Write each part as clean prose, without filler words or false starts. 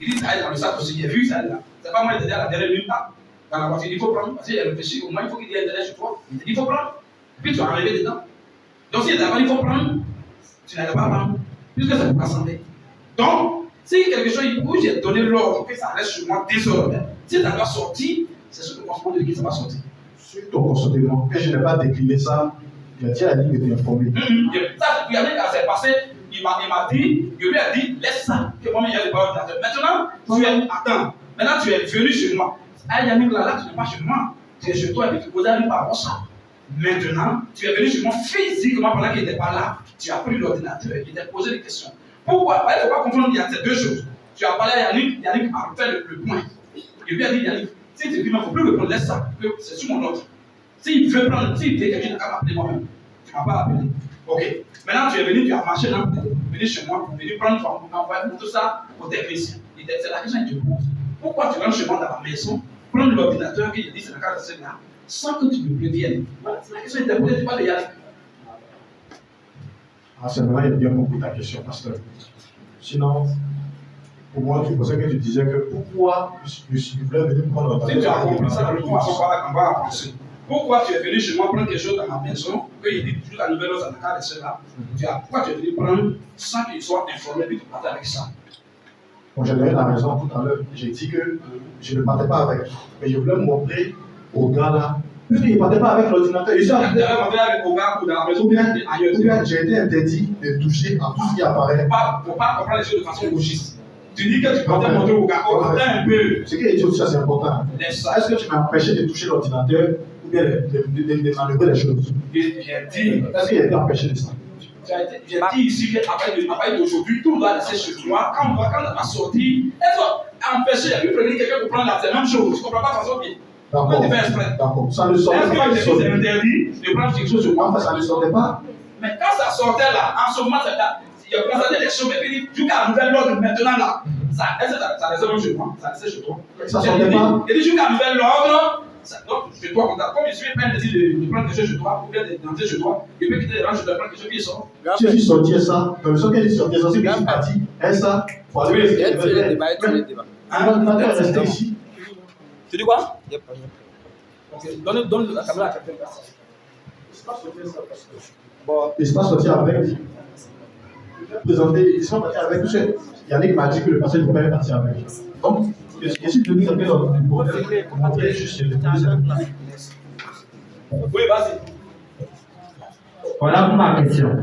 Il dit, ça est dans le sac aussi, j'ai vu, ça est là. C'est pas moi qui t'ai dit à la dernière minute, dans la voiture, il faut prendre, parce qu'il a réfléchi, au moins il faut qu'il y ait un délai chez toi. Il te dit, il faut prendre. Puis tu as enlevé dedans. Donc s'il t'a dit, il faut prendre, tu n'allais pas prendre, puisque ça peut pas sembler. Donc, si quelque chose où j'ai donné l'ordre que ça reste chez moi désormais, si ça doit sortir, c'est ce que le consentement de qui ça va sortir. Sur ton consentement, que je n'ai pas décliné ça, il a dit à lui de t'informer. Ça, il y a quand c'est passé, il m'a dit, je lui ai dit, laisse ça, que moi, il y a des paroles d'ordinateur. Maintenant, tu es, attends, maintenant tu es venu chez moi. Ah, Yannick, là, tu n'es pas chez moi. Tu es chez toi et tu posais à lui par ça. Maintenant, tu es venu chez moi physiquement pendant qu'il n'était pas là. Tu as pris l'ordinateur, il t'a posé des questions. Pourquoi? Il ne faut pas comprendre qu'il y a ces deux choses. Tu as parlé à Yannick, Yannick a fait le point. Il lui a dit, Yannick, si tu dis, il ne faut plus le prendre, laisse ça, c'est sur mon ordre. S'il veut prendre, s'il dit quelqu'un n'a qu'à m'appeler moi-même. Tu ne m'as pas appelé. Ok. Maintenant, tu es venu, tu as marché là, tu es venu chez moi, tu es venu prendre ton envoyer tout ça pour tes techniciens. C'est la question qu'il te pose. Pourquoi tu rentres chez moi dans la maison, prendre l'ordinateur qui te dit c'est le cas de celle-là, sans que tu me préviennes? Voilà, c'est la question qu'il t'a posée, tu parles de Yannick. Ah, c'est vrai, il a bien compris ta question, pasteur. Sinon, pour moi, tu pensais que tu disais que pourquoi je voulais venir prendre l'ordinateur. Si tu as compris ça, on va avancer. Pourquoi tu es venu chez moi prendre quelque chose dans ma maison, qu'il dit toujours la nouvelle offre dans le cas de cela, pourquoi tu es venu prendre sans qu'il soit informé puis tu partais avec ça? Bon, j'ai donné la raison tout à l'heure. J'ai dit que je ne partais pas avec. Mais je voulais montrer au gars là, puisqu'il ne partait pas avec l'ordinateur. Il avec au gars ou dans la maison, ou bien j'ai été interdit de toucher à tout ce qui apparaît. Il ne faut pas comprendre les choses de façon logiste. Tu dis que tu partais montrer au gars, un peu. Ce qu'il a dit aussi, c'est important. Est-ce que tu m'as empêché de toucher l'ordinateur ou bien de manœuvrer les choses? J'ai dit. Est-ce qu'il a été empêché de ça? J'ai dit ici qu'à partir d'aujourd'hui, tout doit laisser chez toi. Quand on va sortir, elle doit empêcher. Et puis prenez quelqu'un pour prendre la même chose. Tu ne comprends pas façon bien. D'accord. Ça ne sortait pas. Est-ce que c'est interdit de prendre quelque chose sur moi? En fait, ça ne sortait pas. Mais quand ça sortait là, en ce moment, il y a constaté des choses, mais puis tu as un nouvel ordre maintenant là. Est-ce que ça restait même chez moi? Ça restait chez toi. Ça sortait pas. Il dit, tu as un nouvel ordre. Donc, chez toi, comme je suis pas interdit de prendre quelque chose chez toi, ou bien d'entrer chez toi, et puis quitter les rangs, je dois prendre quelque chose qui sort. Si tu sortais ça, comme ça, qu'elle sortait ça, c'est que tu as dit, ça, pour aller le débat. L'ordinateur est resté ici. Tu dis quoi? Donne la caméra à quelqu'un. Bon, il ne s'est pas sorti avec. Il s'est parti avec. Yannick m'a dit que le passé ne pouvait pas partir avec. Donc, je suis venu avec pour montrer juste le Oui, vas-y. Voilà pour ma question.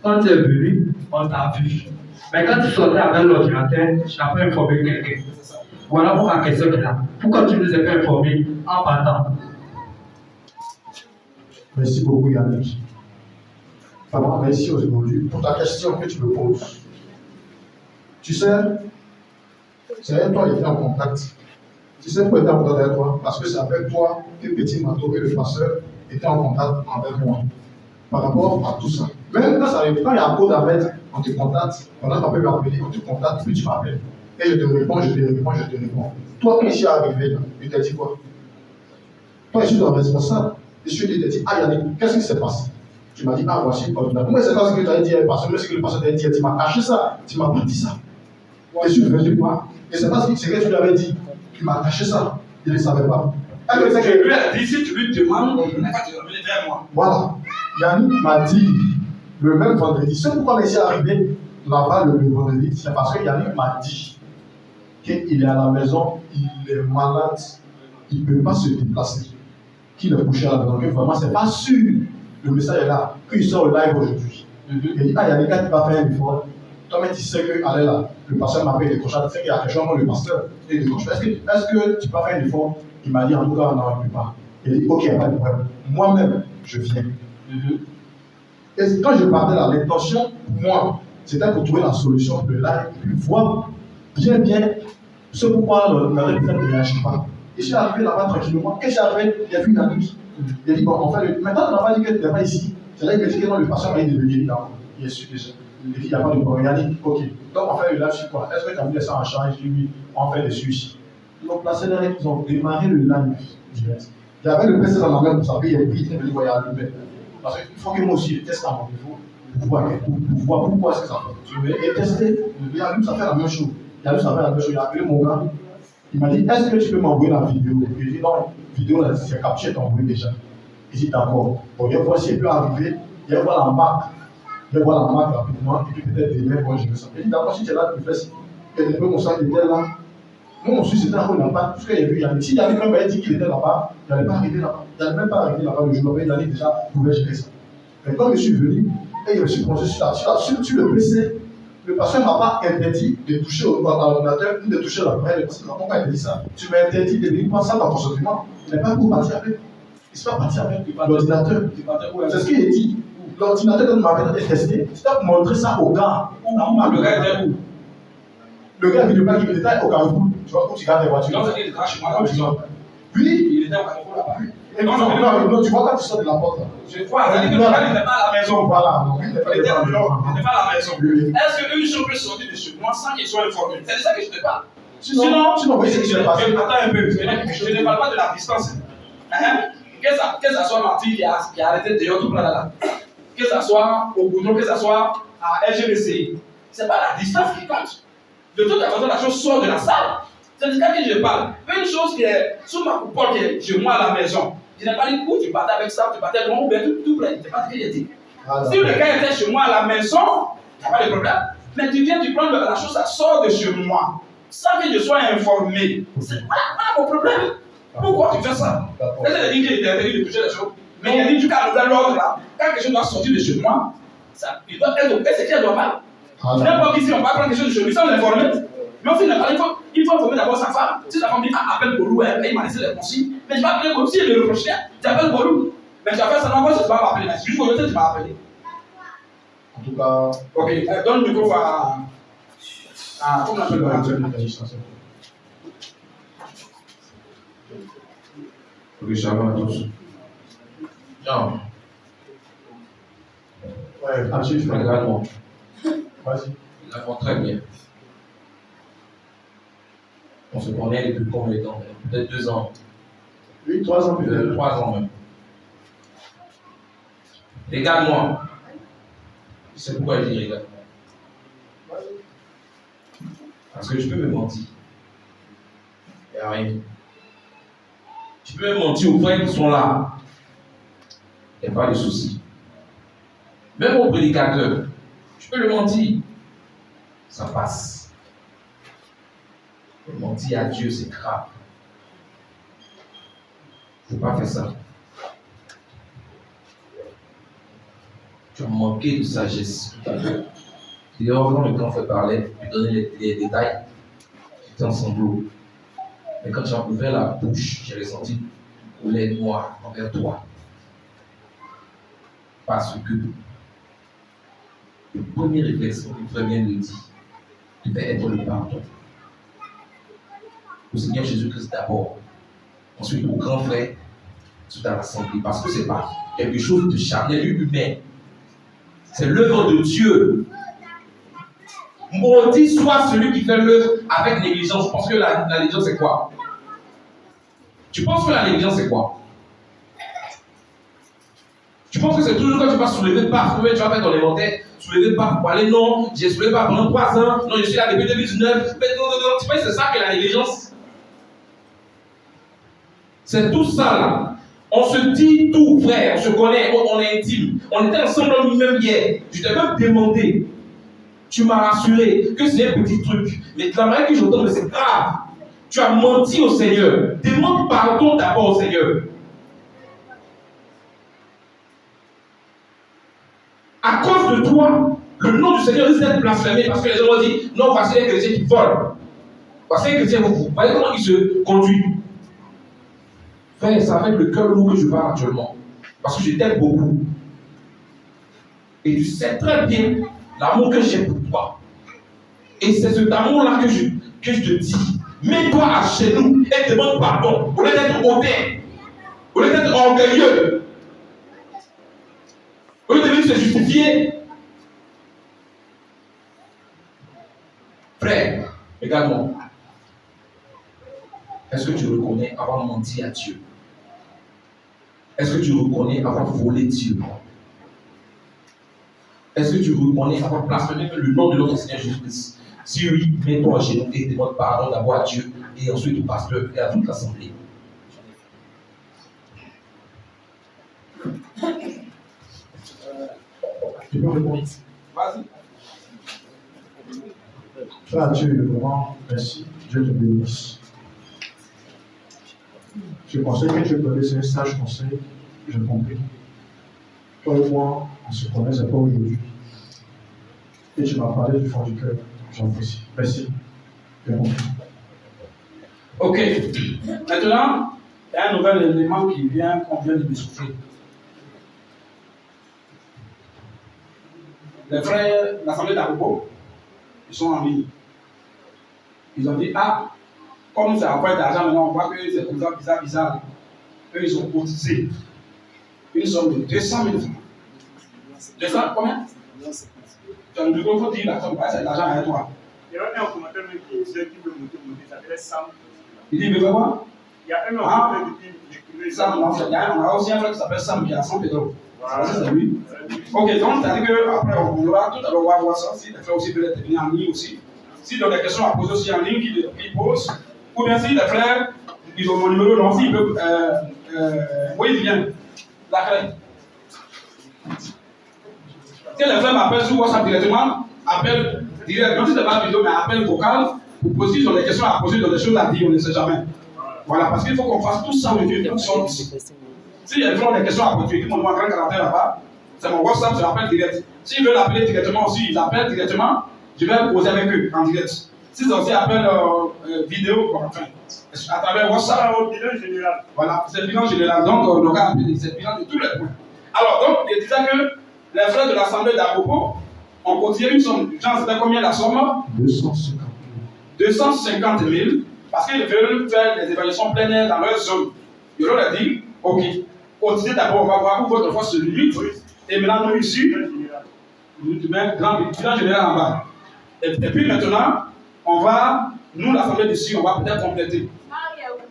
Quand tu es venu, on t'a vu. Mais quand tu sortais avec l'ordinateur, tu n'as pas informé quelqu'un. Voilà pour ma question là. Pourquoi tu ne nous as pas informé en partant? Merci beaucoup, Yannick. Vraiment, merci aujourd'hui pour ta question que tu me poses. Tu sais, c'est toi qui es en contact. Tu sais pourquoi il était en contact avec toi? Parce que c'est avec toi que Petit Mato et le pasteur étaient en contact avec moi. Par rapport à tout ça. Même quand ça arrive, quand il y a un code à mettre, on te contacte, on n'a pas pu m'appeler, on te contacte, puis tu m'appelles. Et je te réponds. Toi, quand je suis arrivé là, il t'a dit quoi? Toi, je suis ton responsable. Je suis dit, ah Yannick, qu'est-ce qui s'est passé? Tu m'as dit, ah voici l'ordinateur. Moi, c'est pas ce que tu as dit, parce que ce que le pasteur t'a dit, tu m'as caché ça, tu m'as pas dit ça. Je suis venu moi. Et c'est pas ce que tu lui avais dit. Tu m'as caché ça. Il ne savait pas. Je lui ai dit, si tu lui demandes, il n'a pas te revenir vers moi. Voilà. Yannick m'a dit le même vendredi. C'est pourquoi il est arrivé là-bas le vendredi. C'est parce que Yannick m'a dit qu'il est à la maison, il est malade, il ne peut pas se déplacer. Qu'il est couché à la maison. Vraiment, c'est pas sûr. Le message est là. Qu'il sort le live aujourd'hui. Il dit, ah Yannick, quand tu vas faire un effort, toi-même tu sais que allez là, le pasteur m'a fait des crochets, tu sais qu'il y a quelque chose avant le pasteur. Est-ce que tu vas faire un effort? Il m'a dit en tout cas, non, il ne peut pas. Il dit, ok, il n'y a pas de problème. Moi-même, je viens. Et quand je parlais là, l'intention pour moi, c'était pour trouver la solution pour le live et puis voir bien ce pourquoi l'ordinateur ne réagit pas. Et je suis arrivé là-bas tranquillement. Qu'est-ce que j'ai fait? Il y a vu Yannick. Il a dit, bon, en fait, maintenant, tu n'as pas dit que tu n'es pas ici. C'est là qu'il m'a dit que non, le pasteur m'a dit de venir là. Il est sûr déjà. Il dit, il n'y a pas de problème. Yannick, ok. Donc, on fait le live sur quoi? Est-ce que tu as vu ça en charge? Je lui on fait des suivis. Donc, la scène, ils ont démarré le live direct. J'avais le PC dans ma main pour savoir, il est vite, il me dit, il y a le parce qu'il faut que moi aussi je teste à mon niveau pour voir pourquoi est-ce que ça fait. Et tester, ça fait la même chose. Il a juste appelé la même chose. Il a appelé mon gars. Il m'a dit, est-ce que tu peux m'envoyer la vidéo? Il dit, non, la vidéo, c'est capturé, t'as envoyé déjà. Il dit, d'accord. Bon, il va voir si elle peut arriver. Il va voir la marque. Il va voir la marque rapidement. Et puis peut-être demain, moi, je vais ça. Il dit, d'accord, si tu es là, tu fais ça. Et depuis, mon sac était là. Moi, mon suisse était là, il n'a pas. Tout ce qu'il a vu, Yannick. Si Yannick même avait dit qu'il était là-bas, il n'allait pas arriver là-bas. Il n'allait même pas arriver là-bas le jour. Mais Yannick déjà pouvait gérer ça. Mais quand je suis venu, et je me suis plongé sur le PC, le pasteur ne m'a pas interdit de toucher à l'ordinateur ni de toucher à l'appareil. Parce que quand il dit ça, tu m'as interdit de venir prendre ça dans ton sentiment. Il n'est pas pour partir avec. Il ne s'est pas parti avec l'ordinateur. C'est ce qu'il a dit. L'ordinateur m'avait testé. C'était pour montrer ça au gars. Le gars était où? Le gars, il ne était pas au Carrefour. Tu vois, quand tu gardes les voitures. Non, il était chez moi là. Oui. Il était au Carrefour là-bas. Non, tu vois quand tu sors de la porte là. Je crois, ça dit que le gars n'était pas à la maison. Voilà. Il n'était pas à la maison. Est-ce qu'une chose peut sortir de chez moi sans qu'il soit informé? C'est de ça que je te parle. Sinon, oui, c'est ce qui s'est passé. Attends un peu, je ne parle pas de la distance. Que ça soit Marty qui a arrêté dehors tout là, que ça soit au boulot, que ça soit à LGBC, c'est pas la distance qui compte. De toute façon, la chose sort de la salle. C'est de ça que je parle. Une chose qui est sous ma coupole, qui est chez moi à la maison, je n'ai pas dit où tu partais avec ça, tu partais loin ou bien tout près. C'est pas ce que j'ai dit. Si le gars était chez moi à la maison, il n'y a pas de problème. Mais tu viens, tu prends la chose, ça sort de chez moi, sans que je sois informé. Voilà mon problème. Pourquoi tu fais ça? Est-ce que j'ai dit qu'il était interdit de toucher les choses? Mais il a dit, tu as nouvel ordre là, quand quelque chose doit sortir de chez moi, ça, il doit être est-ce que c'est normal? N'importe qui, si on va prendre quelque chose de chez lui, sans l'informer. Mais au final, il faut informer d'abord sa femme. Si sa femme dit, appelle Bolou, il m'a laissé les consignes. Mais je vais appeler Bolou, si il le reproche, tu appelles Bolou. Mais tu as fait ça, non, moi je ne vais pas m'appeler. Mais juste pour le temps, tu m'as appelé. En tout cas. Ok, donne le micro à. Comment on appelle le Oui, shalom à tous. Non. Ouais, absolument. Regarde-moi. Vas-y. Regarde-moi très bien. On se connaît depuis combien de temps? Peut-être 2 ans. Oui, 3 ans peut-être. 3 ans même. Regarde-moi. C'est pourquoi je dis regarde-moi. Parce que je peux me mentir. Il n'y a rien. Je peux me mentir aux frères qui sont là. Il n'y a pas de souci. Même au prédicateur, je peux le mentir. Ça passe. Le mentir à Dieu, c'est grave. Il ne faut pas faire ça. Tu as manqué de sagesse tout à l'heure. D'ailleurs, quand le grand fait parler, tu donnais les détails, j'étais en sanglots. Mais quand tu as ouvert la bouche, j'ai ressenti une colère noire envers toi. Parce que le premier réflexe, comme le frère vient de le dire, devait être le pardon. Au Seigneur Jésus-Christ d'abord. Ensuite, au grand frère, tout à l'assemblée. Parce que ce n'est pas quelque chose de charnel humain. C'est l'œuvre de Dieu. Maudit soit celui qui fait l'œuvre avec négligence. Je pense que la négligence, c'est quoi? Tu penses que la négligence, c'est quoi? Tu penses que c'est toujours quand tu vas soulever pas, tu vas faire ton inventaire, soulever pas pour aller, non, j'ai soulevé pas pendant 3 ans, non, je suis là depuis 2019, mais non, tu penses que c'est ça que la négligence? C'est tout ça là. On se dit tout, frère, on se connaît, on est intime. On était ensemble nous-mêmes hier. Je t'ai même demandé. Tu m'as rassuré que c'est un petit truc. Mais la manière que j'entends, mais c'est grave. Tu as menti au Seigneur. Demande pardon d'abord au Seigneur. À cause de toi, le nom du Seigneur risque d'être blasphémé parce que les gens vont dire non, voici les chrétiens qui volent. Voici les chrétiens, vous voyez comment ils se conduisent. Frère, c'est avec le cœur lourd que je parle actuellement. Parce que je t'aime beaucoup. Et tu sais très bien l'amour que j'ai pour toi. Et c'est cet amour-là que je te dis. Mets-toi à genoux et demande pardon. Au lieu d'être hautain. Au lieu d'être orgueilleux. Au lieu de venir se justifier. Frère, regarde-moi. Est-ce que tu reconnais avoir menti à Dieu? Est-ce que tu reconnais avoir volé Dieu? Est-ce que tu reconnais avoir blasphémé le nom de notre Seigneur Jésus-Christ? Si oui, mets-toi en genoux et demande pardon d'abord à Dieu et ensuite au pasteur et à toute l'assemblée. Tu peux répondre. Vas-y. Frère Dieu, vraiment, merci. Dieu te bénisse. Ce conseil que tu as donné, c'est un sage conseil. J'ai compris. Toi et moi, on se connaît, c'est pas aujourd'hui. Et tu m'as parlé du fond du cœur. J'apprécie. Merci. J'ai compris. Ok. Maintenant, il y a un nouvel élément qui vient, qu'on vient de me souffler. Les frères, l'Assemblée d'Agobo, ils sont en ligne. Ils ont dit, ah, comme ça n'a pas d'argent, maintenant on voit que c'est comme ça bizarre. Eux, ils ont cotisé une somme de 200 000 francs. 200 combien? Tu as le micro, il faut dire la somme, c'est l'argent avec toi. Il y a un commentaire qui dit qui veut monter, ça fait 100. Il dit, il veut faire quoi? Il y a un commentaire qui dit Sam, on a aussi un frère qui s'appelle Sam qui a 100 pédales. C'est lui. Ok, donc ça veut dire qu'après, on aura tout à l'heure, on va voir ça. Si les frères aussi veulent être venus en ligne aussi. S'ils ont des questions à poser aussi en ligne, qu'ils posent. Ou bien si les frères, ils ont mon numéro, donc s'ils peuvent. Oui, ils viennent. La clé. Si les frères m'appellent sur WhatsApp directement, appellent directement, si ce n'est pas vidéo, mais appel vocal, pour poser, ils ont des questions à poser, ils ont des choses à dire, on ne sait jamais. Voilà, parce qu'il faut qu'on fasse tout ça, monsieur, tout ça ici. Si les gens ont des questions à poser, ils m'ont un grand caractère là-bas, c'est mon WhatsApp, je l'appelle direct. S'ils veulent appeler directement aussi, ils appellent directement, je vais poser avec eux en direct. S'ils aussi appellent vidéo, enfin, à travers WhatsApp. au bilan général. Voilà, c'est le bilan général. Donc, on a appelé, c'est le bilan de tous les points. Alors, donc, il disait que les frères de l'Assemblée d'Agopo ont cotisé une somme. Genre, c'était combien la somme? 250 000. 250 000, parce qu'ils veulent faire des évaluations plein air dans leur zone. Ils leur ont dit, ok, cotisez d'abord, on va voir où votre foi se limite, et maintenant, nous ici, nous mettons grand bilan général en bas. Et puis maintenant, on va, nous, l'Assemblée d'ici, on va peut-être compléter.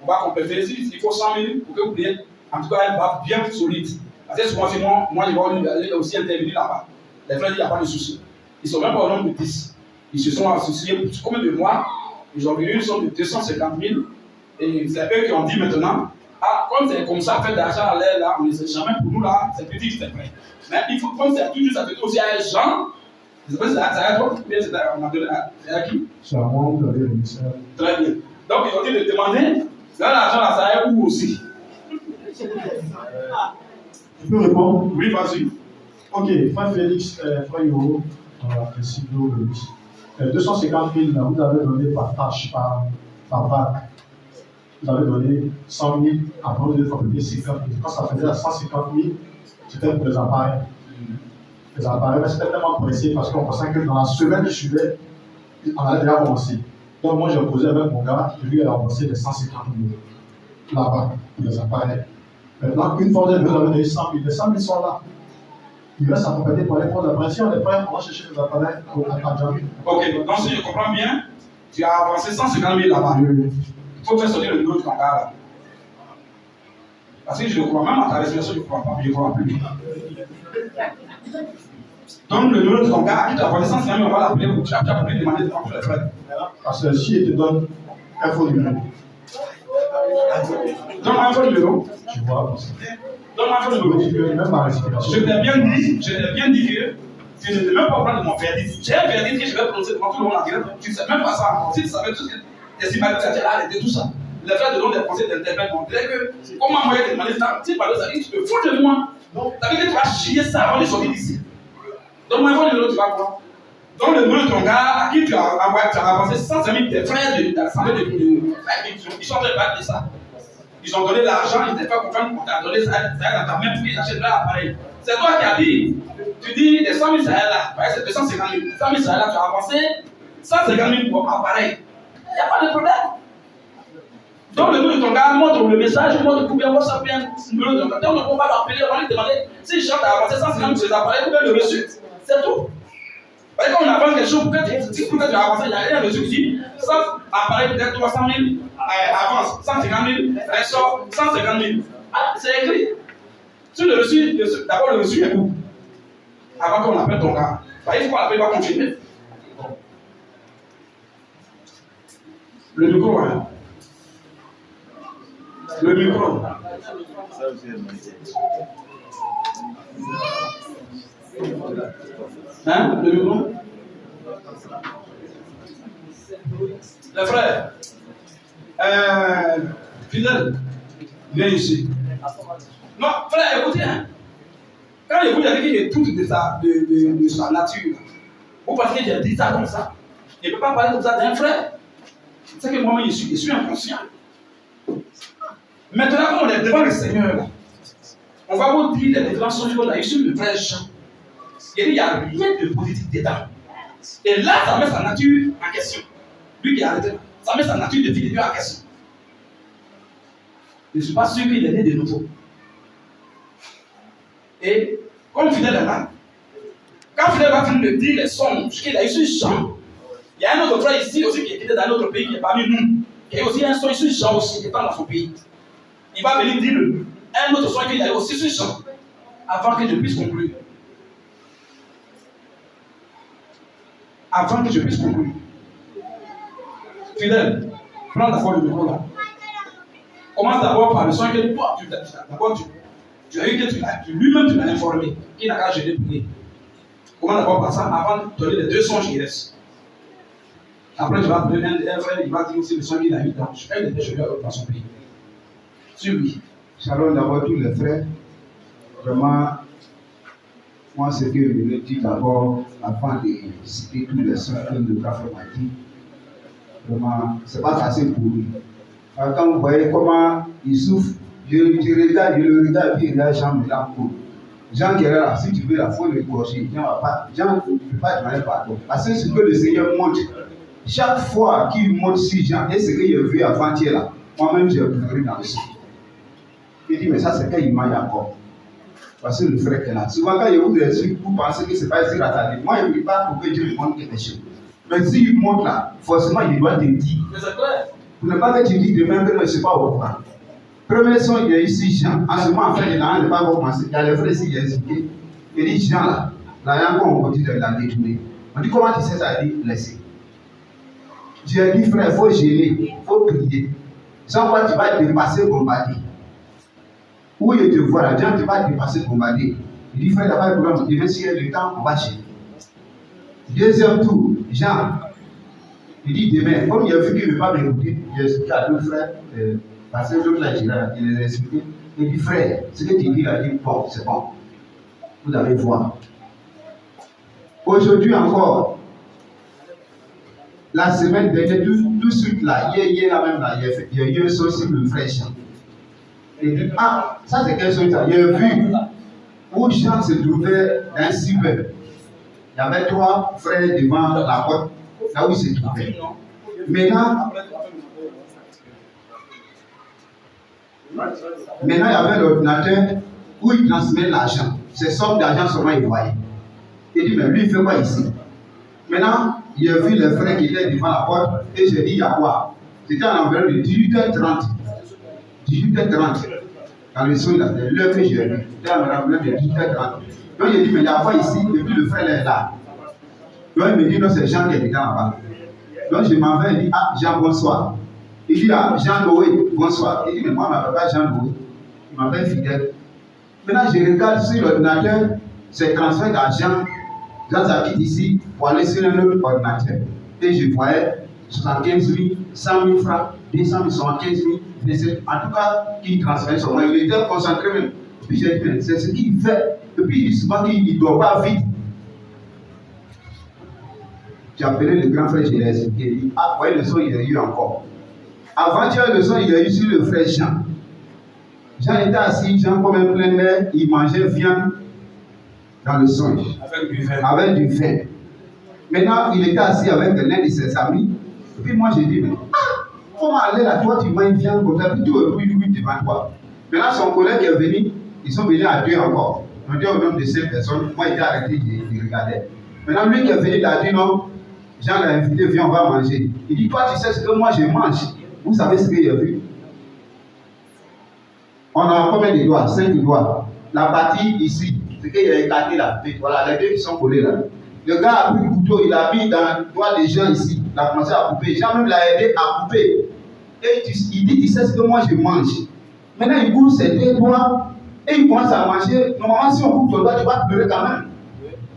On va compléter, il faut 100 000 pour que vous ayez, en tout cas, un bas bien solide. Parce que souvent, sinon, moi, je vais aussi intervenir là-bas. Les frères disent, il n'y a pas de souci. Ils sont même pas au nombre de 10. Ils se sont associés pour combien de mois? Ils ont venu une somme de 250 000. Et c'est eux qui ont dit maintenant, ah, comme c'est comme ça, faire d'argent à l'air là, on ne sait jamais pour nous là, c'est petit, c'est vrai. Mais il faut, comme c'est toujours, ça fait aussi à un gens. Je ne sais pas si c'est à toi, ou bien c'est à qui? C'est à moi, vous avez le ministère. Très bien. Donc ils ont dit de demander, là l'argent là, ça a où aussi? Tu peux répondre? Oui, vas-y. Ok, frère Félix, frère Yoro, merci de nous. 250 000, là, vous avez donné par tâche, par vague. Vous avez donné 100 000, après vous avez fabriqué 50 000. Quand ça faisait à 150 000, c'était pour les appareils. Les appareils, mais c'était tellement pressé parce qu'on pensait que dans la semaine qui suivait, on allait déjà commencer. Donc moi j'ai posé avec mon gars, lui il a remboursé les 150 000 là-bas, pour les appareils. Maintenant, une fois vous avez donné 100 000, les 100 000 sont là. Il va s'accompagner pour les fonds d'après. Si on est prêt, on va chercher les appareils à Djambi. Ok, donc si je comprends bien, tu as avancé 150 000 là-bas. Oui. Il faut faire sortir le numéro de ton gars là. Parce que je le crois, même à ta respiration, je ne crois pas, je ne crois plus. Donc le numéro de ton gars, à qui tu as avancé 150 000, on va l'appeler, tu as pu lui demander de faire les frais. Parce que si il te donne un faux numéro, Donne-moi un faux numéro. tu vois, Donne-moi un faux je me dis numéro. que même ma respiration. Je t'ai bien dit que tu ne devais même pas prendre mon verdict. J'ai un verdict que je vais prononcer devant tout le monde en direct. Tu ne sais même pas ça encore. Si tu savais tout ce que les images que tu as arrêté, tout ça. Les frères de l'homme des conseils d'interprète m'ont dit que comment moi je te demandé ça, si par ça dit tu te fous de moi. Ça veut dire que tu vas chier ça avant de sortir d'ici. Donne-moi un faux numéro, tu vas voir. Donc le numéro de ton gars à qui tu as avancé 150 000 tes frères de l'assemblée ils sont en train de battre ça. Ils ont donné l'argent, ils n'étaient pas contents, on t'a donné ça dans ta main pour qu'ils achètent l'appareil. C'est toi qui as dit. Tu dis les 100 000 ça est là, c'est 250 000. 100 000 ça est là, tu as avancé 150 000 pour appareil. Il n'y a pas de problème. Donc le numéro de ton gars montre le message, montre combien WhatsApp bien le numéro de ton gars. Donc on va l'appeler, on va lui demander si Jean t'a avancé 150 000 sur les appareils, combien le reçu. C'est tout. Parce que quand on avance quelque chose, peut-être tu as avancé, il n'y a rien reçu qui dit ça appareil peut-être 300 000, avance 150 000, ressort 150 000. Ah, c'est écrit. Sur le reçu, d'abord le reçu est où? Avant qu'on appelle ton gars. Il faut qu'on l'appelle, il va continuer. Le micro, hein. Le micro. Hein? Le micro? Les frères, fidèle, viens ici. Non, frère, écoutez, hein. Quand il y a quelqu'un qui est tout de sa nature, vous pensez que j'ai dit ça comme ça? Il ne peut pas parler comme ça d'un frère. C'est que moi-même, je suis inconscient. Maintenant, quand on est devant le Seigneur, on va vous dire les différences sociales là, sur le vrai Jean. Il n'y a rien de positif dedans. Et là, ça met sa nature en question. Lui qui a arrêté, ça met sa nature de vie de Dieu en question. Je ne suis pas sûr qu'il est né de nouveau. Et comme Fidèle est là, quand Fidèle va finir de dire les songes qu'il a eu sur Jean, il y a un autre frère ici aussi qui était dans un autre pays qui est parmi nous, qui a aussi un son sur Jean aussi, qui est dans son pays. Il va venir dire un autre son qu'il a eu aussi sur Jean, avant que je puisse conclure. Avant que je puisse conclure. Fidèle, prends d'abord le micro là. Commence d'abord par le son que toi, tu as eu que lui-même tu l'as informé, qu'il n'a qu'à gérer pour lui. Commence d'abord par ça, avant de donner les deux sons qui restent. Après, tu vas donner un frère, il va dire aussi le son qu'il a eu dans son pays. Sur lui. Shalom d'abord tous les frères. Vraiment, moi ce que je voulais dire d'abord, avant de citer tous les sons que le café m'a dit, vraiment, c'est pas facile pour lui. Alors, quand vous voyez comment il souffre, je le regarde, puis il regarde Jean Mélancourt. Jean qui est là, si tu veux la faut le gorger. Jean ne peut pas demander pardon. Parce que ce que le Seigneur montre, chaque fois qu'il montre sur Jean, et ce que j'ai vu avant-hier là, moi-même j'ai pleuré dans le sang. Il dit, mais ça c'est quelle image encore? Parce que le frère qui est là. Souvent quand il vous des trucs, vous pensez que c'est pas si ratardé. Moi je ne prie pas pour que Dieu me montre quelque chose. Mais s'il montre là, forcément il doit te dire. Mais c'est clair. Pour ne pas que tu dis demain que je ne sais pas au courant. Premier son, il y a ici Jean. En ce moment, en fait, il n'a pas commencé. Il y a les frères ici, il a expliqué. Il dit Jean là, là, il y a encore on continue de la détourner. On dit comment tu sais ça? Il dit laissez. J'ai dit frère, il faut gêner, il faut prier. Sans quoi tu vas dépasser Bombardier. Où il te voit là, Jean, tu vas dépasser Bombardier. Il dit frère, d'abord, le problème, demain, s'il y a le temps, on va gêner. Deuxième tour, Jean. Il dit demain, comme il a vu qu'il ne veut pas m'écouter, il a expliqué à deux frères, parce que l'autre là, il les a expliqué. Il dit frère, ce que tu dis là, il dit bon, c'est bon. Vous allez voir. Aujourd'hui encore, la semaine dernière, tout de suite là, hier là même là, il y a eu un son sur le frère Jean. Il dit ah, ça c'est quel son ça? Il a vu où Jean se trouvait dans un cyber. Il y avait trois frères devant la porte. Là où il se trouvait. Maintenant, il y avait l'ordinateur où il transmet l'argent. Ces sommes d'argent seulement il voyait. Il dit, mais lui, il fait quoi ici? Maintenant, il a vu les frères qui étaient devant la porte et j'ai dit, il y a quoi? C'était en environ de 18h30. 18h30. Dans le son, là, c'est l'heure que j'ai vu. C'était en environ de 18h30. Donc, il a dit, mais il y a quoi ici? Et puis le frère est là. Donc il me dit, non, c'est Jean qui est là-bas. Donc je m'en vais, il dit, ah, Jean, bonsoir. Il dit, ah, Jean-Noé, bonsoir. Il dit, mais moi, je ne m'appelle pas Jean-Noé. Il m'appelle Fidèle. Maintenant, je regarde sur l'ordinateur, c'est transfert d'argent. Jean s'habite ici pour aller sur un autre ordinateur. Et je voyais 75 000, 100 000 francs, 200 000, 75 000, en tout cas, qu'il transfère sur moi. Il était concentré même. Puis j'ai dit, c'est ce qu'il fait. Et puis il dit souvent qu'il ne doit pas vite. J'ai appelé le grand frère, je l'ai expliqué. Il dit, ah, voyez le son, il y a eu encore. Avant-hier, le son, il y a eu sur le frère Jean. Jean était assis, Jean comme un plein air, il mangeait viande dans le songe. Avec du vin. Maintenant, il était assis avec l'un de ses amis. Et puis moi, j'ai dit, mais comment aller là, toi, tu manges viande comme ça, puis tu oui, devant toi. Maintenant, son collègue est venu, ils sont venus à deux encore. On dit au nombre de 5 personnes, moi, j'étais arrêté, je regardais. Maintenant, lui qui est venu, il a dit non. Jean l'a invité, viens, on va manger. Il dit, toi, tu sais ce que moi je mange. Vous savez ce qu'il a vu? On a combien de doigts? 5 doigts. La partie ici, c'est qu'il y a écarté là. Voilà, les deux qui sont collés là. Le gars a pris le couteau, il a mis dans le doigt des gens ici. Il a commencé à couper. Jean même l'a aidé à couper. Et il dit, tu sais ce que moi je mange. Maintenant, il coupe ses deux doigts et il commence à manger. Normalement, si on coupe ton doigt, tu vas pleurer quand même.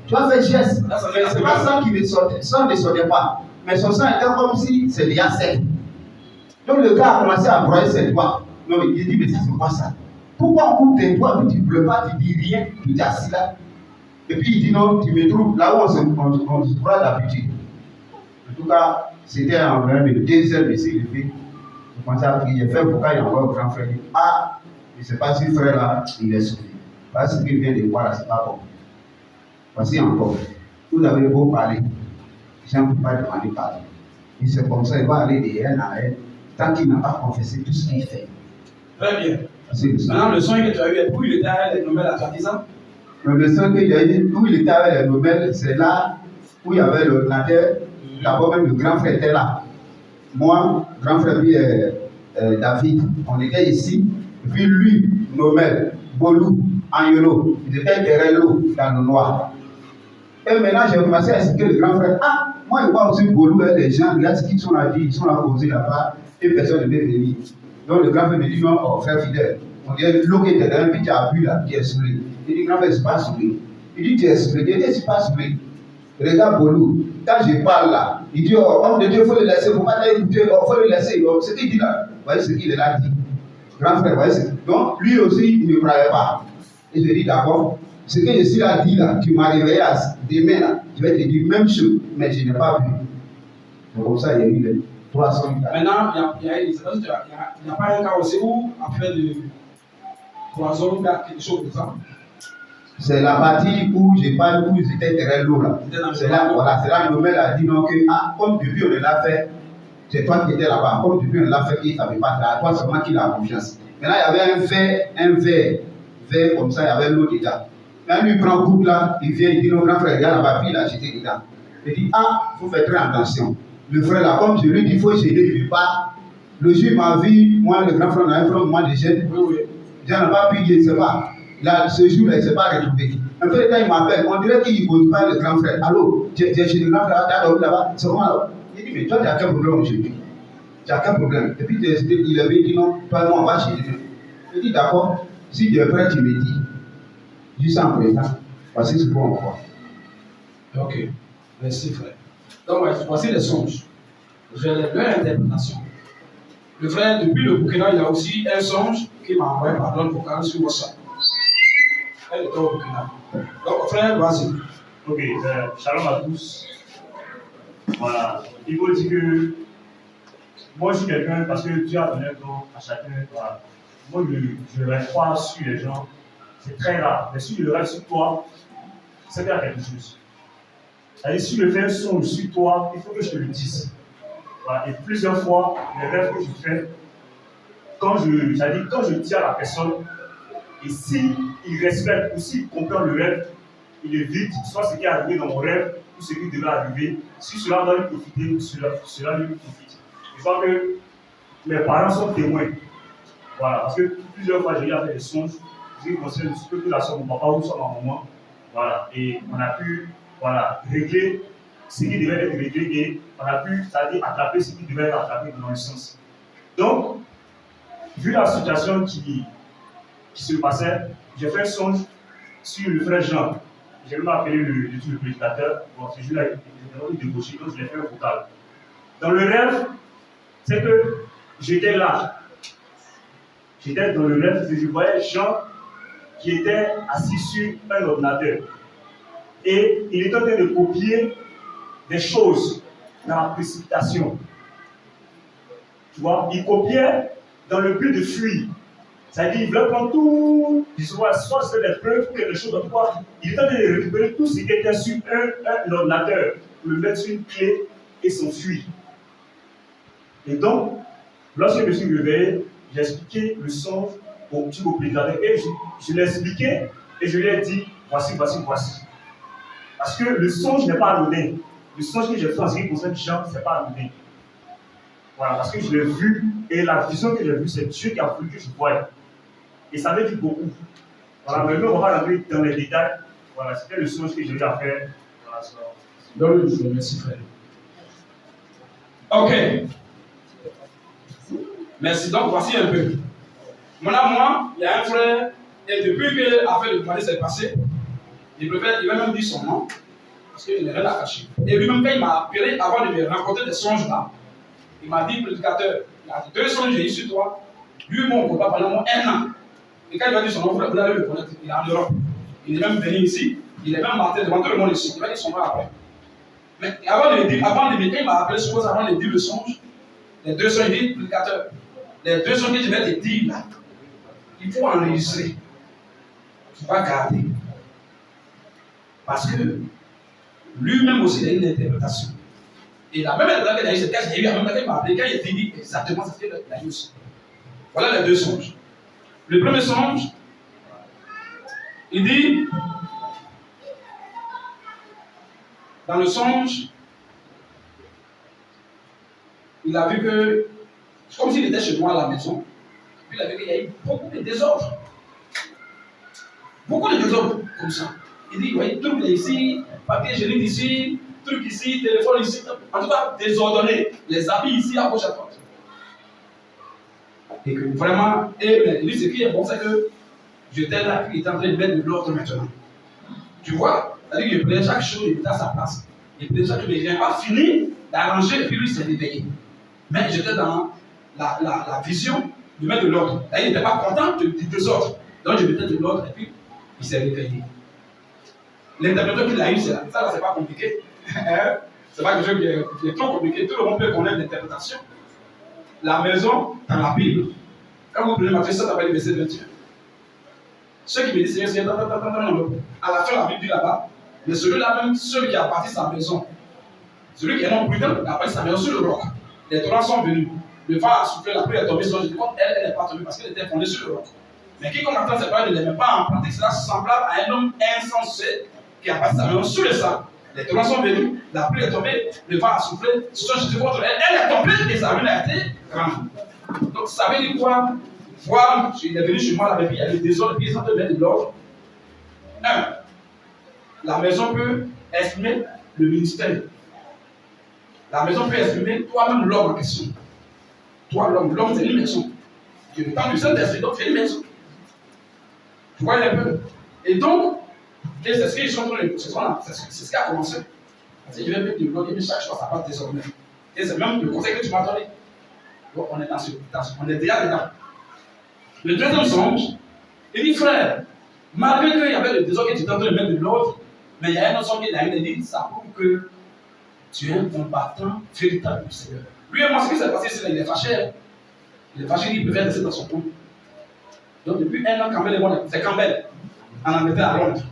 Tu vas faire geste. Mais c'est pas ça qui ne sortait. Ça ne sortait pas. Mais son sang était comme si c'est déjà sec. Donc le gars a commencé à broyer ses doigts. Donc il dit, mais ça c'est quoi ça? Pourquoi on coupe tes doigts, mais tu ne pleures pas, tu ne dis rien, tu es assis là? Et puis il dit non, tu me trouves là où on se trouve d'habitude. En tout cas, c'était en vrai de 2 heures de s'est levé. Je commençais à prier, j'ai fait pourquoi il y a encore un grand frère. Ah, je ne sais pas si le frère là, il est sauvé. Parce qu'il vient de voir là, c'est pas bon. Voici encore. Vous avez beau parler, les gens ne peuvent pas demander pardon. Et c'est comme ça, il va aller de haine à haine, tant qu'il n'a pas confessé tout ce qu'il fait. Très bien. Maintenant, le son que tu as eu, où il était avec les nouvelles à 30 ans? Le son que j'ai eu, où il était avec les nouvelles, c'est là où il y avait l'ordinateur. D'abord, même le grand frère était là. Moi, grand frère, puis David, on était ici. Et puis lui, Nomel, Bolou, Anyolo, ils étaient derrière l'eau, dans le noir. Et maintenant, j'ai commencé à expliquer le grand frère. Ah, moi, je vois aussi Bolou et les gens, là, qui sont là, ils sont là posés là-bas, et personne ne veut venir. Donc le grand frère me dit non, oh, frère fidèle, on dit l'eau qui était dans puis tu as bu là, qui est saoulé. Il dit grand frère, c'est pas saoulé. Il dit tu es saoulé. Il dit c'est pas saoulé. Regarde Bolou, quand je parle là, il dit oh, homme de Dieu, il faut le laisser, il ne faut pas l'écouter, il faut le laisser. Ce qu'il dit là, vous voyez ce qu'il a dit. Grand frère, vous voyez ce qu'il. Donc lui aussi, il ne croyait pas. Et je dis d'accord, ce que je suis là dit là, tu m'as réveillé demain là, je vais te dire même chose, mais je n'ai pas vu. Donc comme ça, il y a eu les 300 000. Maintenant, il n'y a pas un cas aussi où, après de poison, il y a quelque chose de ça. C'est la partie où j'ai pas où j'étais derrière l'eau là. C'est là, voilà, c'est là que Nomel a dit non que ah, comme depuis on l'a fait, c'est toi qui étais là-bas, comme depuis on l'a fait, il ne savait pas, c'est à toi seulement qu'il a confiance. Maintenant, il y avait un verre comme ça, il y avait l'eau dedans. Quand lui prend goutte là, il vient, il dit non grand frère, regarde là-bas, puis il a jeté dedans. Il dit ah, il faut faire très attention. Le frère là, comme je lui dis, il faut jeter, il ne veut pas. Le jour il m'a vu, moi le grand frère, on a un frère, moi je jette. Oui. Je n'ai pas pu, je ne sais pas. Là, ce jour-là, il ne s'est pas retrouvé. Un peu de temps, il m'appelle, on dirait qu'il ne pose pas le grand frère. Allô, tu es chez le grand frère, tu as dormi là-bas, c'est comment là? Il dit, mais toi, tu as quel problème aujourd'hui? Tu as quel problème? Et puis il avait dit non, toi, non, on va chez lui. Il dit d'accord, si tu es prêt, tu me dis. Juste en présent, parce que c'est pour encore. Ok, merci frère. Donc, voici les songes. J'ai leur interprétation. Le frère, depuis le Burkina, il a aussi un songe qui m'a envoyé par notre vocal sur WhatsApp. Elle est au Burkina. Donc, frère, vas-y. Ok, shalom à tous. Voilà, il faut dire que moi je suis quelqu'un, parce que Dieu a donné un don à chacun. Voilà. Moi je ne rêve pas sur les gens, c'est très rare. Mais si je le rêve sur toi, c'est bien quelque chose. C'est-à-dire, si je fais un songe sur toi, il faut que je te le dise. Voilà. Et plusieurs fois, les rêves que je fais, quand je dis à la personne, et s'il respecte ou s'il comprend le rêve, il évite soit ce qui est arrivé dans mon rêve ou ce qui devrait arriver. Si cela doit lui profiter, cela lui profite. Je crois que mes parents sont témoins. Voilà, parce que plusieurs fois j'ai eu à faire des songes, je conseille que la soeur de mon papa ou soit ma maman. Voilà, et on a pu régler ce qui devait être réglé et on a pu, c'est-à-dire attraper ce qui devait être attrapé dans le sens. Donc, vu la situation qui se passait, j'ai fait un songe sur le frère Jean. J'ai même appelé le prédicateur. Bon, ce jour-là, il était débauché, donc je l'ai fait un vocal. Dans le rêve, c'est que j'étais là. J'étais dans le rêve, je voyais Jean qui était assis sur un ordinateur. Et il était en train de copier des choses dans la précipitation. Tu vois, il copiait dans le but de fuir. C'est-à-dire, il voulait prendre tout, soit c'était des preuves ou quelque chose de quoi. Il était en train de récupérer tout ce qui était sur un ordinateur, pour le mettre sur une clé et s'enfuir. Et donc, lorsque je me suis réveillé, j'ai expliqué le songe au prédicateur et je l'ai expliqué et je lui ai dit voici. Parce que le songe n'est pas anodin. Le songe que j'ai fait en ce qui concerne Jean, ce n'est pas anodin. Voilà, parce que je l'ai vu et la vision que j'ai vue, c'est Dieu qui a voulu que je voie. Et ça veut dire beaucoup. Voilà, mais nous, on va rentrer dans les détails. Voilà, c'était le songe que j'ai eu à faire. Voilà, Donne le jour, merci frère. Ok. Merci. Donc, voici un peu. Maintenant, moi, il y a un frère, et depuis que l'affaire de Mali s'est passée, il va même dire son nom, parce qu'il n'a rien à cacher. Et lui-même, quand il m'a appelé avant de me rencontrer des songes là, il m'a dit, prédicateur, il y a 2 songes j'ai eu sur toi. Lui, mon combat pendant 1 an. Et quand il va dire son nom, vous allez le connaître. Il est en Europe. Il est même venu ici. Il est même monté devant tout le monde ici. Il va dire son nom après. Mais avant de me dire, quand il m'a appelé, suppose avant de dire le songe, les 2 songes, il dit, prédicateur, les 2 songes que je vais te dire là, il faut enregistrer. Tu vas garder. Parce que lui-même aussi, il a une interprétation. Et la même interprétation qu'il a eu, c'est quand j'ai eu la même temps qu'il m'a appelé, quand il dit exactement ce qu'il a eu aussi. Voilà les 2 songes. Le premier songe, il dit, dans le songe, il a vu que, comme s'il était chez moi à la maison, puis il a vu qu'il y a eu beaucoup de désordre. Beaucoup de désordre comme ça. Il dit, vous voyez, truc ici, papier hygiénique ici, truc ici, téléphone ici, en tout cas désordonné. Les habits ici, à gauche, à droite. Et que vraiment, et lui, ce qui est bon, c'est que j'étais là, il était en train de mettre de l'ordre maintenant. Tu vois, c'est-à-dire qu'il prenait chaque chose, il mettait à sa place. Il prenait chaque chose, il n'avait pas fini d'arranger, et puis lui, il s'est réveillé. Mais j'étais dans la vision de mettre de l'ordre. Il n'était pas content du désordre. Donc je mettais de l'ordre, et puis il s'est réveillé. L'interprétation qu'il a eu, c'est là. Ça, là, c'est pas compliqué. C'est pas quelque chose qui est trop compliqué. Tout le monde peut connaître l'interprétation. La maison dans la Bible. Quand vous prenez Matthieu 7, après le verset 21. Ceux qui me disent, Seigneur, à la fin, la Bible dit là-bas, mais celui-là même, celui qui a bâti sa maison, celui qui est non prudent, il a bâti sa maison sur le roc. Les torrents sont venus. Le vent a soufflé, la pluie est tombée sur le roc. Elle n'est pas tombée parce qu'elle était fondée sur le roc. Mais quiconque entend ces paroles ne les met pas en pratique, cela semblable à un homme insensé qui a bâti sa maison sur le sable. Les torrents sont venus, la pluie est tombée, le vent a soufflé, elle est tombée et sa ruine a été grande. Donc ça veut dire quoi? Voir, il est venu chez moi, la il y a le désordre, puis il est en train de mettre de l'ordre. 1. La maison peut exprimer le ministère. La maison peut exprimer toi-même l'homme en question. Toi, l'homme c'est une maison. Tu es le temps du Saint-Esprit, donc c'est une maison. Tu vois un peu. Et donc, et c'est ce qu'ils sont en train de c'est ce qui a commencé. C'est je vais mettre de l'ordre, mais chaque chose ça passe désormais. Et c'est même le conseil que tu m'as donné. Donc on est on est déjà dedans. Le deuxième songe, il dit frère, malgré qu'il y avait le désordre que tu étais en train de mettre de l'ordre, mais il y a un autre songe qui a dit, ça prouve que tu es un combattant véritable du Seigneur. Lui et moi, ce qui s'est passé, c'est qu'il est fâché. Il est fâché qu'il préfère rester dans son coin. Donc depuis 1 an, Campbell et moi, c'est Campbell, en Angleterre, à Londres.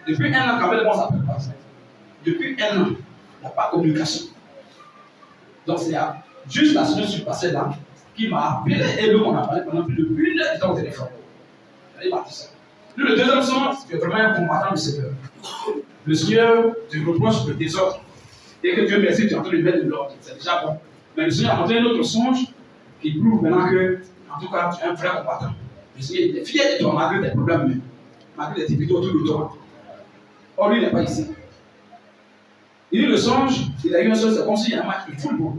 Depuis 1 an, Campbell et moi, ça ne peut pas. Depuis 1 an, il n'y a pas de communication. Donc c'est juste la semaine passée là, qui m'a appelé et lui on a parlé pendant plus de 1 heure de temps au téléphone. Il m'a dit ça. Lui, le deuxième songe, c'est vraiment un combattant du Seigneur. Le Seigneur te reproche le désordre. Et que Dieu merci, tu es en train de mettre de l'ordre. C'est déjà bon. Mais le Seigneur a montré un autre songe qui prouve maintenant que, en tout cas, tu es un vrai combattant. Le Seigneur est fier de toi malgré tes problèmes, malgré les difficultés autour de toi. Or, lui, il n'est pas ici. Il dit le songe, il a eu un songe, c'est comme s'il y a un match de football.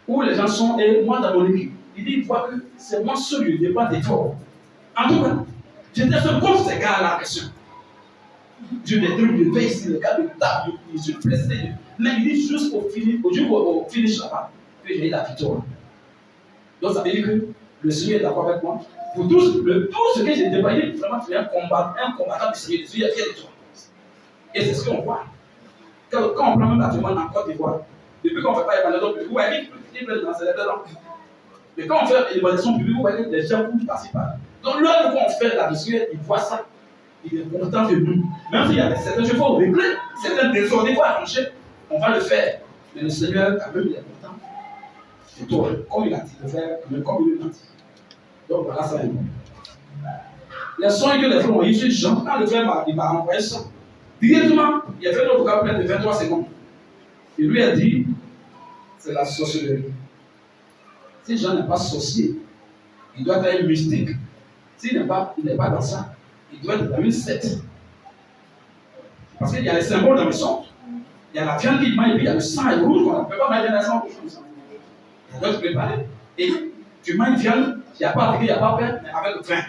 Où les gens sont, et moi dans mon équipe, il dit, il voit que c'est moi seul le départ d'effort. En tout cas, j'étais fait contre ces gars-là en question. Dieu des trucs de veille ici, les gars de table, ils sont blessés. Mais il dit juste au finish là-bas, que j'ai eu la victoire. Donc ça veut dire que le Seigneur est d'accord avec moi. Pour tout ce que j'ai dévoilé, vraiment, tu es un combattant du Seigneur. Le Seigneur est fier de toi. Et c'est ce qu'on voit. Quand on prend même la demande en Côte d'Ivoire, depuis qu'on ne fait pas l'évaluation publique, vous voyez qu'il peut dans ces lettres. Mais quand on fait l'évaluation publique, vous voyez les gens qui participent. Donc l'heure qu'on fait là-dessus, il voit ça. Il est content de nous. Même s'il y a certaines choses, il faut régler, certains désordres, il faut arranger, on va le faire. Mais le Seigneur, quand même, il est content. C'est toi, comme il a dit, le faire, comme il l'a dit. Donc voilà ça. Les soins que les frères ont eu sur Jean, quand le frère il m'a envoyé ça, directement, il a fait notre vocabulaire de 23 secondes. Il lui a dit, c'est la sorcellerie. Si Jean n'est pas sorcier, il doit être un mystique. S'il n'est pas dans ça, il doit être dans une secte. Parce qu'il y a les symboles dans le son. Il y a la viande qui mange et puis il y a le sang rouge. On ne peut pas manger la sang rouge comme ça. On doit te préparer. Et tu manges une viande, il n'y a pas avec, il n'y a pas pain, mais avec le vin.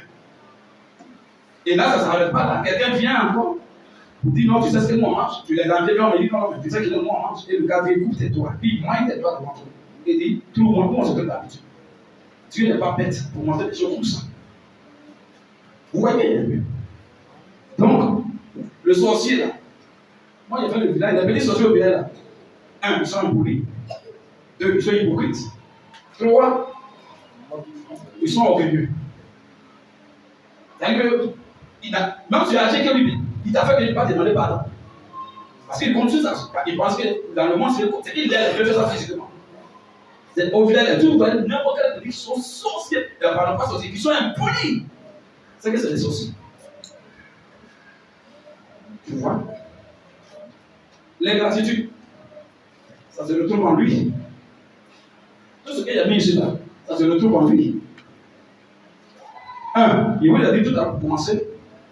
Et là, ça ne s'arrête pas là. Quelqu'un vient encore, dit non, tu sais ce que nous on mange. Tu les envies, on me dit non, mais tu sais que nous on mange. Et le gars dit écoute tais-toi. Puis il mange tais-toi devant toi. Et dit tout le monde, comment on se fait d'habitude. Dieu n'est pas bête pour manger des choses comme ça. Vous voyez? Donc, le sorcier là, moi j'ai fait le village, il a appelé les sorciers au village là. 1, ils sont impolis. 2, ils sont hypocrites. 3, ils sont orgueilleux. C'est-à-dire que, même si tu as acheté que lui, il t'a fait que tu ne pas demander pardon. Parce qu'il compte sur ça. Il pense que dans le monde, c'est qu'il l'aide, il veut faire ça physiquement. Au village, tout n'importe quel qui sont sorciers, pardon, pas sorciers, qui sont impolis. C'est que c'est des sorciers. Tu vois? L'ingratitude, ça se retrouve en lui. Tout ce qu'il a mis ici là, ça se retrouve en lui. Il vous a dit tout à commencer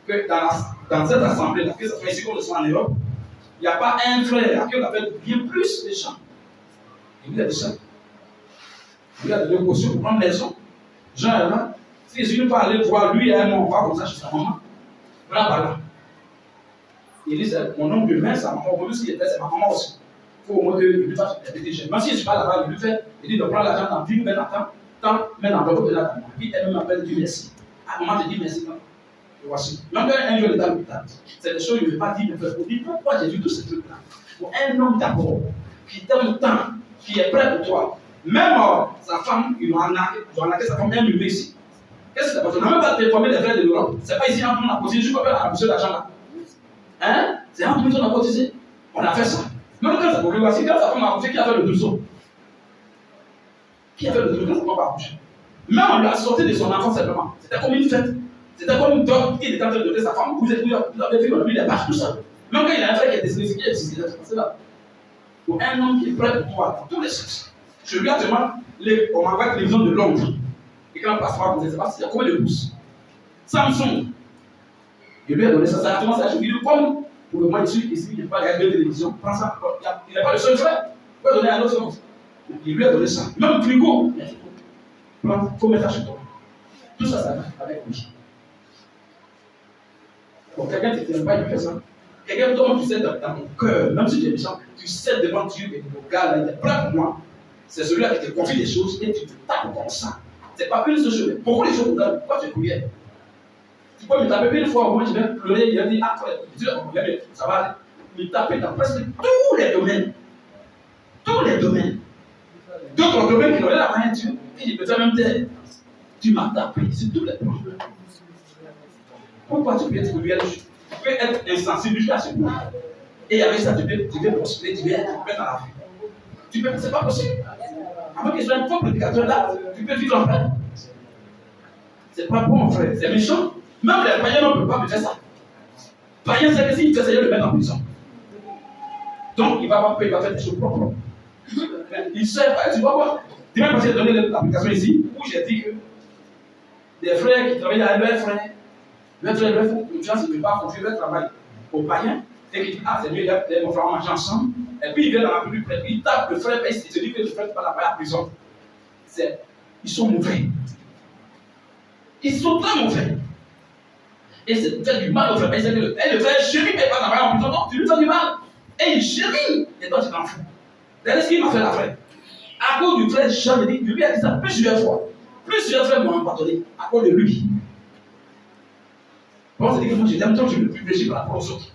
que dans cette assemblée-là, que ce soit ici comme ce soit en Europe, il n'y a pas un frère à qui on appelle bien plus les gens. Il vous a dit ça. Il y a des cautions pour prendre les gens. Jean est là. Si je ne veux pas aller voir lui et un pas comme ça chez sa maman, voilà par là. Il dit mon oncle demain, sa maman, au mieux s'il était, c'est ma maman aussi. Il faut au moins que lui fasse des pétés. Même si je ne suis pas là-bas, il lui fait, il dit de prendre l'argent dans 10 000 tant, mais dans votre là. Puis elle m'appelle, dit merci. À maman te dit merci. Et voici. Même quand un jour il est à l'hôpital, c'est des choses qu'il ne veut pas dire, mais il dit pourquoi j'ai dit tous ces trucs-là. Pour un homme d'abord, qui t'aime tant, qui est prêt pour toi. Même sa femme, ils ont arnaqué sa femme, elle lui met ici. Qu'est-ce que c'est parce qu'on n'a même pas informé les frères de l'Europe. C'est pas ici, on a cotisé, je peux pas la l'argent là. Hein? C'est un truc qu'on a cotisé. On a fait ça. Même quand ça pouvait aussi, quand sa femme a accouché, qui a fait le trousseau? Qui a fait le trousseau quand sa femme a accouché? Même on lui a sorti de son enfant simplement. C'était comme une fête. C'était comme une dog qui était en train de donner sa femme. Vous avez vu, on a mis les vaches, tout ça. Même quand il a un frère qui est décédé, c'est là. Pour un homme qui est prêt pour toi, dans tous les sexes. Je lui ai demandé, on m'envoie les télévision de Londres. Et quand on passe par c'est parce qu'il y a combien de pouces? Samsung. Je lui ai donné ça, ça a commencé à jouer. Comme pour le mois ici, il n'y a pas regardé de télévision, prends ça. Il n'est pas le seul frère. Il peut donner à l'autre chose. Il lui a donné ça. Même frigo. Il faut mettre ça chez toi. Tout ça, ça va avec lui. Pour quelqu'un qui ne t'aime pas, il fait ça. Quelqu'un dont tu sais dans ton cœur, même si tu es méchant, tu sais devant Dieu que le gars là, il est prêt pour moi. C'est celui-là qui te confie des choses et tu te tapes comme ça. Ce n'est pas une seule chose. Pourquoi les choses là, pourquoi tu es prière? Tu peux me taper une fois, au moins je vais pleurer, il va dire, ah, ça va aller. Me taper dans presque tous les domaines. Tous les domaines. D'autres domaines qui n'auraient la main, Dieu, et je peux même dire, tu m'as tapé sur tous les plans. Pourquoi tu peux être lui? Tu peux être insensible jusqu'à ce point. Et avec ça, tu peux prospérer, tu peux être dans la vie. C'est pas possible. Avant que je sois un faux prédicateur là, tu peux vivre en paix. C'est pas bon, frère. C'est méchant. Même les païens ne peuvent pas me faire ça. Païen, c'est que s'il fait ça, il va le mettre en prison. Donc, il va faire des choses propres. Il sait pas, tu vois quoi? Demain, parce que j'ai donné l'application ici, où j'ai dit que des frères qui travaillent avec leurs frères, font confiance, ils ne veulent pas confier leur travail aux païens, et qui disent, ah, c'est mieux, mon frère, on mange ensemble. Et puis, il vient dans la plus près, il tape le frère, il se dit que le frère ne va pas la prison. Ils sont mauvais. Ils sont très mauvais. Et c'est fait du mal au frère. Et le frère chérit, mais pas la en prison, donc tu lui fais du mal. Et il chérit, et toi tu t'en fous. Regardez ce qu'il m'a fait la frère. À cause du frère Jean, je lui ai dit ça plusieurs fois. Plusieurs frères m'ont pardonné à cause de lui. Bon, c'est dit que moi je l'aime tant que je ne privilégie par rapport aux autres.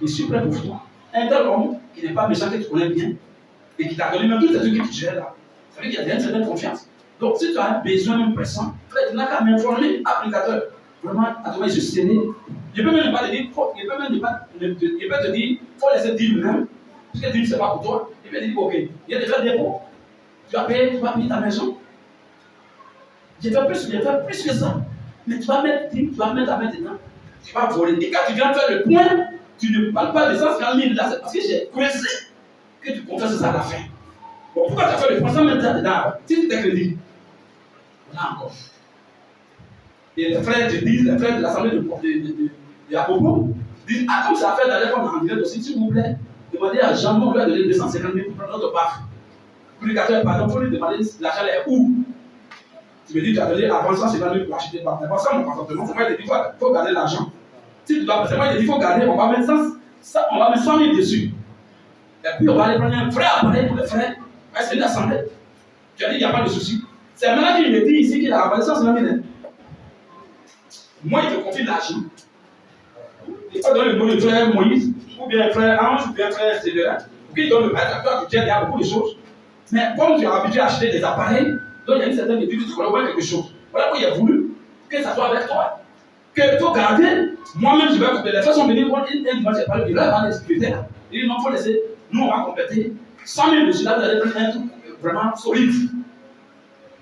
Je suis prêt pour toi. Un tel homme qui n'est pas méchant, que tu connais bien, et qui t'a donné même tous les trucs que tu gères là. Ça veut dire qu'il y a une certaine confiance. Donc, si tu as un besoin pressant, frère, tu n'as qu'à m'informer, applicateur. Vraiment, à toi, je sais. Je peux même pas te dire, il peut te dire, il faut laisser dire lui-même, parce que dire, ce n'est pas pour toi. Il peut te dire, ok, il y a déjà des dépôts. Tu vas payer ta maison. J'ai fait plus que ça. Mais tu vas mettre ta main dedans. Tu vas voler. Et quand tu viens faire le point, tu ne parles pas de 150 000 là, c'est parce que j'ai connaissé que tu confesses ça à la fin. Bon, pourquoi tu as fait le point sans mettre ça dedans? Si tu t'es crédit. Là encore. Et les frères te disent, les frères de l'assemblée de Yacobo dit, ah, comme ça a fait d'ailleurs comme en direct aussi, s'il vous plaît, demandez à Jean, on lui a donné 250 000 pour prendre notre baffe. Prédicateur, pardon, pour lui demander l'argent est où? Tu me dis, tu as donné avant 150 000 pour acheter des baffe. Mais pas ça, mon consentement, c'est moi qui te dis, il faut garder l'argent. Si tu dois, c'est moi qui te dis, il faut garder, on va mettre 100 000 dessus. Et puis on va aller prendre un vrai appareil pour les frères. C'est une assemblée. Tu as dit, il n'y a pas de souci. C'est maintenant qu'il me dit ici qu'il a ramené 150 000. Moi, il te confie de l'argent. Il faut donner le nom de frère Moïse, ou bien frère Ange, ou bien frère Sévérin. Pour qu'il donne le maître à toi, il y a beaucoup de choses. Mais comme tu es habitué à acheter des appareils, donc il y a une certaine étude, tu connais quelque chose. Voilà pourquoi il a voulu que ça soit avec toi. Que faut garder, moi-même je vais couper. Les frères sont venus voir un dimanche, j'ai parlé, il leur a discuté. Il dit non, il faut laisser, nous on va compléter 100 000 dessus, là vous allez prendre un truc vraiment solide.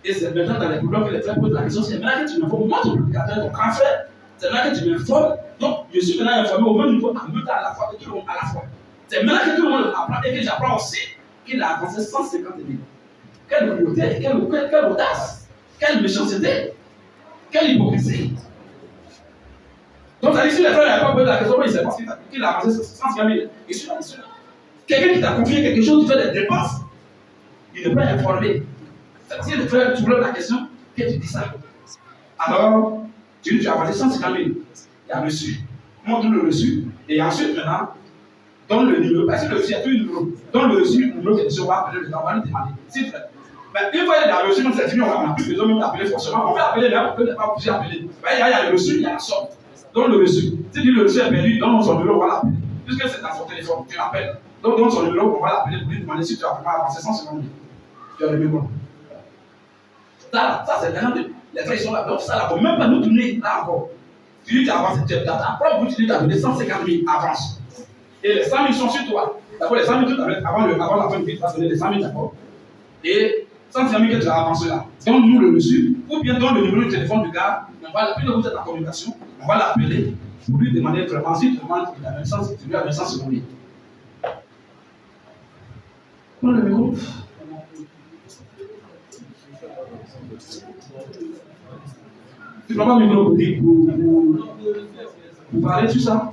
Et c'est maintenant dans les problèmes que les frères posent la question, c'est maintenant que tu m'informes, moi ton prédicateur, ton grand frère, c'est maintenant que tu m'informes. Donc je suis maintenant informé au même niveau, en même temps à la fois, que tout le monde à la fois. C'est maintenant que tout le monde apprend et que j'apprends aussi qu'il a avancé 150 000. Quelle cruauté, quelle audace, quelle méchanceté, quelle hypocrisie. Donc, ça dit, si les frères n'avaient pas posé la question, il sait pas qu'il a avancé 150 000. Il suit là. Quelqu'un qui t'a confié quelque chose, tu fais des dépenses, il ne peut pas informer. Si les frères te posent la question, qu'est-ce que tu dis ça? Alors, tu dis, tu as avancé 150 000. Il y a reçu. Montre le reçu. Et ensuite, maintenant, donne le numéro. Parce que le reçu, il y a tout le numéro. Donne le reçu, le numéro de question, on va appeler le temps, on va lui demander. C'est vrai. Mais une fois qu'il y a le reçu, nous, c'est fini, on n'a plus besoin même d'appeler forcément. On peut appeler, mais on peut pas obligé d'appeler. Il y a le reçu, il y a la somme. Donne le reçu. Si le reçu est perdu, donne son numéro, on va l'appeler. Puisque c'est dans son téléphone, tu l'appelles. Donc donne son numéro, on va l'appeler pour lui demander si tu as vraiment avancé 150 000. Tu as le numéro. Ça c'est vraiment les frères, ils sont là. Donc ça, là, il ne faut même pas nous tourner là encore. Tu dis tu as avancé, tu as propre bout, tu dis tu as donné 150 000, avance. Et les 100 000 sont sur toi. D'abord, les 100 000, avant la fin du vie, tu vas donner les 100 000 d'abord. Et 150 000 que tu as avancé là, donne-nous le reçu, ou bien donne le numéro du téléphone du gars. Puis vous êtes en communication, on va l'appeler pour lui demander vraiment si tu demandes qu'il a un sens, tu lui as un sens sur lui. Prends le micro. Tu prends pas le micro pour parler sur ça?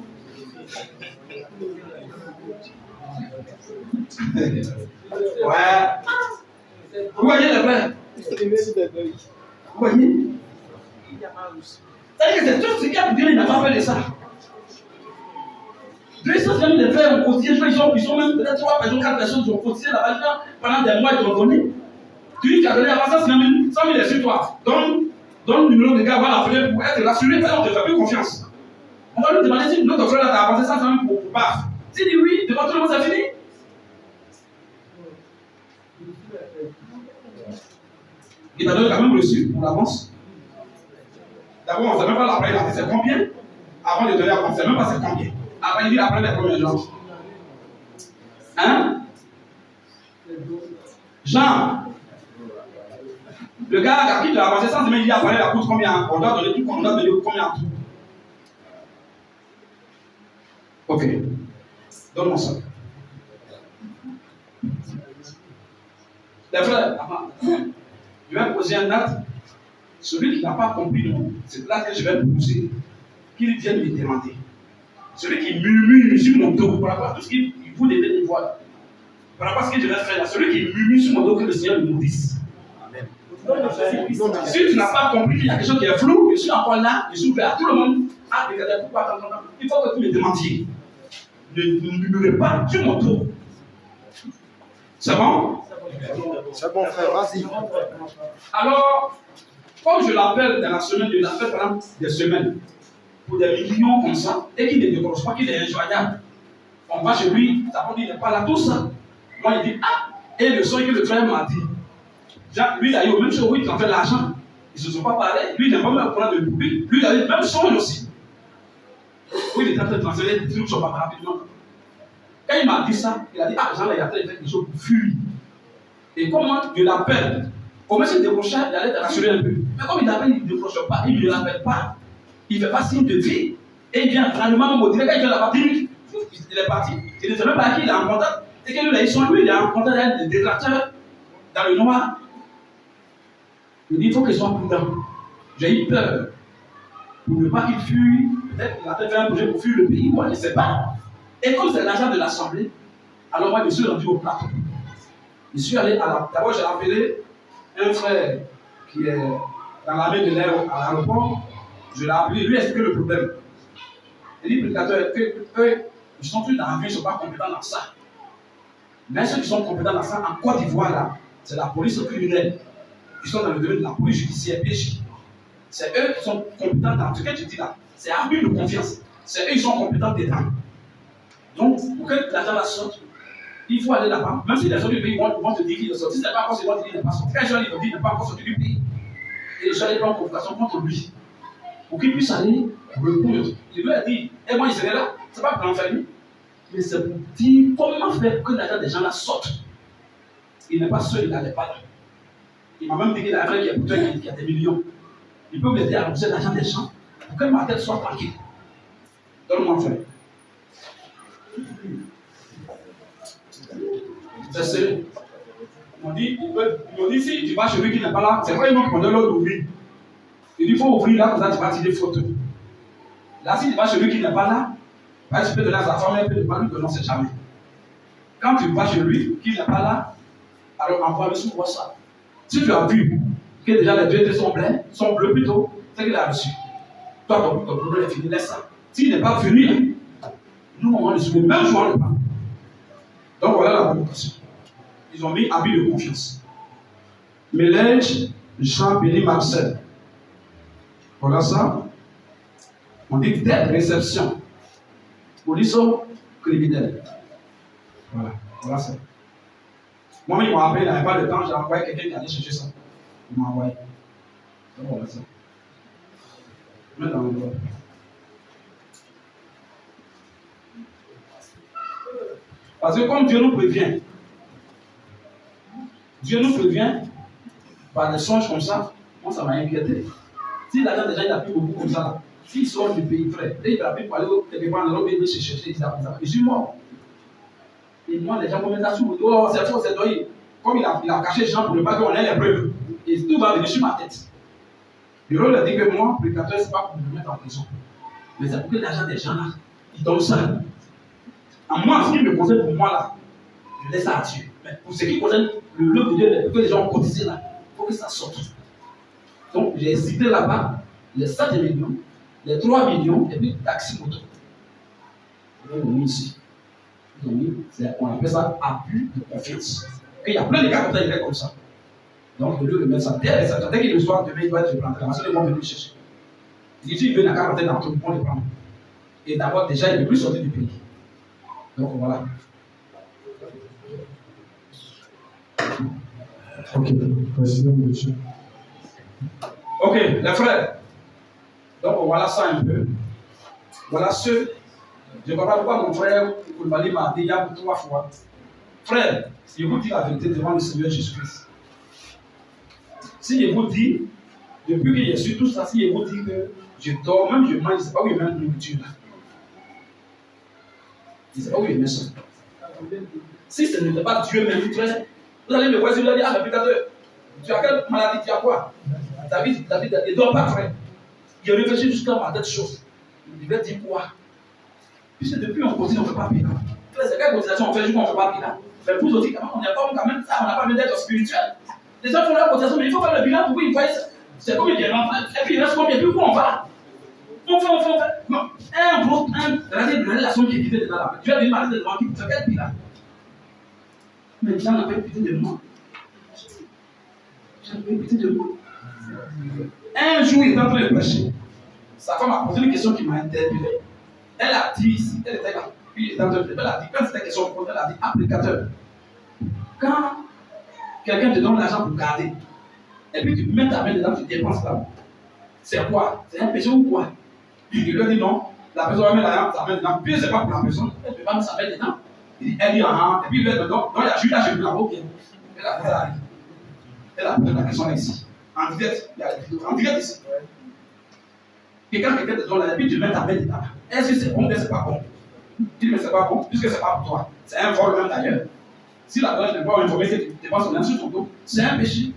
Ouais. Vous voyez les frères? Vous voyez? C'est-à-dire que c'est tout ce qu'il y a pour dire, il n'a pas fait de ça. 250 000 frères ont cotisé, ils sont même peut-être 3 personnes, 4 personnes qui ont cotisé là-bas pendant des mois, ils t'ont donné. Tu dis que tu as donné avant 100 000 est sur toi. Donne le numéro de gars, on va l'appeler pour être rassuré, parce qu'on ne te fait plus confiance. On va lui demander si notre frère t'a avancé 100 000 pour part. S'il dit oui, devant tout le monde, c'est fini. Il t'a donné quand même reçu pour l'avance. D'abord, on ne sait même pas l'appareil, il a dit c'est combien? Avant de donner à on ne sait même pas c'est combien. Après, il dit après les premiers jours. Hein? Jean, le gars à qui tu as avancé 100 000, il dit après la coûte combien? On doit donner tout, on doit donner combien en tout? Ok. Donne-moi ça. Les frères, je vais poser un acte. Celui qui n'a pas compris, non, c'est là que je vais poser. Qu'il vienne me demander. Celui qui murmure sur mon dos par rapport à tout ce qu'il vous devez voir. Par rapport à ce que je vais faire là, celui qui murmure sur mon dos, que le Seigneur le maudisse. Amen. Si tu n'as pas compris qu'il y a quelque chose qui est flou, je suis encore là, je suis ouvert à tout le monde. Ah, regardez, pourquoi attends. Il faut que tu me demandiez. Ne murmurez pas sur mon dos. C'est bon? C'est bon, frère, vas-y. Alors, comme je l'appelle dans la semaine, je l'appelle pendant des semaines, pour des millions comme ça, et qu'il ne décroche pas, qu'il est injoignable. On va chez lui, ça veut dire qu'il n'est pas là, tout ça. Moi, il dit, ah, et le son que le frère m'a dit. Lui, il a eu au même chose, oui, il en fait l'argent. Ils ne se sont pas parlé. Lui, il n'a pas même prendre de public. Lui, il a eu le même son aussi. Oui, il était en train de transférer des trucs sur papa rapidement. Quand il m'a dit ça, il a dit, ah, Jean, il a fait quelque chose pour fuir. Et comment je l'appelle? Comment s'il décrochait, il allait te rassurer un peu. Mais comme il l'appelle, il ne décroche pas, il ne l'appelle pas. Il ne fait pas signe de vie. Et il vient rapidement me dire, quand il vient là-bas, il est parti. Il ne sait même pas à qui il est en contact. Et que lui, ils sont lui, il est en contact avec des détracteurs dans le noir. Il dit, il faut qu'il soit prudent. J'ai eu peur. pour ne pas qu'il fuit. Peut-être qu'il a peut-être fait un projet pour fuir le pays, moi je ne sais pas. Et comme c'est l'agent de l'Assemblée, alors moi je suis rendu au plateau. Je suis allé à la. D'abord j'ai appelé un frère qui est dans l'armée de l'air à l'aéroport. Je l'ai appelé, lui expliqué le problème. Il dit, prédicateur, eux, ils sont tous dans l'avion, ils ne sont pas compétents dans ça. Mais ceux qui sont compétents dans ça, en Côte d'Ivoire, là, c'est la police criminelle. Ils sont dans le domaine de la police judiciaire, PJ. C'est eux qui sont compétents dans ce que tu dis là. C'est arbitre de confiance. C'est eux qui sont compétents dedans. Donc, pour que l'agent la sorte, il faut aller là-bas. Même si les gens du pays vont te dire qu'il est sorti, si ce n'est pas encore, c'est moi qui dis qu'il n'est pas sorti. Quand les gens disent qu'il n'est pas encore sorti du pays, et les gens ils prennent convocation contre lui, pour qu'il puisse aller répondre. Il lui a dit, et moi il serait là, c'est pas pour l'enfermer, mais c'est pour dire comment faire que l'agent des gens là sortent. Il n'est pas seul, il n'allait pas là. Il m'a même dit qu'il a un frère qui a des millions. Il peut m'aider à rembourser l'argent des gens pour que ma tête soit tranquille. Donne-moi un frère. C'est sérieux. Ils m'ont dit, si tu vas chez lui qui n'est pas là, c'est vrai, ils m'ont demandé l'ordre d'ouvrir. Il dit, il faut ouvrir là, comme ça tu vas tirer photo. Là, si tu vas chez lui qui n'est pas là, tu peux donner à sa femme, un peu de mal, lui non, c'est jamais. Quand tu vas chez lui qui n'est pas là, alors envoie-le sur WhatsApp. Si tu as vu que déjà les deux sont bleus plutôt, c'est qu'il a reçu. Toi, ton problème est fini, laisse ça. S'il n'est pas venu, nous, on va le suivre, même jour, on le prend. Donc voilà la provocation. Ils ont mis habit de confiance. Mélège, Jean, Béni, Marcel. Voilà ça. On dit telle réception. Police criminelle. Voilà ça. Moi, ils m'ont appelé, il n'y avait pas de temps, j'ai envoyé quelqu'un qui allait chercher ça. Il m'a envoyé. Donc voilà ça. Mets dans le doigt. Parce que comme Dieu nous prévient par des songes comme ça, moi ça m'a inquiété. Si l'agent déjà il a pris beaucoup comme ça, là, s'il sort du pays frère, et il a pris pour aller quelque part dans l'autre pays se chercher, il comme ça. Je suis mort. Et moi les gens me mettent sur oh c'est faux, c'est doyer. Comme il a caché les gens pour ne pas qu'on ait les preuves. Et tout va venir sur ma tête. Le rôle a dit que moi, prédicateur, ce n'est pas pour me mettre en prison. Mais c'est pour que l'agent des gens là, ils donnent ça. En moi, ce qui me concerne pour moi là, je laisse ça à Dieu. Mais pour ce qui concerne le lot de Dieu, que les gens ont cotisé là, il faut que ça sorte. Donc j'ai cité là-bas les 7 millions, les 3 millions et puis taxi moto. Ils ont mis ici. On appelle ça abus de confiance. Et il y a plein de cas comme ça. Donc au lieu de mettre ça dès qu'il le soit, demain il doit être replanté. Parce qu'ils vont venir chercher. Il dit s'il veut la quarantaine dans tout, on les prend. Et d'abord déjà il ne peut plus sortir du pays. Donc voilà. Ok, merci monsieur. Ok, les frères. Donc voilà ça un peu. Voilà ceux. Je ne vois pas pourquoi mon frère Koulibaly m'a dit il y a 3 fois. Frère, je vous dis la vérité devant le Seigneur Jésus-Christ. Si je vous dis, depuis que je suis tout ça, si je vous dis que je dors, même je mange, je ne sais pas où il met la nourriture là. Je ne sais pas où il met ça. Si ce n'était pas Dieu même, frère, vous allez me voir, vous allez dire, ah, prédicateur, tu as quelle maladie, tu as quoi? David, il ne dort pas, frère. Il réfléchit jusqu'à ma tête chauffe. Il devait dire quoi? Puisque depuis on continue, on ne fait pas bilan. C'est quelle cotisation on fait juste qu'on ne fait pas bilan? Mais vous aussi, on n'est pas quand même ça, on n'a pas besoin d'être spirituel. Les gens font leur cotisation, mais il faut faire le bilan pour qu'ils voient ça. C'est comme il y a rentré, et puis il reste combien, puis où on va? On fait. Non, la somme qui est quittée dedans là. Tu as dit, malade devant qui fait quel bilan? Mais les gens n'avaient pitié de moi. J'avais pitié de moi. Un jour, il était en train de prêcher. Sa femme a posé une question qui m'a interpellé. Elle a dit ici, elle était là. Puis elle a dit, quand c'était question pour elle a dit, applicateur. Quand quelqu'un te donne l'argent pour garder, et puis tu mets ta main dedans, tu dépenses là. C'est quoi? C'est un péché ou quoi? Il lui a dit non, la personne va mettre sa main dedans, puis c'est pas pour la personne, elle ne peut pas mettre sa main dedans. Elle dit ah, et puis il lui a dit non, il y a juste là, je vais la ok. Elle a fait ça. Elle a posé la question là ici. En direct, il y a en direct ici. Et quand quelqu'un te donne la puis tu mets ta main dedans. Est-ce que c'est bon ou c'est pas bon? Tu dis mais c'est pas bon, puisque c'est pas pour toi. C'est un vol même d'ailleurs. Si la personne n'est pas informée que tu dépenses son sur ton dos, c'est un péché.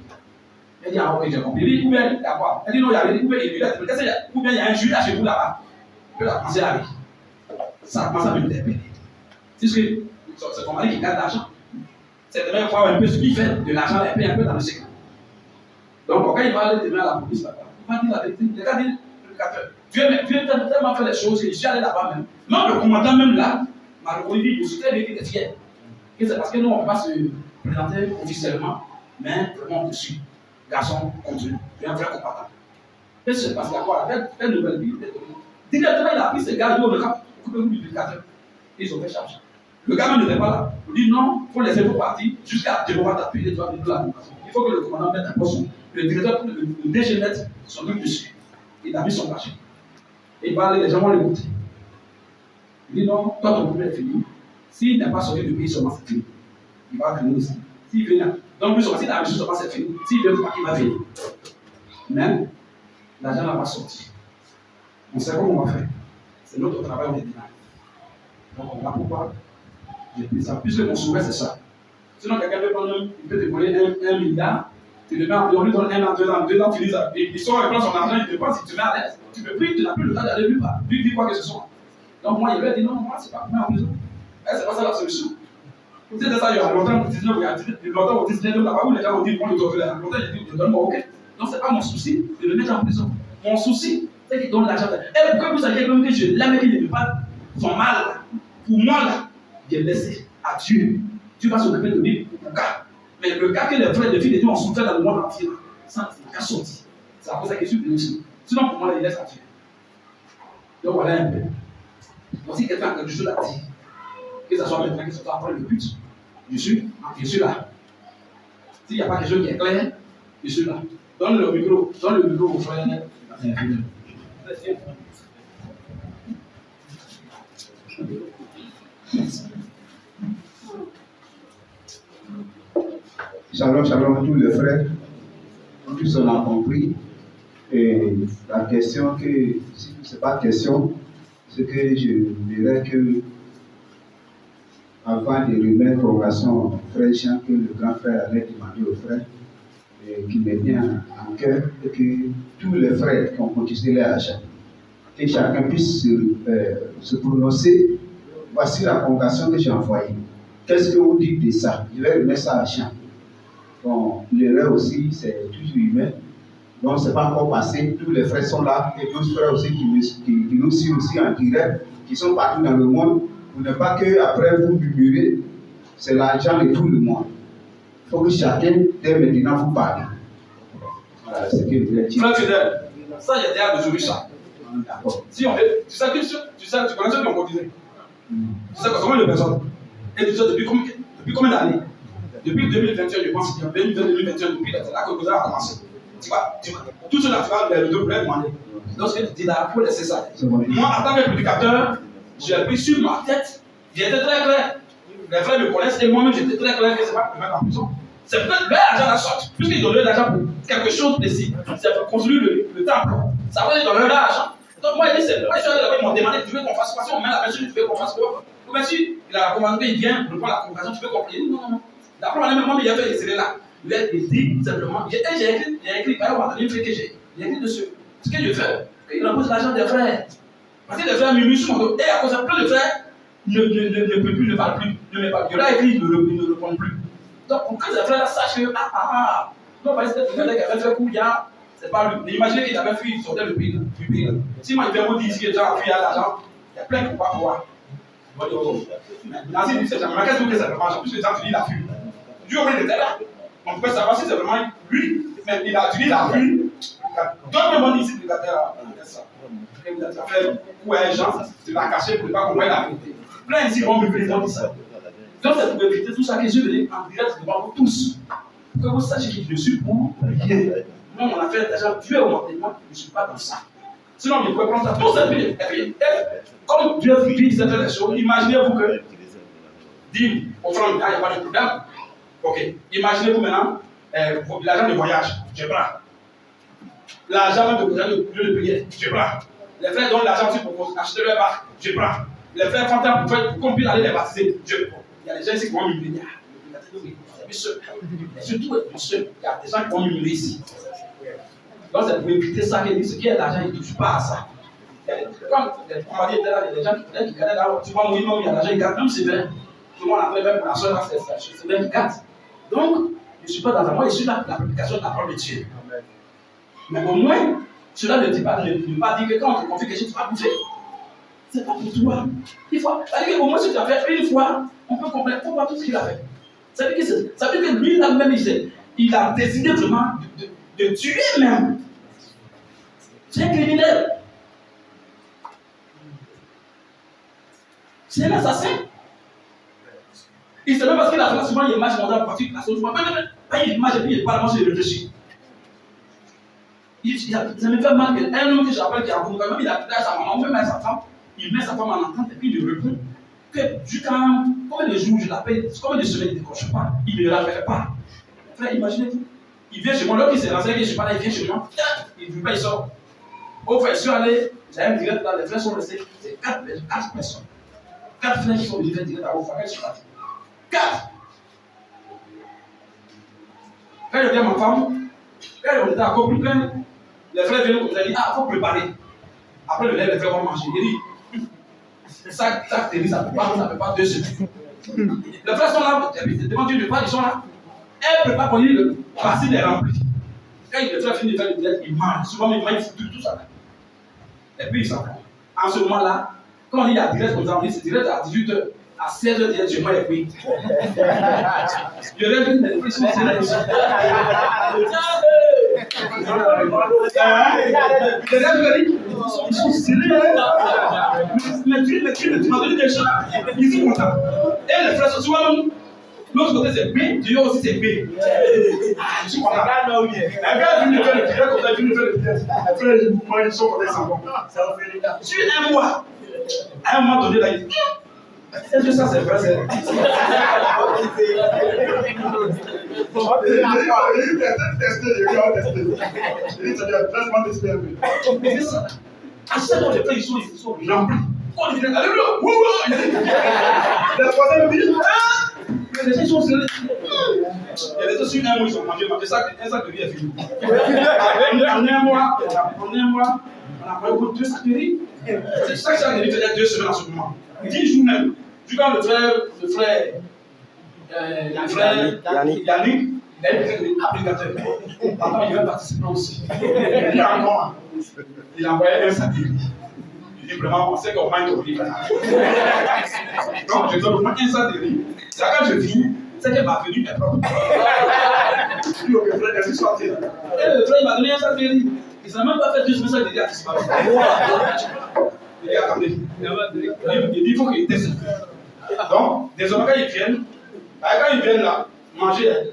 Elle dit, ah ok, j'ai compris. Il dit, ou bien, il y a quoi? Elle dit, non, il y a rien. Ou bien, il y a un Judas chez vous là-bas. Je vais la penser avec. Ça commence à me interpeller. C'est ce que c'est ton mari qui garde l'argent. C'est de même voir un peu ce qu'il fait de l'argent, il paye un peu dans le secret. Donc, quand il va aller demain à la police, il va dire la vérité. Le gars dit, Dieu a tellement fait les choses que je suis allé là-bas même. Même le commandant, même là, m'a reconnu, je suis très bien qu'il est fier. Et c'est parce que nous, on ne peut pas se présenter officiellement, mais vraiment dessus. Garçon, continue, tu es un vrai combattant. Et c'est parce qu'il y a quoi? Une nouvelle vie. Directement, il a pris ces gars, il dit, coupez-vous du prédicateur. Ils ont fait charge. Le gars même n'était pas là. Il dit non, il faut laisser vous partir jusqu'à Jéhovah t'appeler, tu vas venir la convocation. Il faut que le commandant mette un poisson. Le directeur, le DG mette son nom dessus. Il a mis son cachet. Et il va aller, les gens vont l'écouter. Il dit non, toi ton problème est fini. S'il n'est pas sorti du pays, seulement c'est fini. Il va venir ici. S'il vient, donc plus s'il a reçu seulement c'est fini. S'il vient pas, il va venir. Mais l'argent n'a pas sorti. On sait comment on va faire. C'est notre travail, on est dingue. Donc on va pouvoir. J'ai pris ça. Puisque mon souhait c'est ça. Sinon, quelqu'un peut prendre, il peut te voler 1 milliard. Tu le mets on lui donne 1 an, 2 ans, tu dis ça. Il sort, il prend son argent, il te pense, il te met à l'aise. Tu peux plus, tu n'as plus le temps d'aller nulle part. Lui dit quoi que ce soit. Donc moi, il lui a dit non, moi, c'est pas pour mettre en prison. C'est pas ça la solution. C'était ça, il y a longtemps, au 19, longtemps au 19, là-bas où les gens ont dit, bon, le trouver là. Longtemps, j'ai dit, donne-moi, ok. Donc, c'est pas mon souci de le mettre en prison. Mon souci, c'est qu'il donne l'argent. Et pourquoi vous savez même que je l'aime et qu'il ne veut pas son mal, pour moi, là, j'ai laissé à Dieu. Dieu va s'occuper de lui pour cas. Mais le cas que les frères de filles de Dieu ont souffert dans le monde entier, ça, c'est pas sorti. C'est à cause de la question de Dieu. Sinon, pour moi, il laisse à Dieu. Donc, voilà un peu. Donc, si quelqu'un a quelque chose à dire, que ce soit maintenant, que ce soit après le but, je suis là. S'il n'y a pas quelque chose qui est clair, je suis là. Donne le micro au frère. Shalom, shalom à tous les frères. Tous on a compris. Et la question que, si ce n'est pas question, c'est que je dirais que avant de remettre progression au frère Jean, que le grand frère allait demander au frère, qui me vient en cœur, et que tous les frères qui ont cotisé leur argent, que chacun puisse se prononcer. Voici la convocation que j'ai envoyée. Qu'est-ce que vous dites de ça? Je vais remettre ça à Jean. Bon, l'erreur aussi, c'est toujours humain. Donc, ce n'est pas encore passé. Tous les frères sont là. Et d'autres frères aussi qui nous suivent aussi en direct, qui sont partout dans le monde. Pour ne pas qu'après vous murmurez, c'est l'argent de tout le monde. Il faut que chacun, dès maintenant, vous parle. Voilà, c'est ce que je voulais dire. Frère Fidèle, ça, il y a déjà résolu ça. Si on fait, tu connais ceux qui ont cotisé. Tu sais comment de personnes. Et tu sais depuis combien d'années? Depuis 2021, je pense, 2021, depuis là que vous avez commencé. Tu vois, tout cela, tu vas le demander. Donc, ce que tu dis là, il faut laisser ça. Moi, en tant que prédicateur, j'ai pris sur ma tête, j'étais très clair. Les frères me connaissent et moi-même, j'étais très clair que ce n'est pas pour me mettre en prison. C'est peut-être leur argent la sorte, puisqu'ils donnent l'argent pour quelque chose précis. C'est pour construire le temple. Ça veut dire qu'ils donnent leur argent. Donc, moi, je dis, c'est pourquoi ils m'ont demandé, tu veux qu'on fasse quoi? Si on met la personne, tu veux qu'on fasse quoi? Ou bien si il a commandé, il vient, on prend la convocation, tu veux qu'on prie? Non, non, non. D'après moi, il y avait les là. Il a dit simplement, j'ai écrit, par exemple, une fille que j'ai écrit dessus. Ce que je fais, il repose l'argent des frères. Parce que les frères m'humusent sur mon dos. Et à cause de plein de frères, ne peut plus, ne parle plus, ne met pas. Je l'ai écrit, il ne répond plus. Donc, pour que ces frères sachent que, non, parce que le frère qui avait fait coup, c'est pas lui. Mais imaginez qu'il avait fui, il sortait du pays. Si moi, il fait mot ici, que j'ai fui à l'argent, il y a plein qui ne vont pas pouvoir. Nancy dit, c'est jamais, qu'est-ce que ça marche? En plus, les gens finissent la fuite. Dieu aurait été là. On peut savoir si c'est vraiment lui. Mais il a utilisé la fuite. D'autres monde ici, il a fait ça. Il a fait, ouais, Jean, tu l'as caché pour ne pas comprendre la vérité. Plein ici vont me dire ça. Donc, c'est pour éviter tout ça que je vais en direct devant vous tous. Pour que vous sachiez que je suis pour rien. Moi, mon affaire d'argent, Dieu est au moi, je ne suis pas dans ça. Sinon, il pouvait prendre ça tout seul. Et puis, comme Dieu vit certaines choses, imaginez-vous que, dit, offrande, il n'y a pas de problème. Ok, imaginez-vous maintenant, l'argent de voyage, je prends. L'argent de voyage, de payer, je prends. Les frères donnent l'argent pour acheter leur barque, je prends. Les frères font pour qu'on puisse aller les baptiser, je prends. Il y a des gens ici qui ont 1 milliard. plus seul. Et surtout être plus seul. Il y a des gens qui vont murmurer ici. Donc c'est pour éviter ça qu'il dit ce qui est l'argent, il ne touche pas à ça. Comme on m'a dit, les gens qui gardent là, tu vois, il y a l'argent, ils gardent, même c'est vrai. Tout le monde après, même la soeur, c'est vrai qu'ils gardent. Donc, je ne suis pas dans un moi, je suis là pour la prédication de la parole de Dieu. Mais au moins, cela ne dit pas, ne pas dire que quand on te confie quelque chose, tu vas bouffer. Ce n'est pas pour toi. Il faut, c'est-à-dire qu'au moins, si tu as fait une fois, on peut comprendre pourquoi tout ce qu'il a fait. Ça veut dire que lui, là même, il a décidé vraiment de tuer même. C'est un criminel. C'est un assassin. Il sait même parce qu'il a fait souvent une image dans la pratique. Pas une image et puis il parle, moi je réfléchis. Ça me fait mal qu'un homme que j'appelle qui a beaucoup, même il a dit à sa maman, même à sa femme, il met sa femme en entente et puis il lui répond que jusqu'à combien de jours je l'appelle, combien de semaines il ne décroche pas, il ne rappelle pas. Frère, imaginez-vous. Il vient chez moi, l'autre qui s'est renseigné que je ne suis pas là, il vient chez moi, il ne veut pas, il sort. Au frère, je suis allé, j'ai un direct là, les frères sont restés, c'est 4 personnes. 4 frères qui sont venus direct à Ofa, je suis parti. 4. Quand je viens ma femme, quand on était à Copenhague, les frères viennent comme ça, ils disent, ah, il faut préparer. Après le lait, les frères vont manger. Il dit, ça, ça ne peut pas 2 semaines. Les frères sont là, devant Dieu, ils sont là. Elle prépare pour lui, le facile est rempli. Quand les frères finissent de faire le direct, ils mangent. Souvent, ils mangent tout ça. Et puis, ils s'en vont. En ce moment-là, quand on dit il y a direct comme ça, on dit c'est direct à 18h. À 16h, direct, je mange et puis. Je rêve d'une dépression, c'est là. Ils sont sérieux. Mais tu m'as donné des choses. Ils sont contents. Et les frères sont souvent même. L'autre côté c'est B, Dieu aussi c'est B. Ah, je suis content. Un gars venu faire le direct, on a venu faire le direct. Après, moi, ils sont contents. Sur un mois, à un moment donné, là, il dit est-ce que ça c'est vrai? C'est ça. À chaque fois, les frères, ils sont remplis. On dit, alléluia, la troisième dit, les gens sont sérieux. Il y a des gens sur un mois, ils ont mangé, un sac de riz est fini. En un mois, on a pris 2 sacs de riz. Chaque sac de riz faisait 2 semaines en ce moment. 10 jours même. Quand le frère Yannick, il a été applicateur. Attends, il va participer aussi. Il a encore. Il a envoyé un sac de riz. Il dit vraiment, on sait qu'on mange au riz. Donc, je donne au moins un sac de riz. C'est là quand je finis, c'est que ma venue est propre. Je dis au frère, qu'est-ce qui se passe? Et le frère, il m'a donné un sac de riz. Il ne s'est même pas fait 2 semaines sac de riz à disparaître. Il dit, attendez. Il dit, il faut qu'il teste. Donc, désormais, quand ils viennent là, manger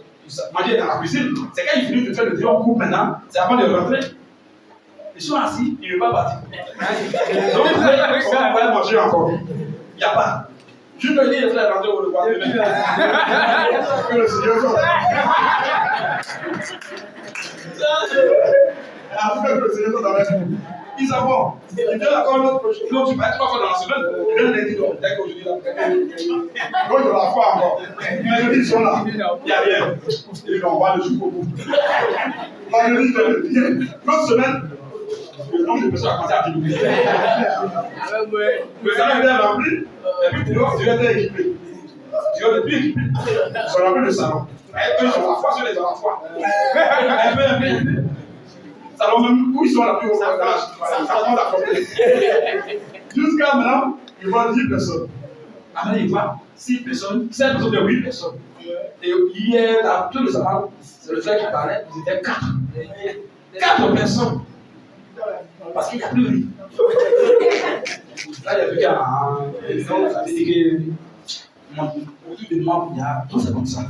dans la cuisine, c'est quand ils finissent de faire le dieu en coupe maintenant, c'est avant de rentrer. Ils sont assis, ils ne veulent pas partir. Donc, on va manger encore. Il n'y a pas. Je te dis, les frères rentrer au repas. Que le Seigneur soit. Après que le Seigneur soit dans la vie. Ils en vont. Ils viennent encore l'autre. L'autre, tu vas être 3 fois dans la semaine. Ils viennent lundi, donc, dès qu'aujourd'hui, là. Donc, ils ont la foi encore. Mais je dis, ils sont là. Il n'y a rien. Ils vont voir le jour au bout. Vendredi, ils viennent. L'autre semaine, le nombre de personnes a commencé à diminuer. Le salaire était rempli. Et puis, tu vas être équipé. Tu vas être plus équipé. Ils sont remplis de salon. Ils ont la foi sur les ont la foi. Un peu. Alors même où ils sont la plus haute âge, ça prend la compagnie. Jusqu'à maintenant, ils voient 10 personnes. Après, ils voient 6 personnes, 7 personnes de 8 personnes. Et hier, là, tout le salon, c'est le frère qui parlait, ils étaient 4. 4 personnes. Parce qu'il n'y a plus de riz. Là, il y a plus qu'à. Donc, ça veut dire que autour de moi, il y a tout, c'est comme ça.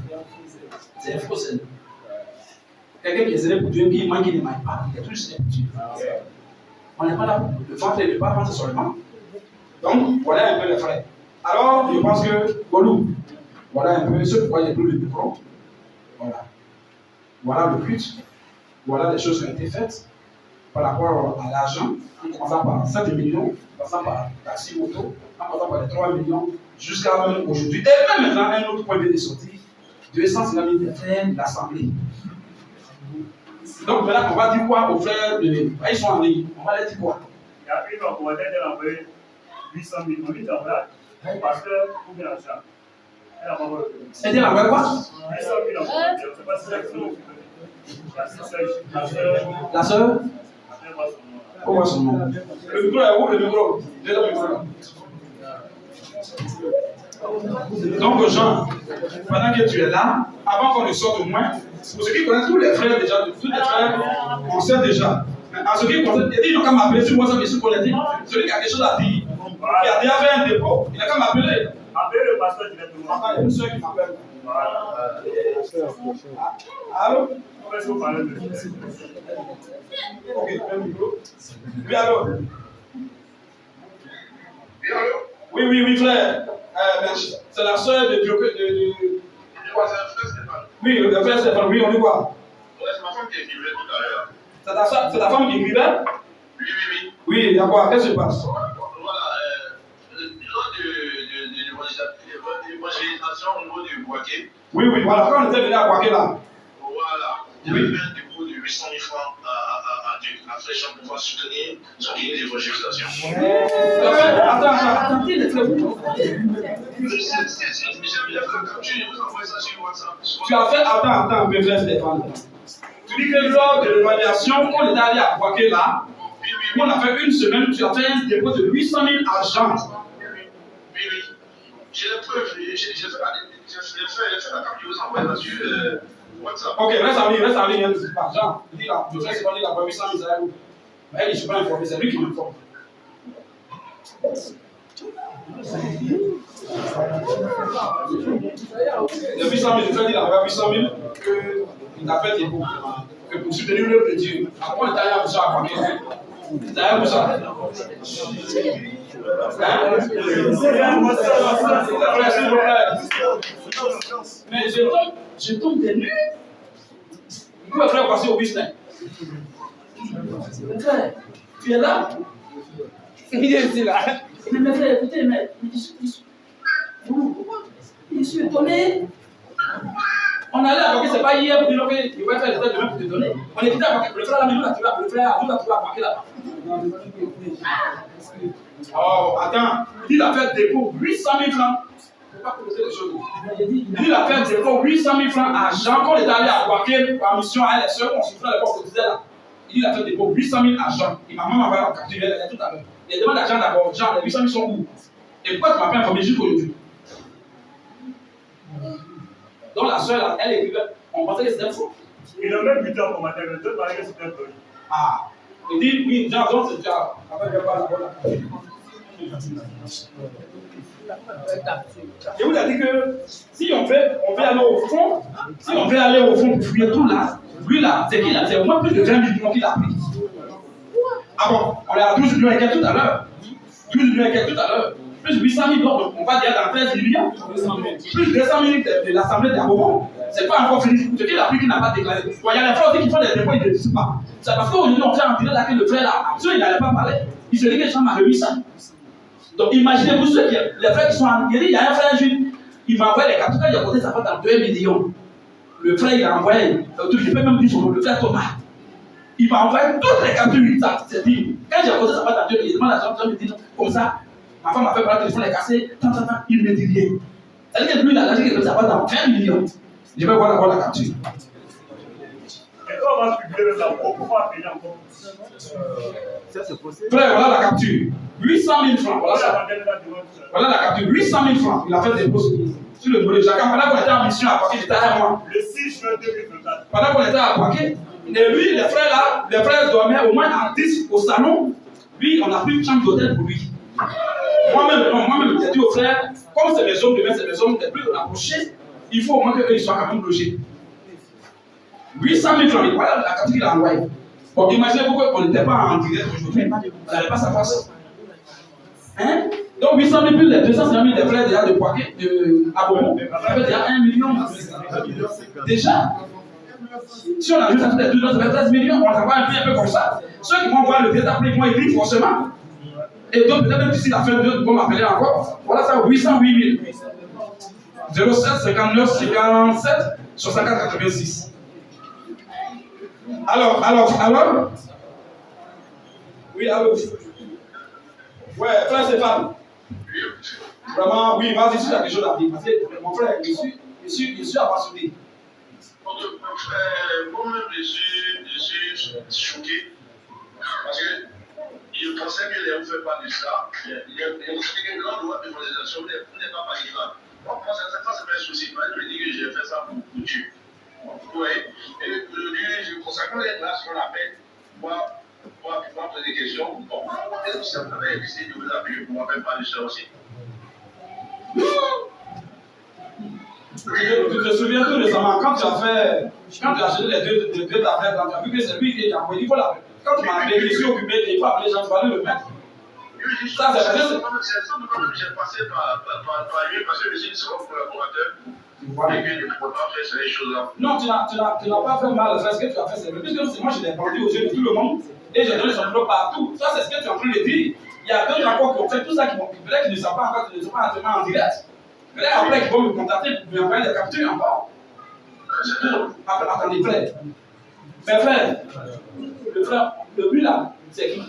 C'est un faux sel. Quelqu'un qui est zélé pour Dieu, qui mange, qui ne mange pas. Il y a toujours zélé pour Dieu. On n'est pas là pour le ventre et le pas ventre seulement. Donc, voilà un peu les frères. Alors, je pense que, Golou, voilà un peu ce pourquoi il n'y a plus de micro. Voilà. Voilà le but. Voilà les choses qui ont été faites par rapport à l'argent, en commençant par 7 millions, en passant par taxi moto, en passant par les 3 millions, jusqu'à même aujourd'hui. Et même maintenant, un autre point vient de sortir 250 000 des frères de l'Assemblée. Donc maintenant, on va dire quoi aux frères de. Ils sont en ligne. On va leur dire quoi? Il y a une envoyée, elle a envoyé 800 000. On dit d'envoyer au pasteur ou bien l'argent. Elle a envoyé. C'est-à-dire la vraie quoi? 800 000 envoyés. Je ne sais pas si c'est la soeur? On voit son nom. Le micro est où? Le micro? Deuxième micro là. Donc Jean, pendant que tu es là, avant qu'on ne sorte au moins, pour ceux qui connaissent tous les frères déjà, tous les frères, on sait déjà. En ce qui concerne, il n'a qu'à m'appeler sur WhatsApp, monsieur qu'on l'a dit. Celui qui a quelque chose à dire, qui a déjà fait un dépôt, il n'a qu'à m'appeler. Appelez le pasteur directement. Il y a une soeur qui m'appelle. Voilà. Allô? On va se parler de ok, un micro. Oui, allô? Oui, frère. C'est la soeur de Dieu. Oui, le frère Stéphane, oui, on dit quoi? C'est ma femme qui écrivait tout à l'heure. C'est ta femme qui écrivait? Oui. Oui, il y a quoi? Qu'est-ce qui se passe? Voilà, lors de l'évangélisation au niveau du Boaké. Oui, voilà, quand on était venu à Boaké là. Voilà, il y avait fait un dépôt de 800 000 francs à Dieu, à Flèche pour pouvoir soutenir son ligne d'évangélisation. Attends, il est très bon. Tu as fait, attends, un peu, frère Stéphane. Tu dis que lors de l'évaluation, quand on est allé à Boaké là, on a fait une semaine, tu as fait un dépôt de 800 000 argent. Oui. J'ai les preuves, j'ai fait la carte que vous envoyez sur WhatsApp. Ok, reste en ligne, il ne dit pas. Jean, il dit là, le frère Stéphane, il a 800 000 euros. Mais il ne suis pas informé, c'est lui qui m'informe. Il y a 800 000, le frère dit là, 800 000 qu'il a fait dépôt. Que pour soutenir l'œuvre de Dieu. Après, on est allé à Boussa à Paris. C'est allé à Boussa. Mais je tombe des nues. Vous pouvez faire passer au business. Tu es là? Il est ici là. Mais mes frères, écoutez, mais je suis étonné. On allait à Boaké, c'est pas hier pour dire qu'il va faire l'état demain pour te donner. On était à Boaké, le frère là, mais nous, le frère a Boaké là. Oh, attends, il a fait dépôt 800 000 francs. Il ne faut pas poser les choses. Il a fait dépôt 800 000 francs à Jean, quand on est allé à Boaké, par mission à elle, on souffrait à l'époque, on disait là. Il a fait dépôt 800 000 à Jean. Il m'a même envoyé la capture, elle est tout à l'heure. Il demande à Jean d'abord, Jean, les 800 000 sont où? Et pourquoi tu m'as pas informé jusqu'aujourd'hui? Donc la soeur là, elle écrivait, on pensait que c'était faux. Il a même 8 ans pour matin, mais deux mariés c'était vrai. Ah, il dit oui, Jean, donc c'est déjà. Après, je vais pas la bonne. Je vous ai dit que si on veut aller au fond, pour fouiller tout là, lui là, c'est qu'il a, c'est au moins plus de 20 millions qu'il a pris. Ah bon, on est à 12 millions et quelques tout à l'heure. 12 millions et quelques tout à l'heure. Plus 800 000, donc on va dire dans 13 millions. Plus 200 000 de l'Assemblée d'Abobon. C'est pas encore fini. Ce qu'il a pris qu'il n'a pas déclaré. Il y a des frères aussi qui font des dépôts, ils ne disent pas. C'est parce qu'aujourd'hui, on fait entrer là que le frère là, absolument, il n'allait pas parler. Il se dit que Jean m'a remis ça. Donc imaginez-vous ceux qui, les frères qui sont en. Il y a un frère juif, il m'a envoyé les captures, il a posé sa part dans 2 millions. Le frère, il a envoyé, je peux même dire son nom, le frère Thomas. Il m'a envoyé toutes les captures, c'est dit. Quand j'ai posé sa part dans 2 millions, il demande à Jean, Jean me dit comme ça. Ma femme m'a fait par le téléphone, elle est cassée, il ne me dit rien. C'est-à-dire que lui, il a lâché quelque chose, ça va dans 20 millions. Je vais voir d'abord la capture. Et quand on va publier le rapport, pourquoi payer encore? Ça, c'est possible. Frère, voilà la capture. 800 000 francs, voilà ça. Voilà la capture, 800 000 francs. Il a fait des dépôts sur le dos de Jacques. Pendant qu'on était en mission à Paquet, j'étais à moi. Le 6 juin 2024. Pendant qu'on était à Paquet, et lui, les frères là, les frères dormaient au moins à 10 au salon. Lui, on a pris une chambre d'hôtel pour lui. Moi-même, j'ai dit aux frères, comme c'est mes hommes, demain c'est mes hommes, les plus rapprochés, il faut au moins qu'ils soient quand même logés. 800 000 francs, voilà la capture qu'il a envoyée. Bon, imaginez pourquoi on n'était pas en direct aujourd'hui. Vous n'allez pas savoir ça. Hein? Donc 800 000 plus les 250 000 des frères déjà de Poitiers, de Abomon, ça fait déjà 1 million. Déjà, si on a juste à tous les 2 ans, ça fait 13 millions, on travaille un peu comme ça. Ceux qui vont voir le délai après, ils vont écrire forcément. Et donc, peut-être même d'ici la fin de 2 vont m'appeler encore. Voilà ça, 808 000. 07 59 57 64 86. Alors. Oui, allô. Ouais, frère Stéphane. Vraiment, oui, vas-y, si tu as quelque chose à dire. Parce que mon frère, je suis apassionné. Moi-même, je suis choqué. Parce que je pensais que les gens ne faisaient pas de ça. Il y a une grande loi de mondialisation, vous n'êtes pas parlé de ça. Moi, c'est pas un souci. Je dis que j'ai fait ça pour Dieu. Vous voyez? Et aujourd'hui, je consacre les classes qu'on appelle. Moi, poser des questions. Bon, et ça m'avait décidé de vous appuyer pour m'appeler pas de ça aussi. Tu te souviens tout récemment, quand tu as acheté les deux tablettes, tu as vu que c'est lui qui a envoyé, il faut l'appeler. Quand tu m'as appelé, je suis occupé, il faut appeler les gens, tu vas aller le mettre. Ça, c'est vrai. C'est quand même j'ai passé par lui parce que je suis son collaborateur. Et que je ne peux pas faire ces choses-là. Non, tu n'as pas fait mal, ce que tu as fait, c'est vrai. Puisque moi, je l'ai vendu aux yeux de tout le monde et j'ai donné son nom partout. Ça, c'est ce que tu es en train de dire. Il y a d'autres rapports qui ont fait tout ça, qui ne savent pas encore, qui ne sont pas actuellement en direct. Mais là, après, ils vont me contacter pour m'envoyer des captures encore. Attendez, frère. Mais frère, le but là, c'est qui?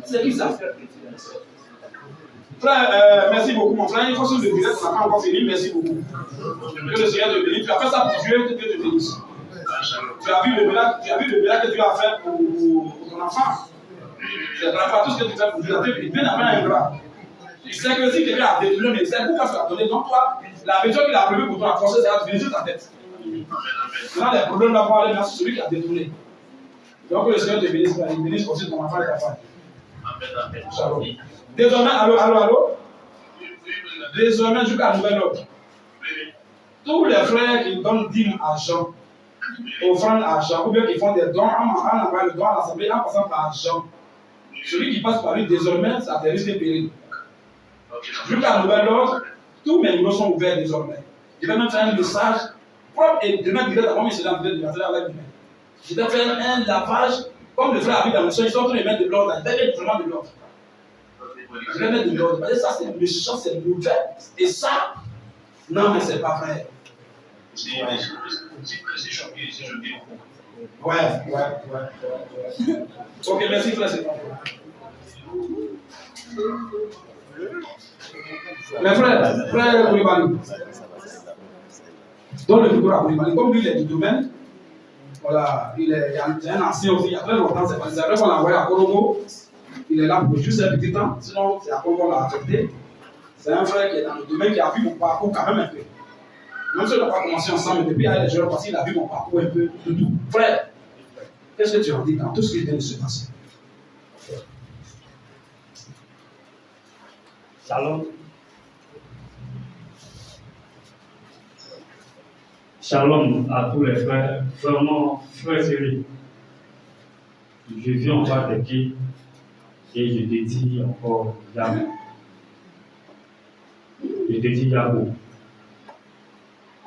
C'est qui ça? Frère, merci beaucoup, mon frère. Il faut se le dire, on n'a pas encore fini. Merci beaucoup. Que le Seigneur te bénisse. Tu as fait ça pour Dieu, que Dieu te bénisse. Tu as vu le miracle que Dieu a fait pour ton enfant. Tu n'as pas tout ce que tu fais pour Dieu. Tu es bien un ingrat. Tu sais que si quelqu'un a détourné, mais c'est pourquoi tu as donné. Donc, toi, la bénédiction qu'il a prévue pour toi, c'est de bénir ta tête. Maintenant, les problèmes là vont aller dans celui qui a détourné. Donc, que le Seigneur te bénisse, il bénisse aussi ton enfant et ta femme. Amen. Désormais, allô? Désormais, je vais à nouvel ordre. Tous les frères qui donnent dîmes argent, offrande argent, ou bien qui font des dons, en envoyant le don à l'assemblée, en passant par argent, celui qui passe par lui, désormais, ça te risque de périr. Jusqu'à nouvel ordre, tous mes numéros sont ouverts désormais. Je vais même faire un message propre et demain, directement, mais c'est dans le matin avec demain. Je vais faire un lavage, comme le frère a vu dans le son, ils sont en train de mettre de l'ordre, ils veulent mettre vraiment de l'ordre. Je vais mettre de l'ordre, parce que ça c'est méchant, c'est mauvais. Et ça, non, mais c'est pas vrai. C'est choqué, c'est choqué. Ouais. Ok, merci frère, c'est bon. Mais frère Koulibaly, donne le micro à Koulibaly. Comme lui, il est du domaine, voilà, il est un ancien aussi, il y a très longtemps, c'est vrai qu'on l'a envoyé à Koromo. Il est là pour juste un petit temps, sinon c'est à Koromo qu'on l'a affecté. C'est un frère qui est dans le domaine qui a vu mon parcours quand même un peu. Même si on n'a pas commencé ensemble, mais depuis il y a des jours, parce qu'il a vu mon parcours un peu de tout. Frère, qu'est-ce que tu en dis dans tout ce qui vient de se passer? Shalom. Shalom à tous les frères. Vraiment, frère Cyril, je viens en bas des pieds et je te dis encore Yahoo. Je te dis Yahoo.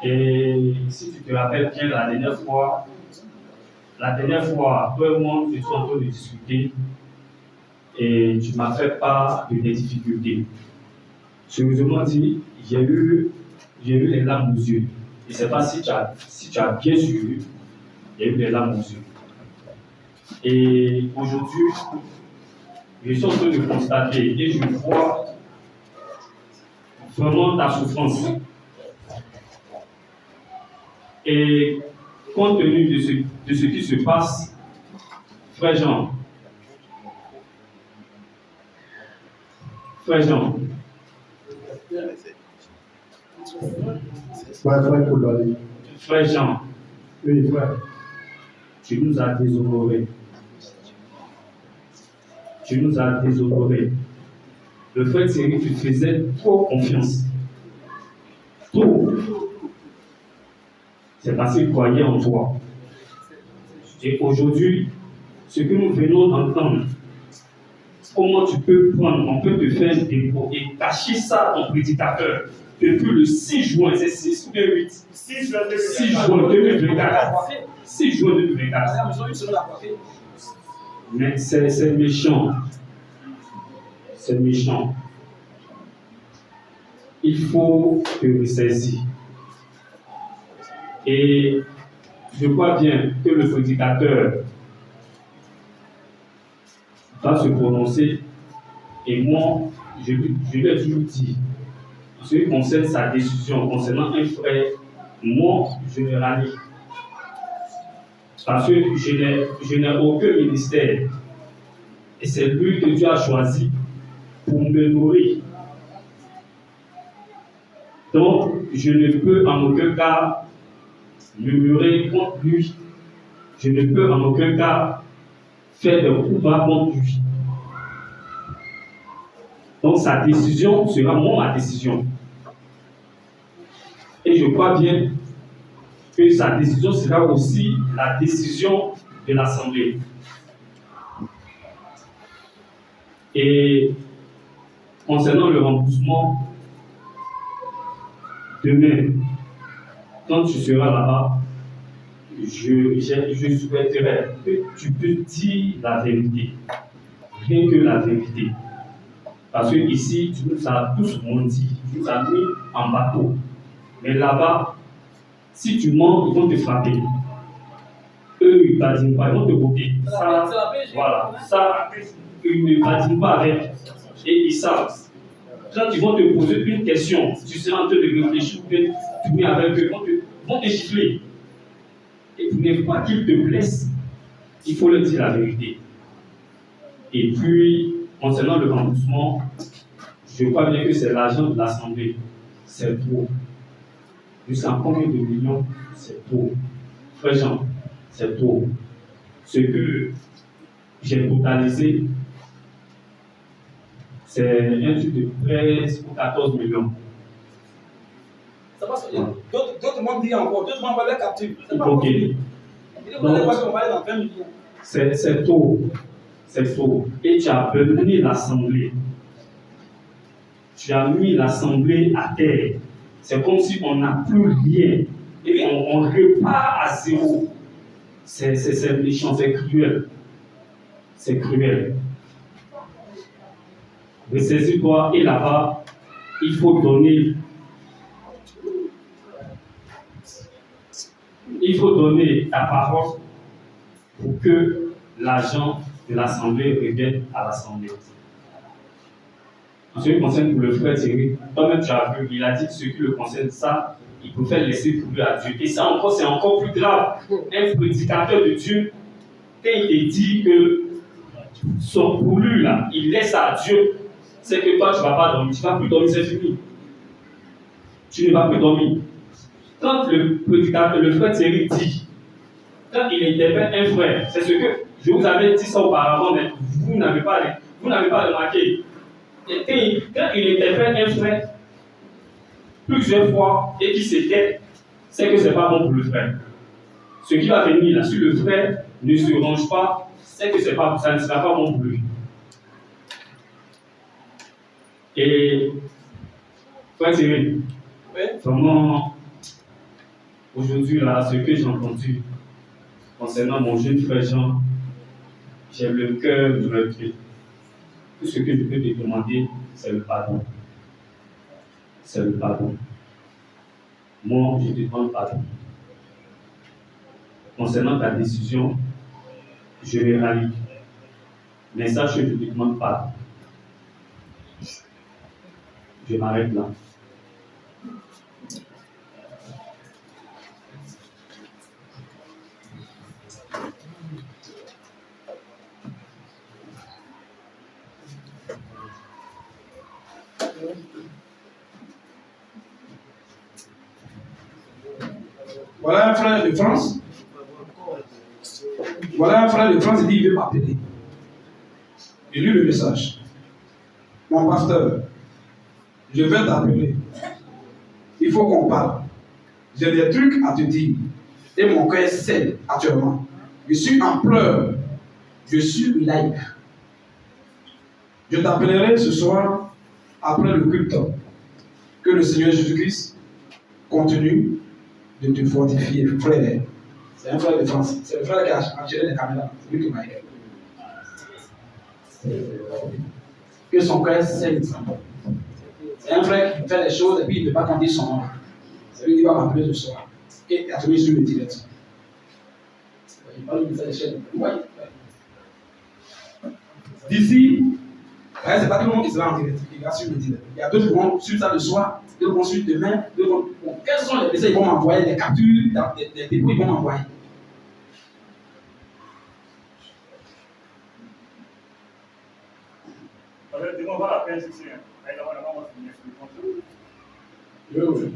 Et si tu te rappelles bien, la dernière fois, toi et moi, nous étions en train de discuter et tu m'as fait part de tes difficultés. Sérieusement dit, j'ai eu les larmes aux yeux. Je ne sais pas si tu as bien suivi, il y a eu les larmes aux yeux. Et aujourd'hui, je suis en train de constater et je vois vraiment ta souffrance. Et compte tenu de ce qui se passe, frère Jean, Ouais, frère Jean, oui, frère. Tu nous as déshonorés. Le frère Thierry, tu faisais trop confiance. Trop. C'est parce qu'il croyait en toi. Et aujourd'hui, ce que nous venons d'entendre, comment tu peux prendre, on peut te faire un dépôt et cacher ça à ton prédicateur depuis le 6 juin, c'est 6 ou 8 6 juin 2024. 6 juin 2024. Mais c'est méchant. C'est méchant. il faut te ressaisir. Et je crois bien que le prédicateur va se prononcer. Et moi, je lui ai toujours dit, en ce qui concerne sa décision concernant un frère, moi, je le rallie. Parce que je n'ai aucun ministère. Et c'est lui que Dieu a choisi pour me nourrir. Donc, je ne peux en aucun cas murmurer contre lui. Je ne peux en aucun cas faire de coups bas contre lui. Donc, sa décision sera ma décision. Et je crois bien que sa décision sera aussi la décision de l'Assemblée. Et concernant le remboursement, demain, quand tu seras là-bas, je souhaiterais que tu peux dire la vérité, rien que la vérité. Parce que ici, tu nous as tous menti, tu nous as mis en bateau. Mais là-bas, si tu mens, ils vont te frapper. Eux, ils ne badinent pas, ils vont te botter. Ça, voilà, ça, ils ne badinent pas avec. Et ils savent. Quand ils vont te poser une question, tu seras en train de réfléchir, tu tourner avec eux, ils vont te gifler. Et pour ne pas qu'ils te blessent, il faut leur dire la vérité. Et puis, concernant le remboursement, je crois bien que c'est l'argent de l'Assemblée. C'est trop. Jusqu'à combien de millions? C'est trop. Frère Jean, c'est trop. Ce que j'ai totalisé, c'est un truc de 13 ou 14 millions. Ça passe. D'autres m'ont dit encore, d'autres m'ont envoyé captive. Ok. C'est trop. C'est trop. Et tu as mené l'Assemblée. Tu as mis l'Assemblée à terre. C'est comme si on n'a plus rien. Et on repart à zéro. C'est méchant, c'est cruel. C'est cruel. Ressaisis-toi et là-bas, il faut donner. Il faut donner ta parole pour que l'argent de l'Assemblée revienne à l'Assemblée. En ce qui concerne pour le frère Thierry, toi-même tu as vu, il a dit que ce qui le concerne, ça, il préfère laisser pour lui à Dieu. Et ça encore, c'est encore plus grave. Un prédicateur de Dieu, quand il te dit que son pour lui, là, il laisse à Dieu, c'est que toi, tu ne vas pas dormir. Tu ne vas plus dormir, c'est fini. Tu ne vas plus dormir. Quand le prédicateur, le frère Thierry dit, quand il interpelle un frère, c'est ce que je vous avais dit ça auparavant, mais vous n'avez pas remarqué. Et quand il interpelle un frère plusieurs fois et qu'il se tait, c'est que ce n'est pas bon pour le frère. Ce qui va venir là, si le frère ne se range pas, c'est que ça ne sera pas bon pour lui. Et frère Thierry, vraiment, aujourd'hui là, ce que j'ai entendu concernant mon jeune frère Jean, j'ai le cœur meurtri. Tout ce que je peux te demander, c'est le pardon. C'est le pardon. Moi, je te demande pardon. Concernant ta décision, je vais rallier. Mais sache que je te demande pardon. Je m'arrête là. Voilà un frère de France. Voilà un frère de France, il dit il veut m'appeler. Il lit le message. Mon pasteur, je vais t'appeler. Il faut qu'on parle. J'ai des trucs à te dire. Et mon cœur saigne actuellement. Je suis en pleurs. Je suis live. Je t'appellerai ce soir après le culte. Que le Seigneur Jésus-Christ continue de te fortifier, frère. C'est un frère de France. C'est le frère qui a géré les caméras. C'est lui qui m'a aidé. Que son cœur saigne. C'est un frère qui fait les choses et puis il ne peut pas compter son nom. C'est lui qui va m'appeler ce soir. Et il a trouvé sur le direct. Il parle de faire les chaînes. Oui. D'ici, c'est pas tout le monde qui sera en direct. Il va sur le direct. Il y a d'autres qui vont sur ça le soir, d'autres vont sur demain. Bon, quels sont les messages? Ils vont m'envoyer des captures, des dépôts, ils vont m'envoyer. On va la peine, c'est ça. Oui.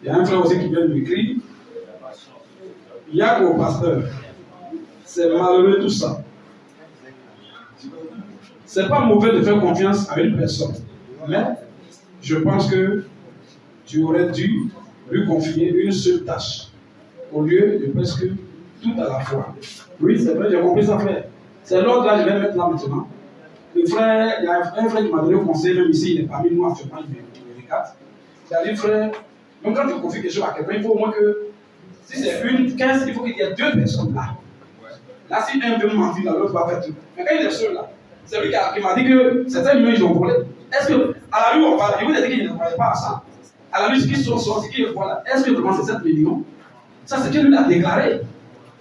Il y a un frère aussi qui vient de m'écrire. Il y a qu'au pasteur. C'est malheureux tout ça. C'est pas mauvais de faire confiance à une personne. Mais je pense que tu aurais dû lui confier une seule tâche au lieu de presque tout à la fois. Oui, c'est vrai, j'ai compris ça, frère. C'est l'autre là, je vais mettre là maintenant. Le frère, il y a un frère qui m'a donné conseil, même ici, il est parmi nous actuellement, il me regarde. Il a dit, frère, donc quand tu confies quelque chose à quelqu'un, il faut au moins que, si c'est une 15, il faut qu'il y ait 2 personnes là. Là, si un veut mentir, l'autre va faire tout. Mais quand il est seul là, c'est lui qui m'a dit que certains millions, ils ont volé. Est-ce que, à la rue, on parle, il vous a dit qu'il ne croyait pas à ça. À la rue, ce qu'ils sont sortis, qu'ils voient là, est-ce que vraiment c'est 7 millions? Ça, c'est ce que lui a déclaré.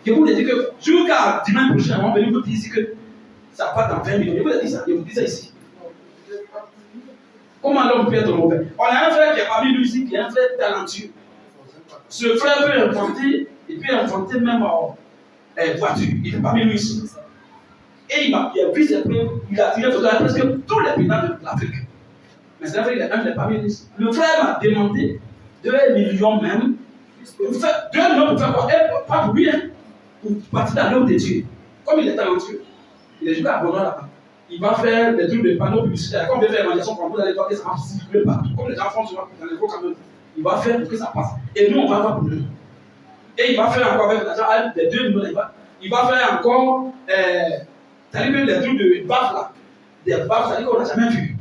Je vous ai dit que jusqu'à dimanche prochain, on va venir vous dire ici que ça part dans 20 millions. Je vous ai dit ça, je vous dis ça ici. Comment l'homme peut être mauvais? On a un frère qui est parmi nous ici, qui est un frère talentueux. Ce frère peut inventer, il peut inventer même voiture. Il est parmi nous ici. Et il a vu ses preuves, il a tiré photo à presque tous les pays de l'Afrique. Mais c'est vrai, il est un des parmi nous ici. Le frère m'a demandé 2 millions même. 2 millions pour faire quoi? Pas pour lui, hein. Pour partir dans l'œuvre de Dieu. Comme il est talentueux, il est joué à Bono là-bas. Il va faire des trucs de panneaux publicitaires. Comme il fait l'évangélisation pour vous allez voir que ça va circuler partout. Comme les enfants souvent dans les gros camions. Il va faire pour que ça passe. Et nous, on va voir pour nous. Et il va faire encore avec l'argent, les 2 millions, il va faire encore, c'est-à-dire que les trucs de baffes là, des baffes, c'est-à-dire qu'on n'a jamais vu.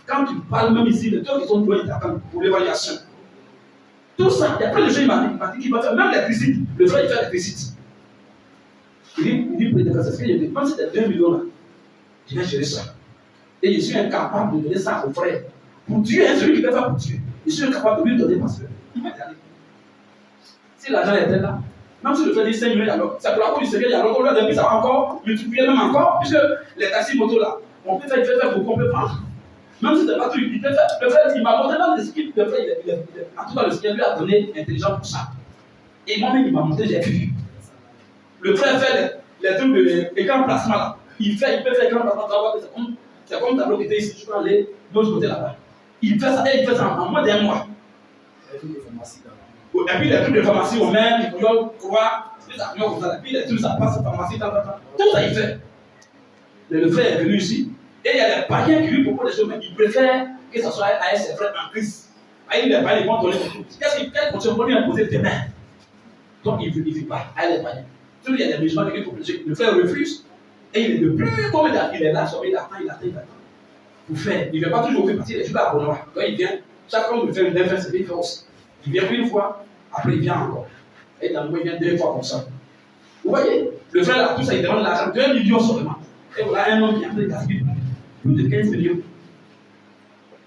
Quand tu parles même ici, les trucs qui sont doués, pour l'évaluation. Tout ça, il y a plein de choses, il m'a dit qu'il va faire, même les visites, le frère il fait les visites. Il dit, c'est ce que j'ai dit, même si c'est 2 millions là, je vais gérer ça. Et je suis incapable de donner ça au frère. Pour Dieu, hein, celui qui peut faire pour Dieu. Je suis incapable de lui donner parce que il va y aller. Si l'argent était là, même si le frère dit 5 millions, alors, c'est pour la cause du Seigneur, il y a longtemps, là, ça va encore multiplier même encore, puisque les taxis motos là, on peut faire beaucoup, on peut prendre. Même si c'est pas tout, il peut faire. Le frère, il m'a montré dans les skills, le frère, en tout cas, le Seigneur lui a donné intelligence pour ça. Et moi-même, il m'a montré, j'ai vu. Le frère fait les trucs de écran placement là. Il peut faire écran placement, c'est comme tableau qui était ici, je peux aller de l'autre côté là-bas. Il fait ça, et il fait ça en moins d'1 mois. Et puis les trucs de pharmacie, on met, les couillons, quoi, les avions comme ça, et puis les trucs, ça passe, pharmacie, tout ça il fait. Le frère est venu ici, et il y a des païens qui lui proposent des choses, mais il préfère que ça soit avec ses frères en crise. Avec les païens, ils vont donner des trucs. Quel conseil on peut lui imposer demain? Donc il ne veut pas, avec les païens. Il y a des musulmans qui proposent, le frère refuse, et il est de plus, comme il est là, il attend. Pour faire, il ne veut pas toujours faire partie des juges à Bono. Quand il vient, chaque fois qu'il fait une défense, il fait aussi. Il vient une fois, après il vient encore. Et dans le mois, il vient 2 fois comme ça. Vous voyez, le frère là, tout ça, il demande l'argent, 2 millions seulement. Et voilà un homme qui a fait gaspiller plus de 15 millions.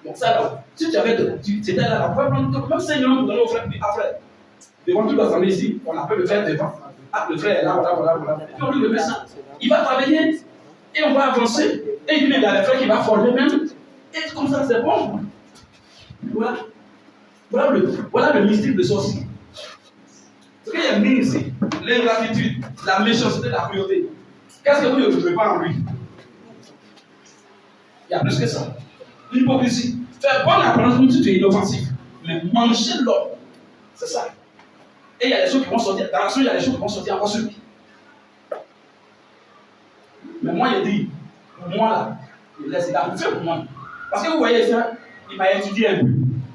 Donc ça là, si tu avais de, c'était là, on pouvait prendre même 5 millions pour donner au frère, puis après, devant toute l'assemblée ici, on appelle le frère devant. Ah, le frère est là, voilà. Et puis on lui remet ça. Il va travailler, et on va avancer. Et il y a des frères qui vont former même. Et comme ça, c'est bon. Voilà le mystique de sorcier. Ce qu'il y a mis ici, l'ingratitude, la méchanceté, la cruauté. Qu'est-ce que vous ne trouvez pas en lui? Il y a plus que ça. L'hypocrisie. Faire bonne apparence comme si tu es inoffensif. Mais manger l'homme. C'est ça. Et il y a des choses qui vont sortir. Dans la suite, il y a des choses qui vont sortir encore sur lui. Mais moi, il dit, moi là, il a fait pour moi. Parce que vous voyez ça, il m'a étudié un peu.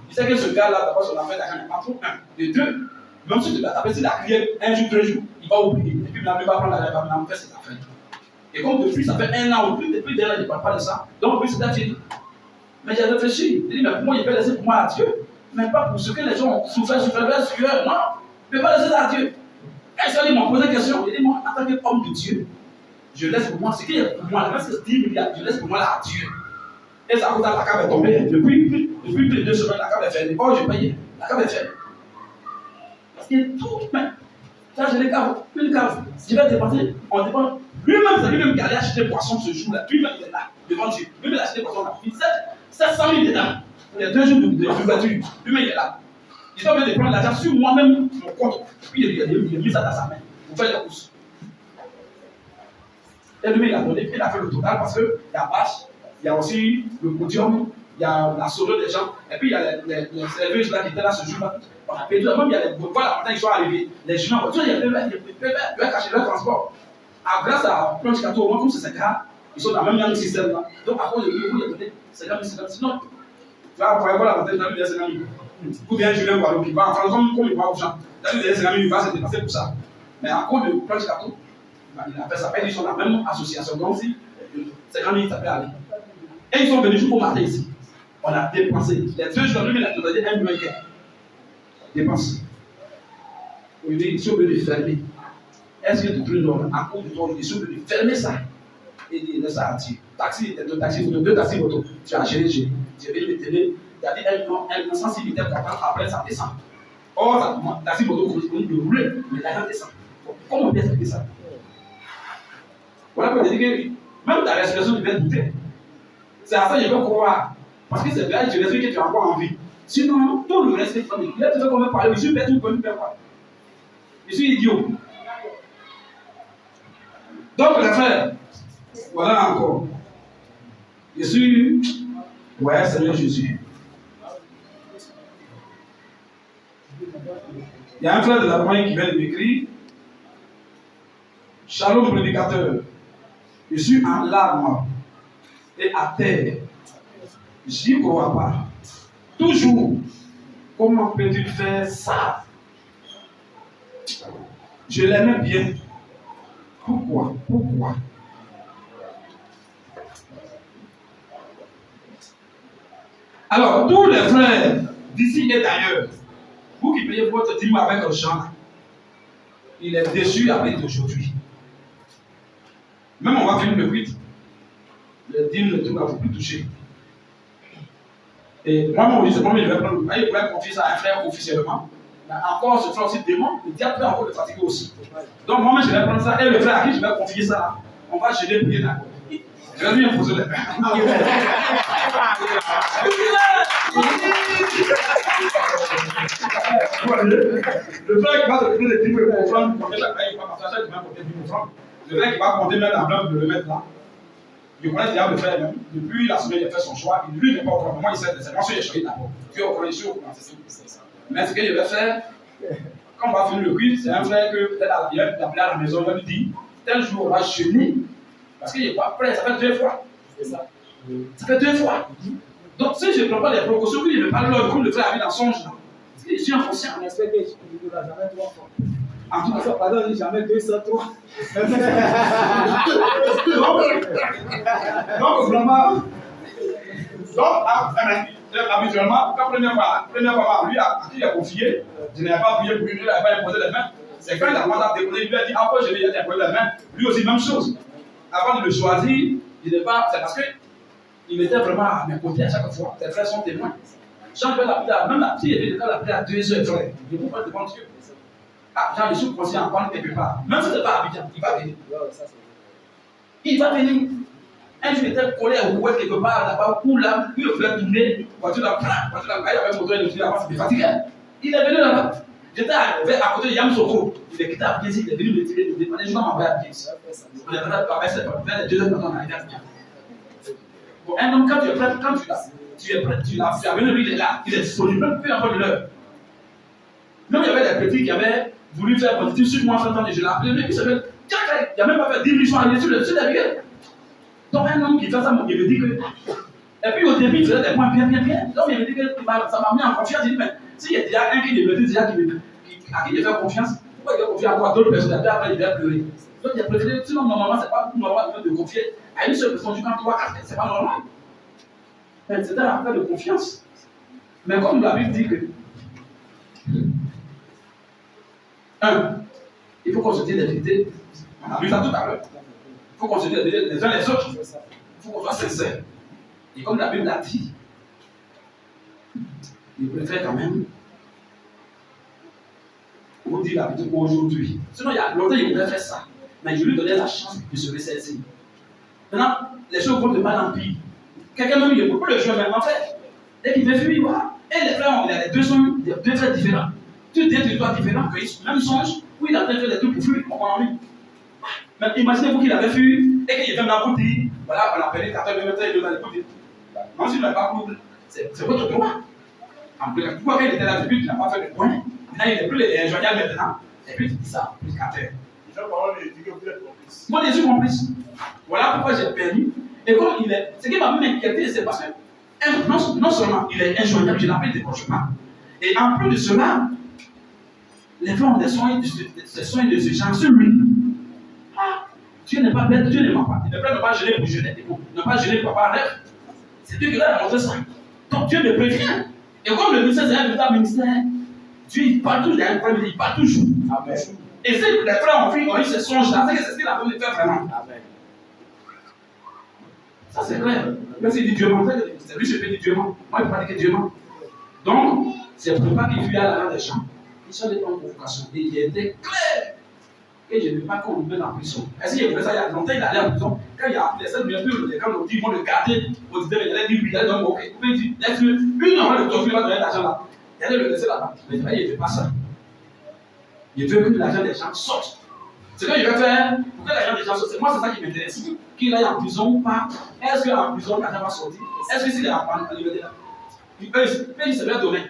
Il sait que ce gars-là, d'abord, son affaire d'argent n'est pas trop. Un. De deux, même si tu l'as tapé, s'il a crié un jour, 2 jours, il va oublier. Et puis, il va prendre l'argent, il va maintenant faire cette affaire. Et comme depuis, ça fait 1 an ou plus, depuis 2 ans, il ne parle pas de ça. Donc, oui, c'est à Dieu. Mais j'ai réfléchi. Il dit, mais pour moi, il peut laisser pour moi à Dieu. Mais pas pour ce que les gens ont souffert, sueur. Non, il ne peut pas laisser ça à Dieu. Et ça, ils m'ont posé une question. Il dit, moi, en tant qu'homme de Dieu, je laisse pour moi ce qui est pour moi. Le reste, c'est 10 milliards. Je laisse pour moi là à Dieu. Et ça, la cave est tombée. Depuis plus de 2 semaines, la cave est fermée. Oh, je payais. La cave est fermée. Parce qu'il y a tout. Mais, ça, j'ai les caves. Une cave. Je vais dépenser. On dépense. Lui-même, c'est lui-même qui allait acheter poisson ce jour-là. Lui-même, il est là, devant Dieu. Lui-même, il a acheté poisson là. Il dit 700 000 dedans. Il y a 2 jours d'ouverture. Lui-même, il est là. Il doit venir de prendre l'argent sur moi-même, mon compte. Puis il a mis ça dans sa main. Pour faire les courses. Et lui, il a donné. Il a fait le total parce qu'il y a bâche. Il y a aussi le podium, il y a la sono des gens, et puis il y a les serveuses là qui étaient là ce jour-là. On a payé tout, même il y a les voilà, maintenant ils sont arrivés, les gens, en voiture, il y a plein cacher leur transport. Grâce à Planche Cato, au moins comme c'est ça, ils sont dans le même système là. Donc à cause de lui, vous les donnez, c'est comme si sinon, tu vas voir la bataille, tu as vu des amis. Ou bien Julien Guadeloupe qui va en France comme il va aux gens. Tu as vu des amis, il va se dépasser pour ça. Mais à cause de Planche Cato, il a fait ça, ils sont dans la même association. Donc si, c'est quand il s'appelle Ali. Et ils sont venus juste pour mater ici. On a dépensé. Les 2 jours, lui, il a donné 1 million. Dépense. Aujourd'hui, ils sont venus fermer. Est-ce que tu peux nous à cause de toi, ils sont venus fermer ça et dire laisse ça à Dieu. Taxi, 2 taxis moto. Tu as acheté, j'ai vu les télé. Il y a dit 1 million, sensibilité portante, après ça descend. Or, ça, taxi moto continue de rouler, mais l'argent descend. Comment on peut expliquer ça? Voilà pour dire que même ta respiration, tu vas douter. C'est à ça que je veux croire. Parce que c'est bien, tu respectes que tu as encore envie. Sinon, tout le reste, il y a des gens qui vont parler, je suis bête ou je ne peux pas. Je suis idiot. Donc, les frères, voilà encore. Je suis. Ouais, Seigneur Jésus. Il y a un frère de la Romaine qui vient de m'écrire. Shalom, prédicateur. Je suis en larmes et à terre. Je n'y crois pas. Toujours, comment peux-tu faire ça? Je l'aimais bien. Pourquoi? Alors, tous les frères d'ici et d'ailleurs, vous qui payez votre dîme avec un champ, il est déçu avec d'aujourd'hui. Même on va finir le cuite. Le dîme ne va plus toucher. Et moi, mon je vais prendre le il pourrait confier ça à un frère officiellement. Mais encore, ce frère aussi démon, le diable peut encore le fatiguer aussi. Donc, moi, je vais prendre ça, et le frère à qui je vais confier ça, on va gêner prier d'accord. Je vais lui imposer les mains. Le frère qui va se donner les 10 000 francs, il va partager le même côté 10 000 francs. Le frère qui va compter même l'enveloppe de le mettre là. Je connais déjà le frère même. Depuis la semaine, il a fait son choix. Lui, il n'est pas au courant. Moi, il sait, c'est moi qui ai choisi d'abord. Tu es au courant, je suis au courant. Mais ce que je vais faire, quand on va finir le quiz, c'est un frère que peut-être il va appeler à la maison, il va lui dire tel jour, on va jeûner. Parce qu'il n'est pas prêt, ça fait 2 fois. C'est ça. Ça fait 2 fois. Donc, si je ne prends pas les précautions, il ne veut pas comme le frère avait dans son genre. Je suis inconscient. On espère que je ne l'aurai jamais 3 fois. En tout cas, pardon, jamais 203. Donc, vraiment, habituellement, la première fois, lui, à qui il a confié, je n'avais pas prié pour lui, il n'avait pas imposé les mains. C'est quand il a commencé à décoller, il lui a dit, après, je vais imposer les mains. Lui aussi, même chose. Avant de le choisir, il n'est pas. C'est parce qu'il était vraiment à mes côtés à chaque fois. Ses frères sont témoins. Jean peut l'appeler, même la fille était l'appeler à 2 heures, frère. Je vous parle devant Dieu. Ah, Jean, je suis conscient encore quelque part. Même si ce n'est pas Abidjan, il va venir. Il va venir. Un jour, il était collé à Ouest quelque part, là-bas, où là, lui, il voulait tourner, voiture là, il avait moto, il était fatigué. Il est venu là-bas. J'étais arrivé à côté de Yam Soko. Il est quitté à pied, il est venu me tirer, il me demandait, je vais m'envoyer à pied. Il est venu à pied, vers les 2 heures quand on arrive à Abidjan. Bon, un homme, quand tu es prêt, quand tu es prêt, tu as venu, lui, il est là, il est disponible, peu importe l'heure. Même il y avait des petits qui avaient voulu faire positif sur moi, je l'ai appelé, mais il s'appelle, il n'a même pas fait 10 000 francs, il est sur les billets. Donc un homme qui fait ça, il me dit que Et puis au début, il faisait des points bien. Donc il me dit que ça m'a mis en confiance. Il dit, mais s'il y a déjà un qui me dit déjà à qui il fait confiance, pourquoi il fait confiance à d'autres personnes? Après, il va pleurer. Donc il a préféré, sinon normalement, c'est pas normal de confier à une seule personne du camp 3, 4, c'est pas normal. C'était un affaire de confiance. Mais comme la Bible dit que, il faut qu'on se dise la vérité. On a vu ça tout à l'heure. Il faut qu'on se dise la vérité les uns les autres. Il faut qu'on soit sincère. Et comme la Bible l'a dit, il préfère quand même vous dire la vérité aujourd'hui. Sinon, il y a longtemps, il voudrait faire ça. Mais je lui donnais la chance de se ressaisir. Maintenant, les choses vont de mal en pire. Quelqu'un même, il ne peut pas le jouer, mais en fait, dès qu'il veut fuir, voilà. Et les frères, les deux sont deux frères différents. Deux territoires différents, que même songe, où il a fait des trucs pour fuir, mon ami. Mais imaginez-vous qu'il avait fui et qu'il était dans la boutique. Voilà, on appelait 14 minutes, il est dans la boutique. Non, s'il n'a pas couru, c'est votre droit. En plus, pourquoi quand il était là depuis, il n'a pas fait de point. Maintenant, il n'est plus injoignable maintenant. Et puis, il dit ça, plus qu'à terre. Moi, je suis complice. Voilà pourquoi j'ai permis. Et comme il est, ce qui m'a même inquiété, c'est parce que non seulement il est injoignable, je l'appelle décrochement. Et en plus de cela, les gens ont des soins de ce genre sur lui. Ah, Dieu n'est pas bête, Dieu ne ment pas. Il ne peut pas gêner pour gêner, ne pas gêner pour avoir un rêve. C'est Dieu qui l'a montré ça. Donc Dieu me prévient. Et comme le ministère, c'est un véritable ministère, Dieu il parle toujours, il parle toujours. Amen. Et si les frères ont eu ce songe-là, c'est que c'est ce qu'il a voulu faire vraiment. Amen. Ça c'est clair. Même s'il dit Dieu ment, c'est lui qui peut dire Dieu ment. Moi, il ne peut pas dire que Dieu ment. Donc, c'est pour pas qu'il fuit à la des gens. Ils sont des convocations. Et il était clair. Et je ne veux pas qu'on le mette en prison. Est-ce qu'il a fait ça il y a longtemps, il allait en prison. Quand il y a les 7 minutes, quand on dit, ils vont le garder, au dîner, il allait dire oui, il allait donc, ok. Vous pouvez dire, laisse-le, une heure de torture, il va donner l'argent là. Il allait le laisser là-bas. Mais il ne fait pas ça. Il veut que l'argent des gens sorte. C'est quand il va faire, pour que l'argent des gens sorte. Moi, c'est ça qui m'intéresse. Qu'il aille en prison ou pas. Est-ce qu'en prison, l'argent va sortir? Est-ce que s'il est en liberté là? Il se fait donner.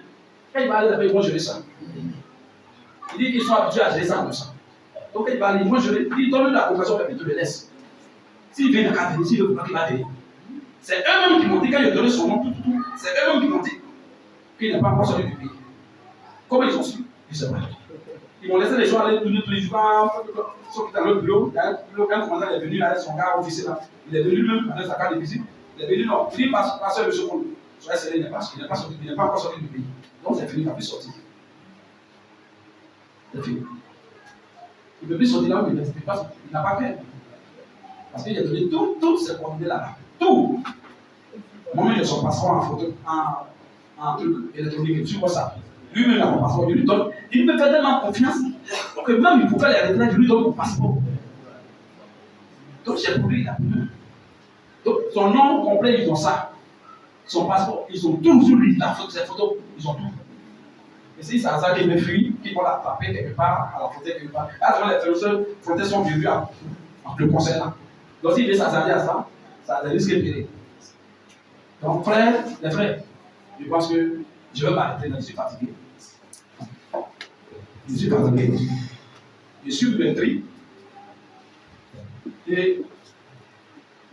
Quand il va aller là-bas, ils vont gérer ça. Il dit qu'ils sont habitués à gérer ça comme ça. Donc il va aller, moi je vais, il donne la compassion, et puis tu le laisses. S'il vient à venir, s'il veut pas qu'il va venir. C'est eux-mêmes qui m'ont dit, quand il a donné son nom, tout, c'est eux-mêmes qui m'ont dit qu'il n'est pas encore sorti du pays. Comment ils ont su? Ils se battent. Ils m'ont laissé les gens aller tous les jours, ceux qui étaient dans le bureau, quand le commandant est venu, là, son gars officier là, il est venu lui-même avec sa carte de visite. Il est venu, non, il dit, passeur, monsieur Polo. Soyez serré, il n'est pas encore sorti du pays. Donc c'est fini, il n'a plus sorti. C'est fini. Il ne peut plus sortir là où il n'a pas fait. Parce qu'il a donné toutes ses coordonnées là-bas. Tout. Moi-même, j'ai son passeport en photo, en truc électronique, sur WhatsApp. Lui-même, il a mon passeport, je lui donne. Il me fait tellement confiance que même pour faire les retraites, je lui donne mon passeport. Donc, j'ai pour lui là. Donc, son nom complet, ils ont ça. Son passeport, ils ont tout sur lui. Ses photos, ils ont tout. Et si c'est hasard qu'il me fuit, qu'il va l'attraper quelque part, à la frontière quelque part. Là, les frontières sont prévues en le concernant. Donc, s'il veut s'attarder à ça, ça risque de périr. Donc, frère, les frères, je pense que je vais m'arrêter là, je suis fatigué. Je suis fatigué. Je suis meurtri. Et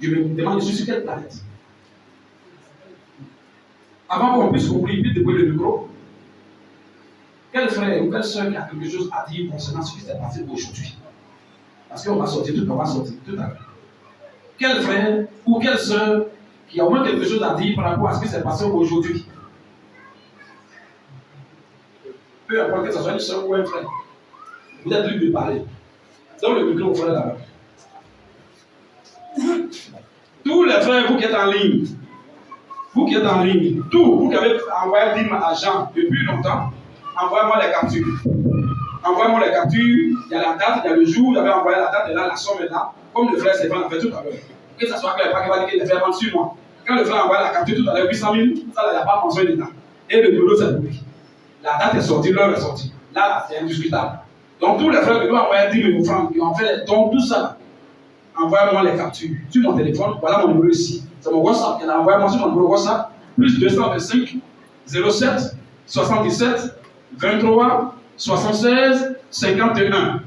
je me demande, je suis sur quelle planète? Avant qu'on puisse conclure, vite débrouiller le micro. Quel frère ou quelle soeur qui a quelque chose à dire concernant ce qui s'est passé aujourd'hui? Parce qu'on va sortir tout, on va sortir tout à l'heure. Quel frère ou quelle soeur qui a au moins quelque chose à dire par rapport à ce qui s'est passé aujourd'hui? Peu importe que ce soit une soeur ou un frère, vous êtes libre de parler. Donne le micro au frère là-bas. Tous les frères, vous qui êtes en ligne, tous, vous qui avez envoyé l'hymne à Jean depuis longtemps, envoyez-moi les captures. Envoyez-moi les captures, il y a la date, il y a le jour, vous avez envoyé la date, et là, la somme est là, comme le frère Stéphane l'a fait tout à l'heure. Que ça soit clair, pas qu'il va dire que les frères vendent sur moi. Quand le frère a envoyé la capture tout à l'heure, 800 000, ça, il n'y a pas mentionné dedans. Et le boulot, c'est pour lui. La date est sortie, l'heure est sortie. Là, c'est indiscutable. Donc, tous les frères qui doivent envoyer 10 000 francs, qui ont fait les dons, tout ça, envoyez-moi les captures sur mon téléphone. Voilà mon numéro ici. C'est mon WhatsApp. Il y en a envoyé-moi sur mon numéro WhatsApp. Plus 225 07 77 23 76 51.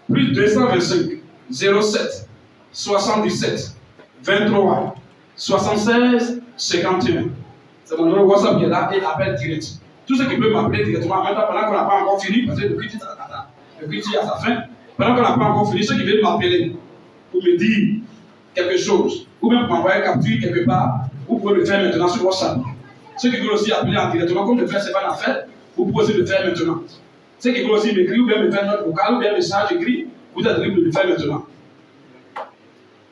Plus 225 07 77 23 76 51. C'est mon numéro WhatsApp qui est là et appel direct. Tous ceux qui peuvent m'appeler directement, même pendant qu'on n'a pas encore fini, parce que le critique à sa fin, pendant qu'on n'a pas encore fini, ceux qui veulent m'appeler pour me dire quelque chose, ou même pour m'envoyer capture quelque part, vous pouvez le faire maintenant sur WhatsApp. Ceux qui veulent aussi appeler en directement, comme le faire, c'est pas l'affaire, vous pouvez aussi le faire maintenant. Ceux qui veulent aussi m'écrire ou bien me faire une note vocale ou bien un message écrit, vous êtes libre de le faire maintenant.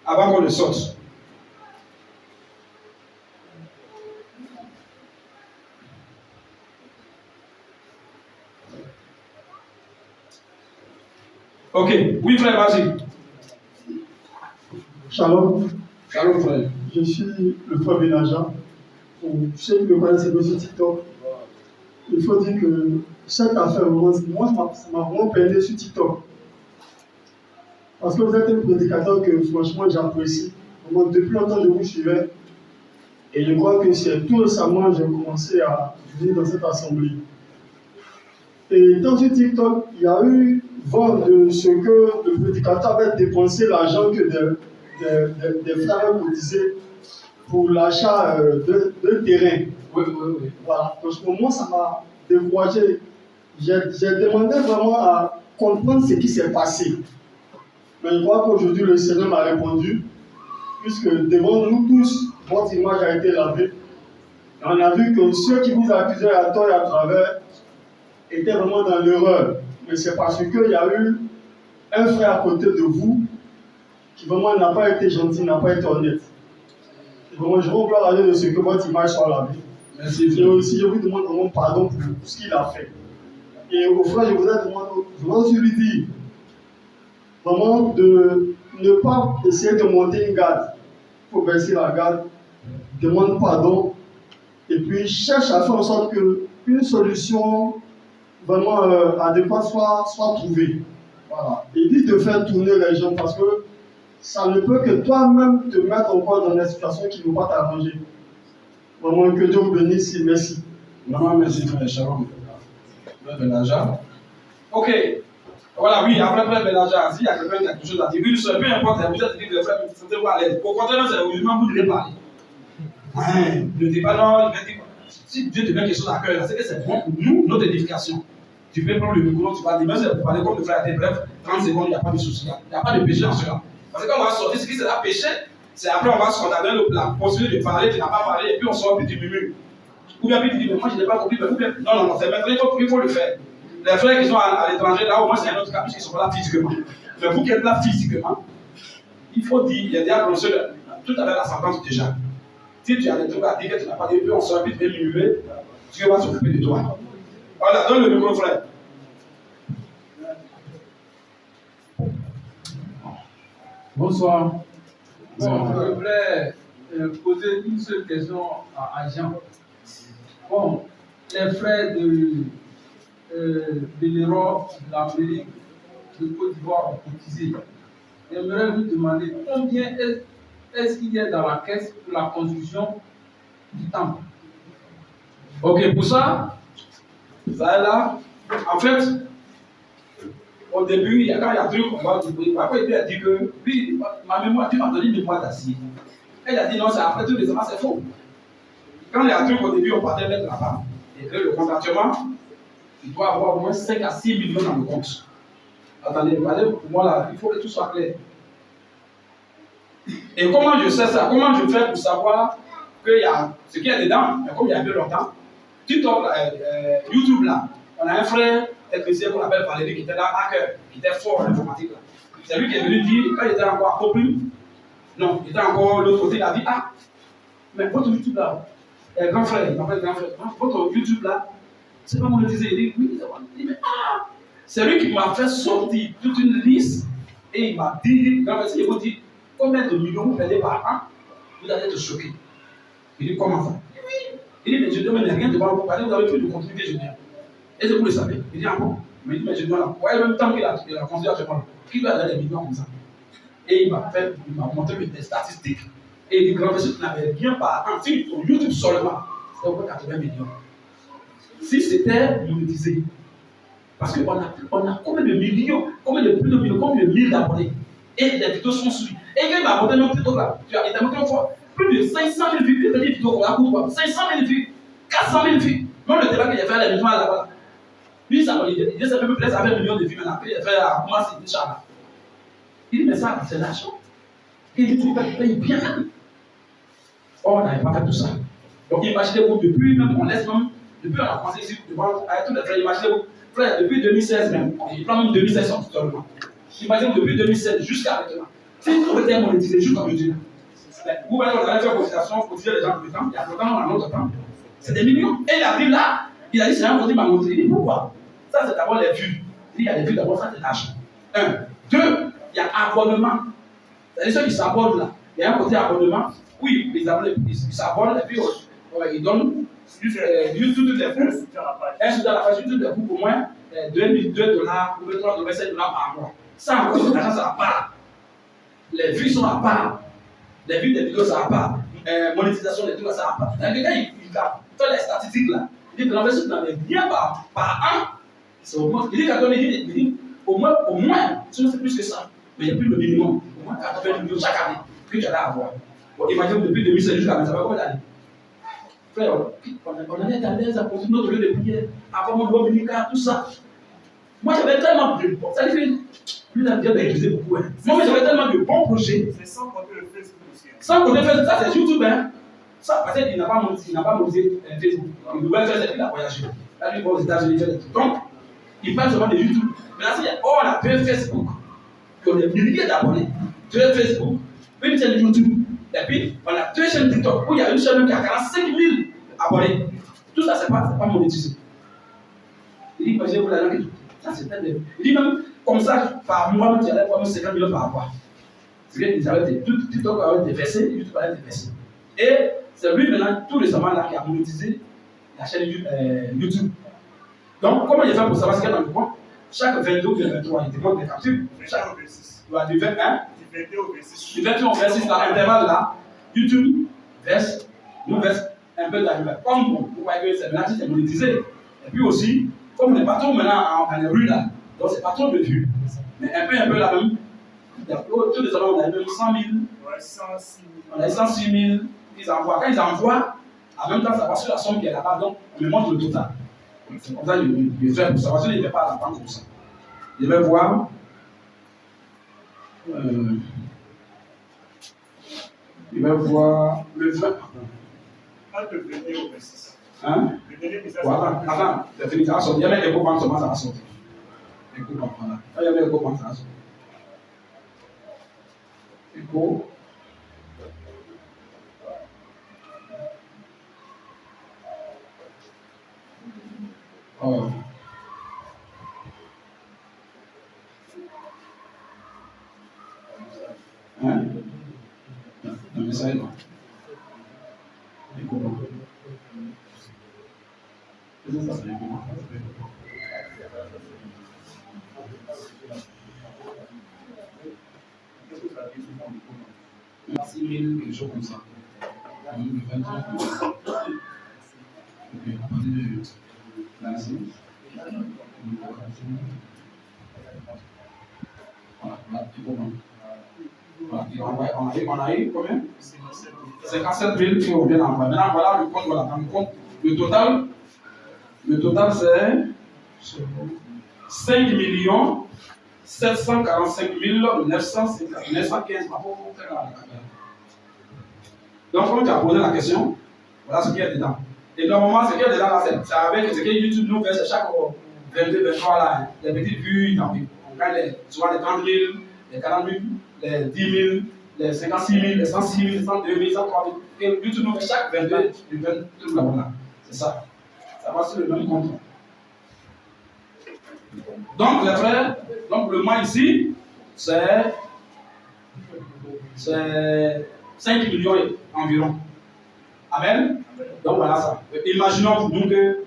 Avant qu'on le sorte. Ok, oui frère, vas-y. Shalom. Shalom frère. Je suis le frère Benaja. Ceux qui me connaissent sur TikTok, il faut dire que cette affaire, moi, ça m'a vraiment perdu sur TikTok. Parce que vous êtes un prédicateur que franchement j'apprécie. Depuis longtemps je vous suivais. Et je crois que c'est tout récemment que j'ai commencé à venir dans cette assemblée. Et dans ce TikTok, il y a eu vent de ce que le prédicateur avait dépensé l'argent que des frères avaient cotisé pour l'achat d'un terrain. Oui. Voilà. Donc, pour moi, ça m'a découragé. J'ai demandé vraiment à comprendre ce qui s'est passé. Mais je crois qu'aujourd'hui, le Seigneur m'a répondu, puisque devant nous tous, votre image a été lavée. Et on a vu que ceux qui vous accusaient à tort et à travers étaient vraiment dans l'erreur. Mais c'est parce qu'il y a eu un frère à côté de vous qui vraiment n'a pas été gentil, n'a pas été honnête. Et vraiment, je vous gloire à Dieu de ce que votre image soit lavée. Merci. Et aussi, je vous demande vraiment pardon pour ce qu'il a fait. Et au frère, je voudrais aussi lui dire vraiment de ne pas essayer de monter une garde. Il faut baisser la garde, demande pardon, et puis cherche à faire en sorte qu'une solution vraiment adéquate soit trouvée. Voilà. Évite de faire tourner les gens parce que ça ne peut que toi-même te mettre encore dans des situations qui ne vont pas t'arranger. Vraiment, que Dieu vous bénisse et merci. Vraiment, merci frère Shalom. Frère Benaja. Ok. Voilà, oui, après frère Benaja, s'il y a quelqu'un qui a quelque chose à dire, oui, peu importe, vous êtes dit que le frère, vous sentez-vous à l'aise. Au contraire, c'est heureusement vous devez parler. Ne dis pas non, si Dieu te met quelque chose à cœur, c'est que c'est bon pour nous, notre édification. Tu peux prendre le micro, tu vas dire, mais c'est pour parler comme le frère a été bref, 30 secondes, il n'y a pas de souci, il n'y a pas de péché en cela. Parce que quand on va sortir, ce qui sera péché, c'est après on va se condamner la possibilité de parler, tu n'as pas parlé, et puis on sort puis tu murmures. Ou bien puis tu dis, mais moi je n'ai pas compris, mais non, c'est maintenant il faut le faire. Les frères qui sont à l'étranger, là au moins c'est un autre cas, puisqu'ils sont là physiquement. Mais vous qui êtes là physiquement, il faut dire, il y a déjà prononcé tout à l'heure la sentence déjà. Si tu as des trucs à dire que tu n'as pas dit, puis on sort puis tu es murmurer, Dieu va s'occuper de toi. Voilà, donne le micro frère. Bonsoir. Bon, je voulais poser une seule question à Jean. Bon, les frères de l'Europe, de l'Amérique, de Côte d'Ivoire ont cotisé. J'aimerais vous demander combien est-ce qu'il y a dans la caisse pour la construction du temple? Ok, pour ça est là, en fait, au début, quand il y a un truc, on va dire, après il a dit que, oui, ma mémoire, tu m'as donné une mémoire d'acier. Elle a dit non, c'est après tout récemment, c'est faux. Quand il y a un truc, au début, on partait mettre là-bas, et que le contractuellement, il doit avoir au moins 5 à 6 millions dans le compte. Attendez, regardez, pour moi là, il faut que tout soit clair. Et comment je sais ça? Comment je fais pour savoir qu'il y a ce qu'il y a dedans? Mais comme il y a un peu longtemps, TikTok, YouTube là, on a un frère technicien qu'on appelle Valérie qui était là, hacker, qui était fort en informatique là. C'est lui qui est venu dire, quand il était encore à Copu, non, il était encore l'autre côté, il a dit, ah, mais votre YouTube là, grand frère, il m'appelle grand frère, votre YouTube là, c'est pas monétisé. Il dit, oui, il dit, mais ah, c'est lui qui m'a fait sortir toute une liste et il m'a dit, grand frère, il vous dit, combien de millions vous perdez par an, vous allez être choqué. Il dit, comment ça? Oui. Il dit, mais je ne demande rien devant vous parler, vous avez plus de contenu que je viens. Est-ce que vous le savez? Il dit, encore. Mais il dit, mais je dois là. Ouais, le même temps qu'il a construit actuellement, qui doit donner des millions comme ça? Et il m'a montré des statistiques. Et il dit, grand frère, si tu n'avais rien par an, si ton YouTube seulement, c'était au moins 80 millions. Si c'était monétisé, parce qu'on a combien de millions, combien de plus de millions, combien de milliers d'abonnés, et les vidéos sont suivies. Et quand il m'a montré notre TikTok là, il t'a montré une fois, plus de 500 000 vues. Il a dit vidéo qu'on a coupé. 500 000 vues, 400 000 vues. Même le débat qu'il a fait à la maison là-bas. Lui, ça il dit ça fait peut-être 20 millions de vues maintenant. Il a fait à comment c'est Inch'Allah. Il dit mais ça, c'est l'argent. Il dit tu payes bien. Or, on n'avait pas fait tout ça. Donc imaginez-vous, depuis même, on laisse même, depuis on a commencé ici, avec tous les frères, imaginez-vous, frère, depuis 2016 même, il prend même 2016 en totalement. Imaginez-vous depuis 2016 jusqu'à maintenant. Si tout était monétisé jusqu'à maintenant, vous voyez, on allait faire cotisation, cotiser les gens tout le temps, il y a longtemps, on a notre temps, c'est des millions. Et il arrive là, il a dit c'est un côté m'a monétisé. Il dit pourquoi? Ça c'est d'abord les vues. Il dit il y a des vues d'abord, ça c'est l'argent. Un. Deux, il y a abonnement. C'est-à-dire ceux qui s'abonnent là, il y a un côté abonnement. Oui, ils s'abonnent et puis ils donnent YouTube toutes les fois. Un soutien à la page YouTube des coûts au moins $2 ou $3, $7 par mois. Ça encore, c'est l'argent, ça à part. Les vues sont à part. Les vues des vidéos, ça à part. Monétisation des trucs, ça à part. Le gars, il fait les statistiques là. Il dit que l'investissement dans les biens par an, c'est au moins. Il dit qu'il dit au moins, sinon c'est plus que ça. Mais il n'y a plus le minimum. Au moins 80 millions chaque année que tu allais avoir. Bon, imagine depuis 2016 jusqu'à maintenant, ça va combien d'années? Frère, on allait à l'aise à continuer notre lieu de prière, avoir mon doigt médical, tout ça. Moi, j'avais tellement de bons. Ça dit que lui, la Bible a utilisé beaucoup. Hein. Moi, j'avais tellement de bons projets. C'est sans compter le Facebook aussi. Sans compter le Facebook, ça c'est YouTube. Hein. Ça, parce qu'il n'a pas monétisé Facebook. Il devait faire ça, il a voyagé. Là, lui, il va aux États-Unis faire des trucs. Donc, il parle seulement de YouTube. Mais là, on a deux Facebook. Puis on a des milliers d'abonnés. Deux Facebook, une chaîne YouTube. Et puis, on a deux chaînes TikTok où il y a une chaîne qui a 45 000 abonnés. Tout ça, c'est pas monétisé. Il dit, imaginez-vous la langue. Ça, c'est un des. Il dit même, comme ça, par mois, tu allais avoir 50 millions par mois. C'est qu'ils avaient TikTok avait des versets, YouTube avait des versets. Et c'est lui maintenant, tout récemment, là, qui a monétisé la chaîne YouTube. Donc, comment il fait pour savoir ce qu'il y a dans le coin? Chaque 22 ou 23, il demande des captures. Chaque 26. Du 21. Du 21 au 26, dans l'intervalle là, YouTube nous verse un peu d'argent. Comme vous voyez que c'est maintenant c'est monétisé. Et puis aussi, comme on n'est pas trop maintenant dans les rues là, donc c'est pas trop de vues. Mais un peu là même, tous les gens on a même 100 000. Ouais, 106 000. On a 106 000. Ils envoient. Quand ils envoient, en même temps, ça va sur la somme qui est là-bas, donc on me montre le total. C'est comme ça qu'il fait pour savoir s'il n'était pas à la banque comme ça. Je vais voir. Il va voir le 20. Entre le 21 au 26. Hein? Voilà. Attends, c'est fini, ça va sortir. Il y a même des coupons, ça va sortir. Les coupons, voilà. Il y a même des coupons, ça va sortir. Éco. Oh. Hein? Non, mais ça est non. Les coupons. C'est ça, c'est les coupons. 6 000, quelque chose comme ça. Le 23. Ok, à partir de là-ci. Voilà, c'est bon. On a eu combien? 57 000 qui ont bien envoyé. Maintenant, voilà le compte. Voilà, le compte. Le total, c'est 5 745 915. Donc, comme tu as posé la question, voilà ce qu'il y a dedans. Et normalement, ce qu'il y a dedans, là, c'est avec ce que YouTube nous fait, c'est chaque 22, 23, là, les petites vues, on gagne souvent les 30 000, les 40 000, les 10 000, les 56 000, les 106 000, les 102 000, 103 000. Et YouTube nous fait chaque 22, du 22, là, c'est ça. Ça va sur le même compte. Donc, les frères, donc le mois ici, c'est 5 millions environ. Amen. Donc voilà ça. Imaginons pour nous que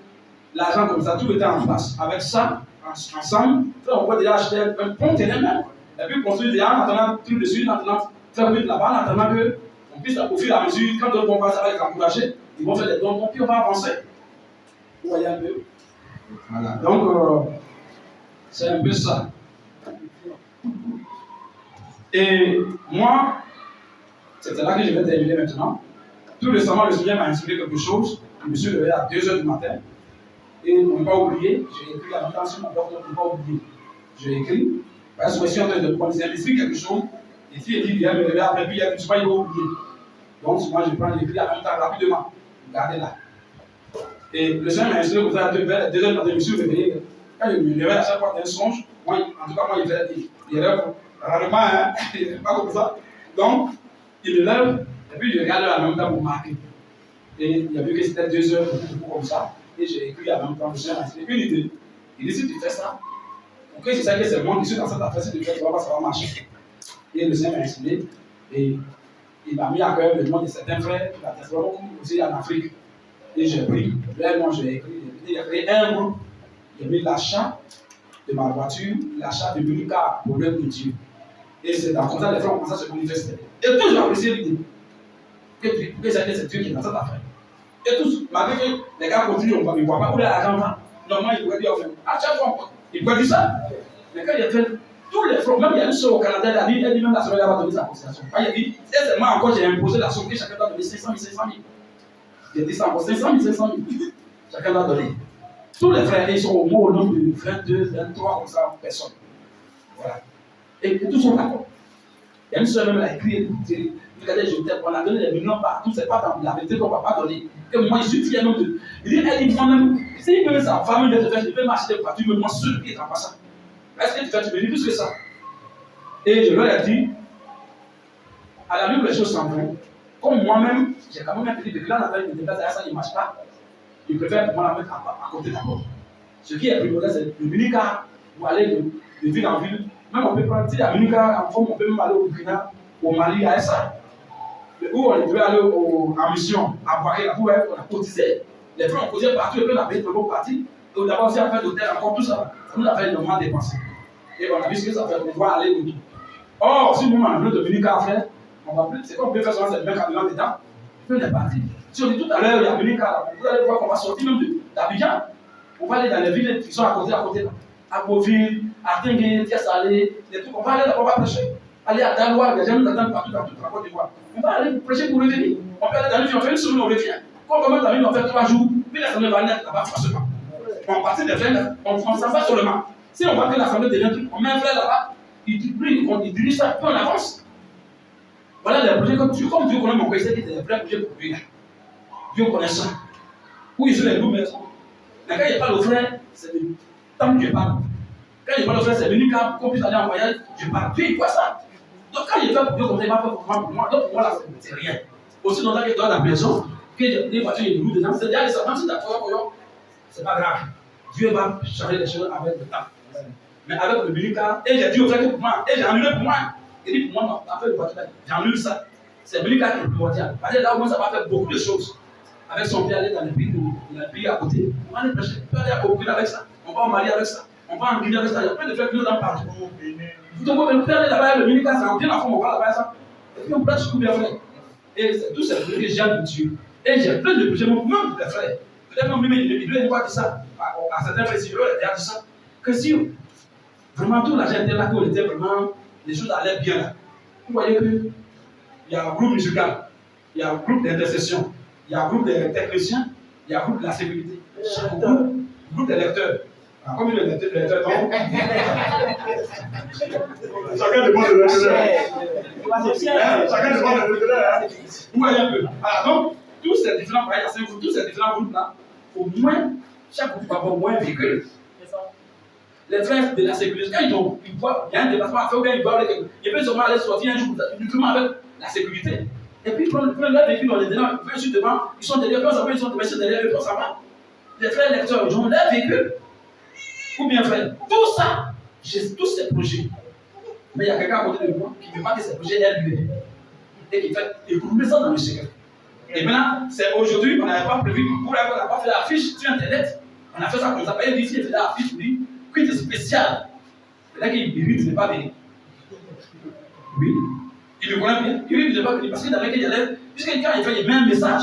l'argent comme ça, tout était en place. Avec ça, ensemble, on peut déjà acheter un pont terrain même. Et puis construire déjà en attendant tout dessus, en attendant faire vite là-bas, en attendant qu'on puisse au fur et à mesure, quand d'autres vont passer avec encourager, ils vont faire des dons, puis on va avancer. Vous voyez un peu. Voilà. Donc, c'est un peu ça. Et moi, C'est là que je vais terminer maintenant. Tout récemment, le Seigneur m'a inspiré quelque chose. Je me suis levé à 2 h du matin. Et on ne m'a pas oublié. J'ai écrit en même temps sur mon bloc, on ne m'a pas oublié. J'ai écrit. Parce que je suis en train de prendre, il m'explique quelque chose. Et puis il dit, viens me lever après, puis il y a une fois, il va oublier. Donc, moi, je prends l'écrit en même temps, rapidement. Regardez là. Et le Seigneur m'a inspiré pour faire 2 h du matin, je me suis réveillé. Quand je me levais à chaque fois d'un songe, moi, en tout cas, moi, il fait des rêves rarement, hein, pas comme ça. Donc, il me lève, et puis je regarde en même temps pour marquer. Et il a vu que c'était 2 heures comme ça, et j'ai écrit en même temps, le Seigneur m'a inspiré une idée. Il dit, si tu fais ça, pour que je sache que c'est moi qui suis dans cette affaire, si tu fais, ça va marcher. Et le Seigneur m'a inspiré, et il m'a mis à cœur le nom de certains frères, la Thessalonique aussi en Afrique. Et j'ai pris, réellement, j'ai écrit, il a créé un groupe. J'ai mis l'achat de ma voiture, l'achat de mini-car pour l'œuvre de Dieu. Et c'est dans comme ça les frères ont commencé à se manifester. Et tous j'ai apprécié l'idée. Que c'est Dieu qui est dans cette affaire. Et tous, malgré que les gars continuent, on ne voit pas où l'argent va. Normalement, ils pourraient dire, à chaque fois, ils pourraient dire ça. Mais quand il a fait, tous les frères, même il y a une soeur au Canada, elle a dit même la semaine, elle va donner sa considération. Quand il a dit, c'est seulement encore, j'ai imposé la somme que chacun doit donner 500 000, 500 000. J'ai dit ça encore, 500 000, 500 000. Chacun doit donner. Tous les frères, ils sont au moins au nombre de 22, 23, comme ça, personnes. Voilà. Et tous sont d'accord. Il y a une seule même, elle a écrit, regardez, on a donné des millions partout, c'est pas dans la vérité qu'on ne va pas donner. Et moi, je suis fier de. Il dit, elle dit moi-même, si même sa famille vient te faire, je peux m'acheter des voitures, mais moi, seul qui est en passant. Est-ce que tu fais, tu me dis plus que ça? Et je leur ai dit, à la Bible, les choses s'en vont. Comme moi-même, j'ai quand même un petit peu, là, on a fait une déplace, ça ne marche pas. Je préfère pour moi la mettre à côté d'abord. Ce qui est primordial, c'est le mini-car pour aller de ville en ville. Même on peut prendre, si la mini-car en forme, on peut même aller au Burkina, au Mali, à ça. Où on devait aller en mission, à Paris, où on a cotisé. Les frères ont cotisé partout, et puis on a payé le bon parti. Et on a aussi à faire d'hôtel, encore tout ça. Ça nous a fait énormément dépenser. Et on a vu ce que ça fait pour pouvoir aller au tout. Or, si nous, on a besoin de mini-car à faire, on va plus. C'est quoi on peut faire souvent, c'est le même camion dedans. Puis on est parti. Si on dit tout à l'heure, il y a mini-car, vous allez voir qu'on va sortir même d'Abidjan. On va aller dans les villes qui sont à côté là. À Beauville, à Tingué, Tiasalé, des trucs. On va aller là, on va prêcher. Aller à Daloa, les gens nous attendent partout dans toute la Côte d'Ivoire. On va aller prêcher pour revenir. On peut aller dans le ville, on fait une semaine, on revient. Quand on va dans la ville, on fait 3 jours, puis la semaine va aller là-bas forcément. On partit des frères, on s'en va seulement. Si on voit que l'assemblée devient truc, on met un frère là-bas, il dirige ça, puis on avance. Voilà les projets comme Dieu connaît mon pays, c'est des vrais projets pour lui. Dieu connaît ça. Où ils sont les loups, mais quand il n'y a pas le frère, c'est le temps que Dieu parle. Quand il n'y a pas le frère, c'est venu quand on puisse aller en voyage, je parle. Dieu, il voit ça. Donc quand il fait pour Dieu, comme ça, il va faire pour moi. Donc pour moi, là, c'est rien. Aussi longtemps qu'il est dans la maison, que des voitures, il loue dedans, c'est déjà les savants, c'est d'accord, c'est pas grave. Dieu va changer les choses avec le temps. Mais avec le mini-car, et j'ai dit au frère que pour moi, et j'ai annulé pour moi. Il dit pour moi, après le voiture, j'annule ça. C'est le mini-car qui est primordial. Parce que là, au moins, ça va faire beaucoup de choses. Avec son père, aller dans les pays à côté. On va aller prêcher. On va aller à Burkina avec ça. On va au Mali avec ça. On va en Guinée avec ça. Il y a plein de frères qui nous en parlent. Donc, le père est là-bas, le mini-car, c'est en bien en forme, on va là-bas ça. Et puis on prêche tout bien frère. Et c'est tout ce que j'aime de Dieu. Et j'ai plein de projets, même des frères. Peut-être même lui, il doit dire ça. À certains frères, si je veux, il a dit ça. Que si vraiment tout l'argent était là, qu'on était vraiment, les choses allaient bien là. Vous voyez qu'il y a un groupe musical, il y a un groupe d'intercession, il y a un groupe de techniciens, il y a un groupe de la sécurité. Chaque groupe de lecteurs. Alors, comme il y a des lecteurs, donc. Chacun dépend de chacun dépend de Vous voyez un peu. Alors, donc, tous ces différents groupes-là, au moins, chaque groupe va avoir au moins un véhicule. Les frères de la sécurité, quand ils voient, il y a un déplacement à faire, ou bien ils voient avec ils peuvent seulement aller sortir un jour, uniquement avec la sécurité. Et puis, ils prennent leur véhicule, on les dénonce, ils sont devant, ils sont derrière, quand ils sont derrière, eux, ça va. Les frères lecteurs, ils ont leur véhicule. Ou bien, frère, tout ça, j'ai tous ces projets. Mais il y a quelqu'un à côté de moi qui ne veut pas que ces projets aient lieu. Et qui fait écouler ça dans le secret. Et maintenant, c'est aujourd'hui, on n'avait pas prévu, pour l'avoir, on n'a pas fait l'affiche sur Internet. On a fait ça comme ça. Il dit ici, il fait l'affiche, il dit, c'est spécial. C'est là qu'il mérite de ne pas venir. Oui. Il le connaît bien. Il mérite de ne pas venir. Parce que dans lequel il y a puisque quand il fait le même message,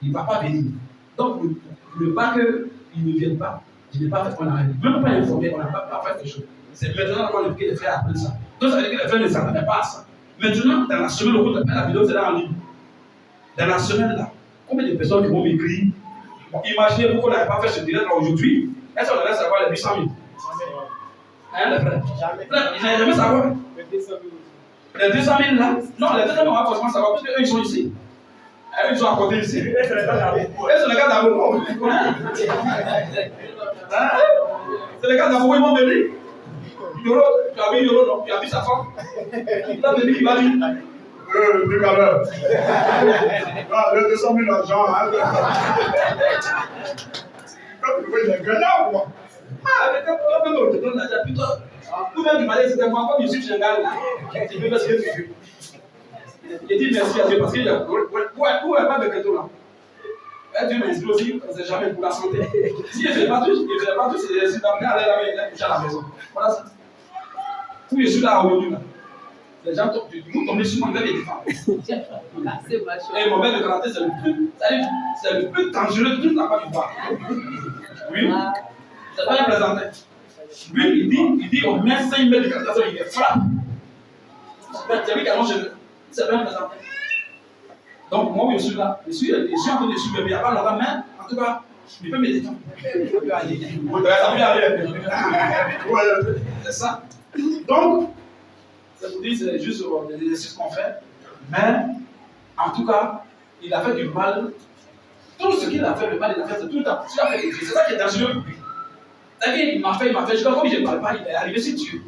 il ne va pas venir. Donc, le pas qu'il ne vienne pas, je n'ai pas fait qu'on a même pas informé, on n'a pas fait quelque chose. C'est maintenant qu'on a vu que les frères apprennent ça. Donc, ça veut dire que les frères ne s'attendaient pas à ça. Maintenant, dans la semaine, la vidéo sera en ligne. Dans la semaine là, combien de personnes qui vont m'écrire? Bon, imaginez pourquoi on n'avait pas fait ce direct aujourd'hui. Est-ce qu'on allait savoir les 800 000? Hein, les frères? Frère, ils n'allaient jamais savoir. Les 200 000 là? Non, les 200 000, on va forcément savoir parce qu'eux, ils sont ici. Eux, ils sont à côté ici. Eux, c'est les gars d'Abobo. C'est les gars d'Abobo, ils vont venir. Yoro, tu as vu Yoro, non? Tu as vu sa femme? Il a venu, il va dire. Tout à l'heure. Le 200 000 argent, hein. Quand tu veux les gagnants, quoi. Ah, mais quand on te donne l'argent, putain, vous-même, tu m'as dit, c'était moi, comme je suis Chengal, tu peux faire ce que tu veux. Il dit merci à Dieu parce qu'il a. Où est pas de questo là? Dieu m'inspire aussi, on ne sait jamais pour la santé. Si je ne fais pas tout, c'est les résultats. Il a touché à la maison. Voilà ça. Où je suis là aujourd'hui, là. Les gens tombent sur moi, ils veulent les défendre. Et mon père de karaté, c'est le plus dangereux de toute la part du bois. Oui. C'est pas bien présenté. Lui, il dit on met 5 mètres de karaté, il les frappe. C'est lui qui annonce chez eux. C'est bien présenté. Donc, moi, je suis là. Je suis en train de suivre. Il n'y a pas longtemps, mais en tout cas, je peux me détendre. C'est ça. Donc, ça vous dit, c'est juste les exercices qu'on fait. Mais, en tout cas, il a fait du mal. Tout ce qu'il a fait, le mal, il a fait tout le temps. C'est ça qui est dangereux pour lui. C'est-à-dire qu'il m'a fait, je comme je ne parle pas, il est arrivé sur Dieu.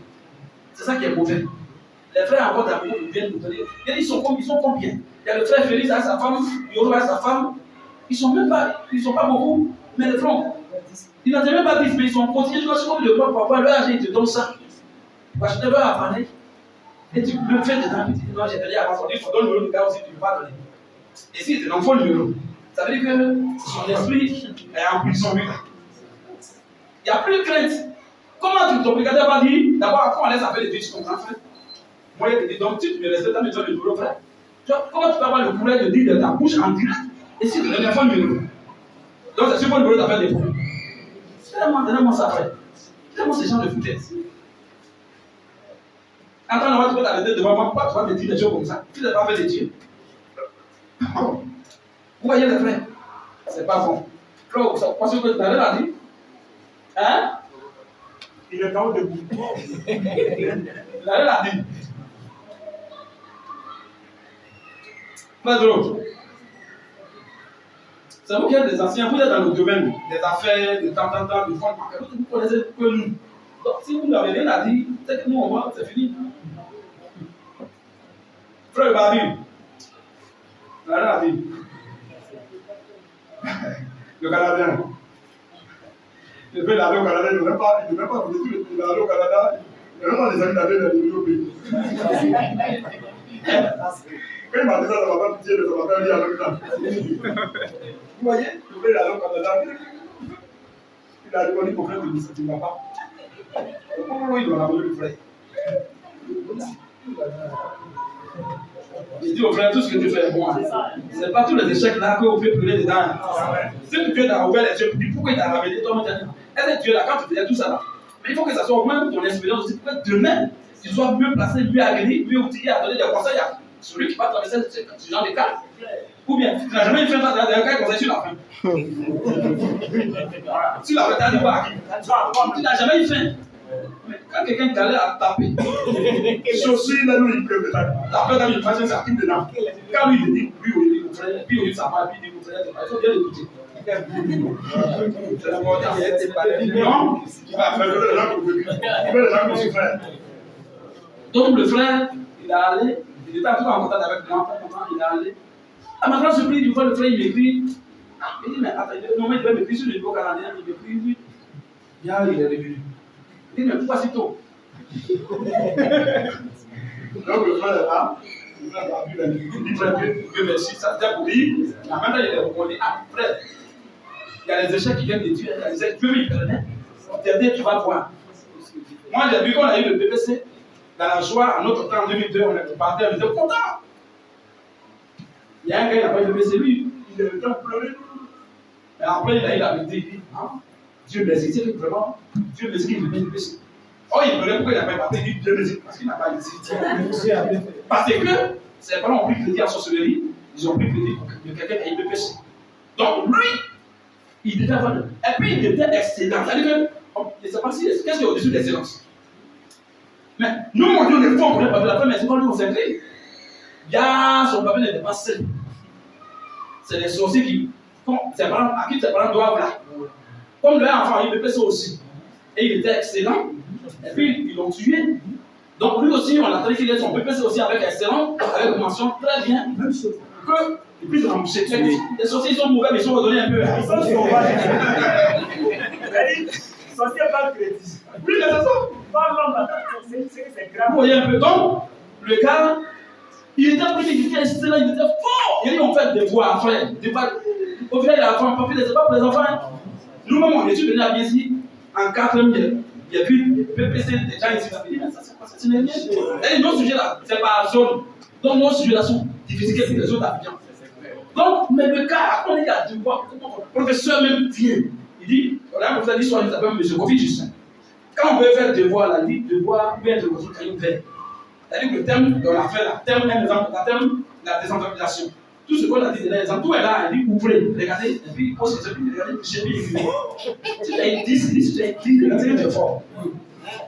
C'est ça qui est mauvais. Les frères encore d'amour, ils viennent nous donner. Ils sont combien? Il y a le frère Félix avec sa femme, Yoro avec sa femme. Ils sont pas beaucoup. Mais les frères, ils n'ont même pas dit, mais ils sont continués. Je suis comme le grand papa, leur âge, ils te donnent ça. Parce que tu leur appareil. Et tu me fais dedans. Tu dis, non, j'ai donné avant son livre, il faut donner le numéro du gars aussi, tu ne peux pas donner. Et si tu n'en faut le numéro, ça veut dire que son esprit est en prison, lui. Il n'y a plus de crainte. Comment ton brigadier va dire, d'abord, comment on laisse faire les vies, tu comprends, frère? Moi, je te dis, donc, si tu me respectes, tu me donnes le numéro, frère. Comment tu peux avoir le courage de dire de ta bouche en direct, et si tu ne donnes pas le numéro? Donc, c'est sur le numéro d'affaires des problèmes. Donnez-moi ça, frère. Donnez-moi ces gens de foutaise. Quand tu peux t'arrêter devant moi, pourquoi tu vas me dire des choses comme ça? Tu n'as pas fait des dieux. Vous voyez les frères? C'est pas bon. Frère, parce que tu as dit? Hein? Il est KO debout. Il a dit. Pedro, c'est vous qui êtes des anciens, vous êtes dans le domaine des affaires, de temps en temps, de fonds, vous connaissez que nous. Donc si vous n'avez rien à dire, c'est que nous on va, c'est fini. Frère Babi, il n'a rien à dire. Le Canadien. Le fait d'aller au Canada, il ne devrait pas vous dire qu'il aller au Canada, il ne devrait pas les amis d'aller dans le pays. Quand il m'a dit ça, ça m'a pas pitié de ça m'a fait lire en même temps. Vous voyez, le fait d'aller au Canada, il a répondu pour faire de ça, tu ne vas pas. Comment il doit ramener le frère? Il dit au frère, tout ce que tu fais est bon. Ce n'est pas tous les échecs là que vous pouvez brûler dedans. Si Dieu t'a ouvert les yeux, pourquoi il t'a ramené? Toi, est-ce que Dieu là, quand tu faisais tout ça là? Mais il faut que ça soit au moins ton expérience aussi, pour que demain, tu sois mieux placé, mieux aguerri, mieux outillé à donner des conseils à celui qui va traverser ce genre de cas. Ou bien, tu n'as jamais fait ça dans un cas conseil sur la fin. Si la fin t'arrive à qui? Tu n'as jamais eu faim. Mais quand quelqu'un galère à taper, chaussure, là, nous, il peut me taper. La peur il passe ça qui dedans. Quand lui, il dit, oui, au frère, puis il s'en va, puis il dit, au frère, il faut bien l'écouter. Non, il va faire les gens pour lui. Il veut les gens pour son frère. Donc, le frère, il est allé, il était toujours en contact avec moi, il est allé. À ma grande surprise, une fois le frère, il m'écrit. Il dit, mais attends, il devait m'écrire sur le niveau canadien, il m'écrit, oui. Bien, il est revenu. Il dit, mais pourquoi si tôt? Donc le frère est là, le frère a vu la vie, il dit très bien, Dieu merci, ça c'était pour lui. En même temps, il est revenu, ah frère, il y a les échecs qui viennent de Dieu, il y a les échecs, Dieu me permet, t'aider, tu vas voir. Moi j'ai vu qu'on a eu le BBC, dans la joie, en notre temps, en 2002, on est parti, on était content. Il y a un gars, il n'a pas eu le BBC, lui, il est en pleurer. Mais après, il a eu la vérité, il dit, ah, Dieu merci, c'est vraiment, Dieu merci qu'il me met le BBC. Oh, il pleurait pourquoi il n'a pas battu. Il dit Dieu me dit parce qu'il n'a pas hésité. Parce que ses parents ont pris crédit en sorcellerie, ils ont pris crédit de quelqu'un qui a eu péché. Donc lui, il devait avoir. Et puis il était excellent. C'est-à-dire que, je ne sais pas si. Qu'est-ce qu'il y a au-dessus de l'excellence? Mais nous, on dit, on est fort, on est pas de la paix, mais c'est pas nous, on s'est bien, son papa n'était pas seul. C'est les sorciers qui. À qui ses parents doivent là. Comme leur enfant, il devait ça aussi. Et il était excellent. Et puis, ils l'ont tué. Donc, lui aussi, on a attendait qu'il ait son PPC aussi avec excellent, avec une mention très bien. Même chose. Que, et puis, les sorciers, ils sont mauvais, mais ils sont redonnés un peu. Ils sont sauvages. Les sorciers pas crédit. Oui, mais c'est ça. Pas l'homme, c'est grave. Vous voyez un peu. Donc, le gars, il était pris, il était excellent, il était fort. Et ils ont fait des voix, frère. Au final, il a fait un papier, c'est pas pour les enfants. Nous-mêmes, on est venus à ici, en 4e, il y a plus PPC, des gens ici, mais ça, c'est quoi ça? C'est rien. Et nos sujets là, c'est pas zone. Donc, nos sujets là sont difficiles pour les autres habitants. Donc, mais le gars, on est là, tu vois, le professeur même vient. Il dit, on a un professeur d'histoire, il s'appelle M. Kofi Justin. Quand on veut faire devoir, la dit devoir, bien être dans un cahier vert. C'est-à-dire que le thème qu'on a fait là, thème, un exemple, la thème, la décentralisation. Tout ce qu'on a dit, tout est là, il dit ouvrez, regardez, et puis il pose ses épaules, regardez, j'ai mis écrit. Si tu as écrit, si tu as écrit, regardez, c'est fort.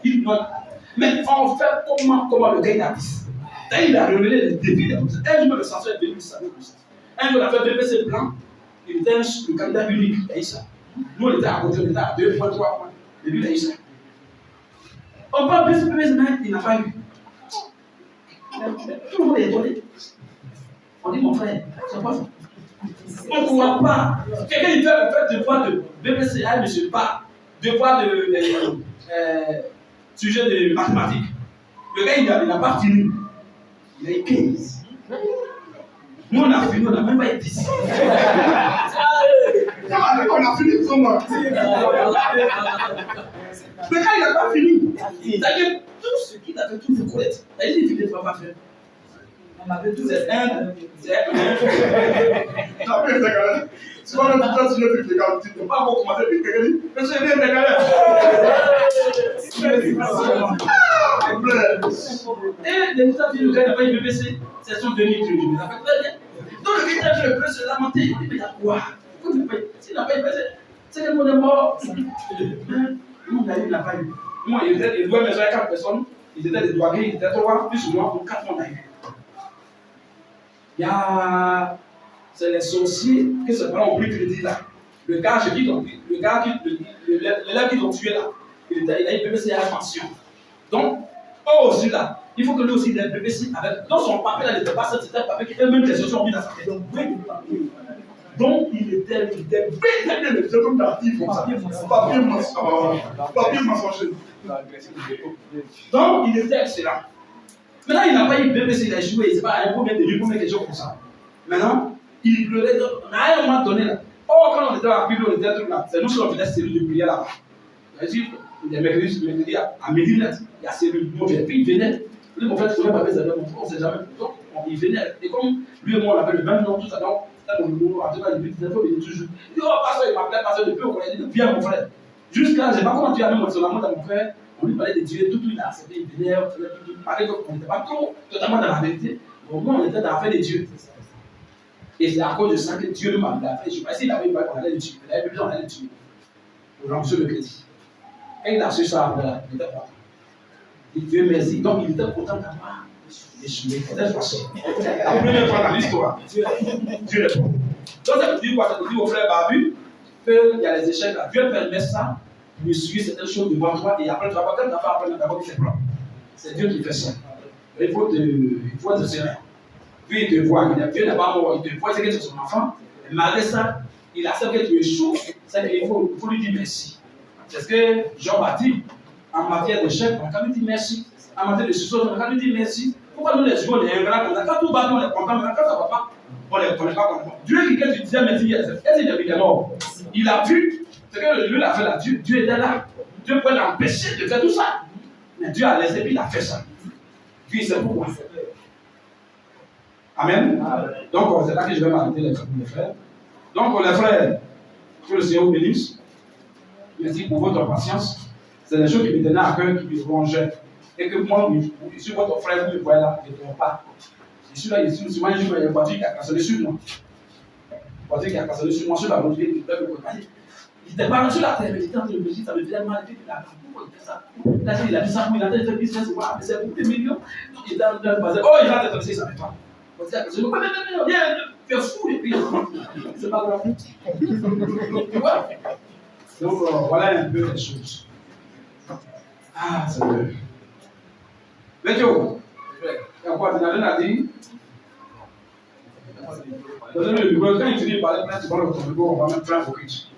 Il note. Mais on fait comment le gars il a dit. D'ailleurs, il a révélé les défis des professeurs. Un jour, le censeur est venu, il savait tout ça. Un jour, on a fait BPC blanc, il était le candidat unique, il a eu ça. Nous, on était à côté, on était à 2 points, 3 points. Et lui, il a eu ça. On parle BPC, mais il n'a pas eu. Tout le monde est étonné. On dit, mon frère, c'est quoi ça? On ne croit pas. Quelqu'un il fait devoir de BBC, ah, monsieur, pas devoir de sujet de mathématiques. Le gars, il n'a pas fini. Il a eu 15. Nous, on a fini, on n'a même pas été ici. On a fini pour moi. Le gars, il n'a pas fini. C'est-à-dire, tout ce qu'il a fait, tout le correct. Il ne va pas faire. On avait tous ces Indes, c'est un. Après, c'est galère. Si on a tout ça sur le truc, tu ne peux pas commencer, puis quelqu'un dit, mais c'est bien, et les gens disent, le gars n'a pas eu BBC, c'est son dernier truc. Il a fait très bien. Donc le gars a fait se lamenter. Il dit, mais il y a quoi? S'il n'a pas eu BBC, c'est que le monde est mort. Nous, il n'a pas eu. Moi, il doit mesurer 4 personnes. Ils étaient des douaniers, ils étaient 3, plus ou moins, pour 4 mois d'ailleurs. Il y a. C'est les sorciers que ses parents ont pris crédit là. Le gars, l'élève qu'ils ont tué là, il a eu BBC à la pension. Donc, aussi là, il faut que lui aussi il ait BBC avec. Dans son papier là, il n'était pas ça, c'était un papier qui était même les sorciers ont mis dans sa tête. Donc, il était bien, c'est comme d'actif, papier mensonger. Donc, il était excellent. Maintenant, il n'a pas eu BBC, il a échoué, il ne sait pas, un problème de lui, quelque chose comme ça. Maintenant, il pleurait, à un moment donné là. Oh, quand on était à la Bible, on était tout là. C'est nous qui on faisait cellule de prière là-bas. C'est-à-dire, les mercredis à midi net, il y a cellule. Et puis il venait. Lui, mon frère, il ne connaît pas mes amis, on ne sait jamais. Donc, il venait. Et comme lui et moi, on avait le même nom, tout ça, donc, en tout cas, il disait, il dit toujours. Il dit, oh, pasteur, il m'appelait pasteur depuis, on connaît, il dit, viens, mon frère. Jusqu'à, je ne sais pas comment tu as même son amour à mon frère. On lui parlait de Dieu, tout, il a accepté, il venait, il parlait qu'on n'était pas trop totalement dans la vérité. Au moins, on était dans l'affaire de Dieu. Et c'est à cause de ça que Dieu m'a fait. Je ne sais pas s'il avait eu on allait le tuer. Il avait besoin, on allait le tuer. Pour rembourser le crédit. Et il a su ça après, il était content. Il Dieu merci. Donc il était content d'avoir échoué. Il était fâché. La première fois dans l'histoire, Dieu répond. Donc ça veut dire quoi? Ça veut dire au frère Babu qu'il y a les échecs là. Dieu permet ça, de suivre certaines choses devant toi et après tu vas pas quand tu vas faire après d'abord qu'il fait plan. C'est Dieu qui fait ça. Il faut te serrer. Puis il te voit, Dieu n'est pas mort, il te voit, c'est que c'est son enfant. Et malgré ça, il accepte que tu échoues, c'est qu'il faut lui dire merci. C'est ce que Jean m'a dit en matière d'échec, on a quand même dit merci. En matière de succès, on a quand même dit merci. Pourquoi nous les humains, on est ingrats comme ça? Quand tout va bien, on est content, mais quand ça ne va pas, on ne les connaît pas comme ça. Dieu qui, quand tu disais merci, il est mort. Il a vu, c'est que Dieu l'a fait là, Dieu était là. Dieu pouvait l'empêcher de faire tout ça. Mais Dieu a laissé, puis il a fait ça. Puis c'est pourquoi. Amen. Donc, c'est là que je vais m'arrêter, les frères. Donc, les frères, que le Seigneur vous bénisse. Merci pour votre patience. C'est des choses qui me tenaient à cœur, qui me rongeaient. Et que moi, je suis votre frère, vous me voyez là, je ne dors pas. Je suis là, ici, souvent, il y a une voiture qui a cassé sur moi. Une voiture qui a cassé sur moi, sur la route, il était pas sur la terre, mais j'étais en train de me dire, ça me faisait mal, il était là, pourquoi il fait ça? Là, il a dit ça, il a fait business, c'est pour des millions. Il était en train de passer, oh, il va te faire ça, pas. Je me dis, mais viens, tu es fou, et puis, c'est pas grave. Tu vois? Donc, voilà un peu les choses. Ah, c'est vrai. Mais tu vois, il y a quoi, tu n'as rien à dire? Donnez-le le micro, quand il finit de parler, tu vas le micro, on va même faire un focus.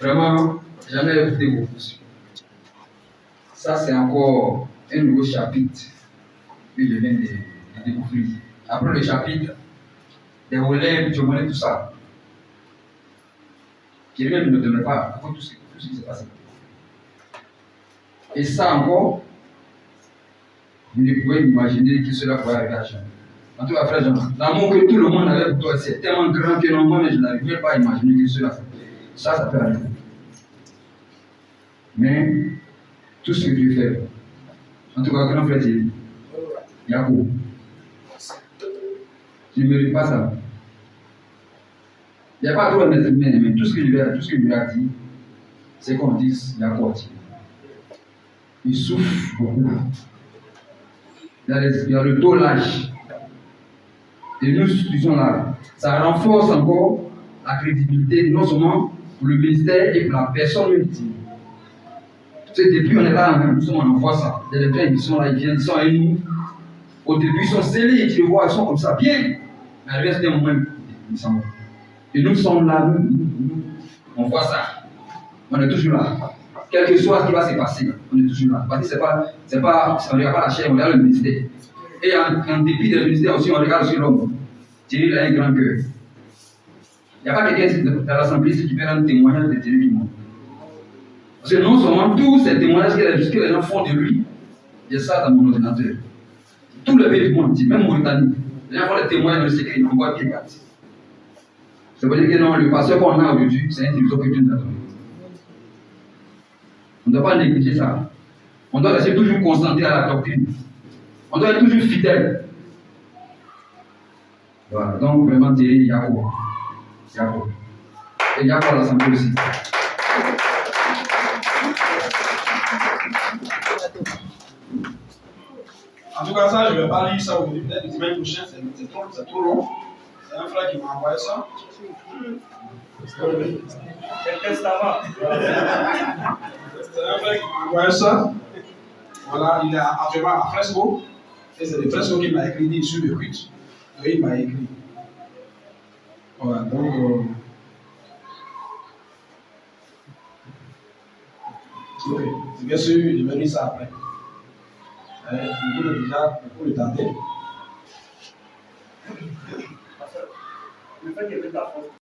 Vraiment, jamais écouté beaucoup. Ça, c'est encore un nouveau chapitre que je viens de découvrir. Après le chapitre des relais, du monnaie, tout ça, je ne me donnais pas tout ce qui s'est passé. Et ça encore, je ne pouvais imaginer que cela pourrait arriver à jamais. En tout cas, frère Jean, l'amour que tout le monde avait pour toi, c'est tellement grand que non, mais je n'arrivais pas à imaginer que cela, ça peut arriver. Mais tout ce que tu fais, en tout cas, grand frère, c'est Yacoub. Tu ne mérites pas ça. Il n'y a pas trop de mes humains, mais tout ce que je lui ai dit, c'est qu'on dise Yacoub. Il souffre beaucoup. Il y a le taux l'âge. Et nous disons là, ça renforce encore la crédibilité, non seulement pour le ministère et pour la personne même. C'est depuis on est là, nous sommes en envoie ça. Il y a des gens qui sont là, ils viennent, ils sont avec nous. Au début, ils sont scellés, tu les vois, ils sont comme ça, bien. Mais à un moment, ils s'en vont. Et nous sommes là, nous, on voit ça. On est toujours là. Quel que soit ce qui va se passer, on est toujours là. Parce que on ne regarde pas la chair, on regarde le ministère. Et en dépit du ministère aussi, on regarde sur l'homme. Thierry a un grand cœur. Il n'y a pas quelqu'un dans l'Assemblée qui peut rendre témoignage de Thierry du monde. Parce que non seulement tous ces témoignages que les gens font de lui, j'ai ça dans mon ordinateur. Tout le pays du monde, même Mauritanie, les gens font des témoignages de secret, ils n'envoient bien gâté. Ça veut dire que non, le pasteur qu'on a aujourd'hui, c'est un trésor que Dieu nous a donné. On ne doit pas négliger ça. On doit rester toujours concentré à la doctrine. On doit être toujours fidèle. Voilà, donc vraiment Thierry, Yacoub. Et Yacoub à l'Assemblée aussi. En tout cas, ça, je ne vais pas lire ça aujourd'hui. Peut-être le dimanche prochain, c'est trop long. C'est un frère qui m'a envoyé ça. Quel testament? C'est un frère qui m'a envoyé ça. Voilà, il est actuellement à Fresco. Et c'est des fresques qu'il m'a écrit sur le culte. Et il m'a écrit. Voilà, donc. Ok, c'est bien sûr, il va lire ça après. Il voulait déjà beaucoup le tenter. Le fait qu'il y avait de la force.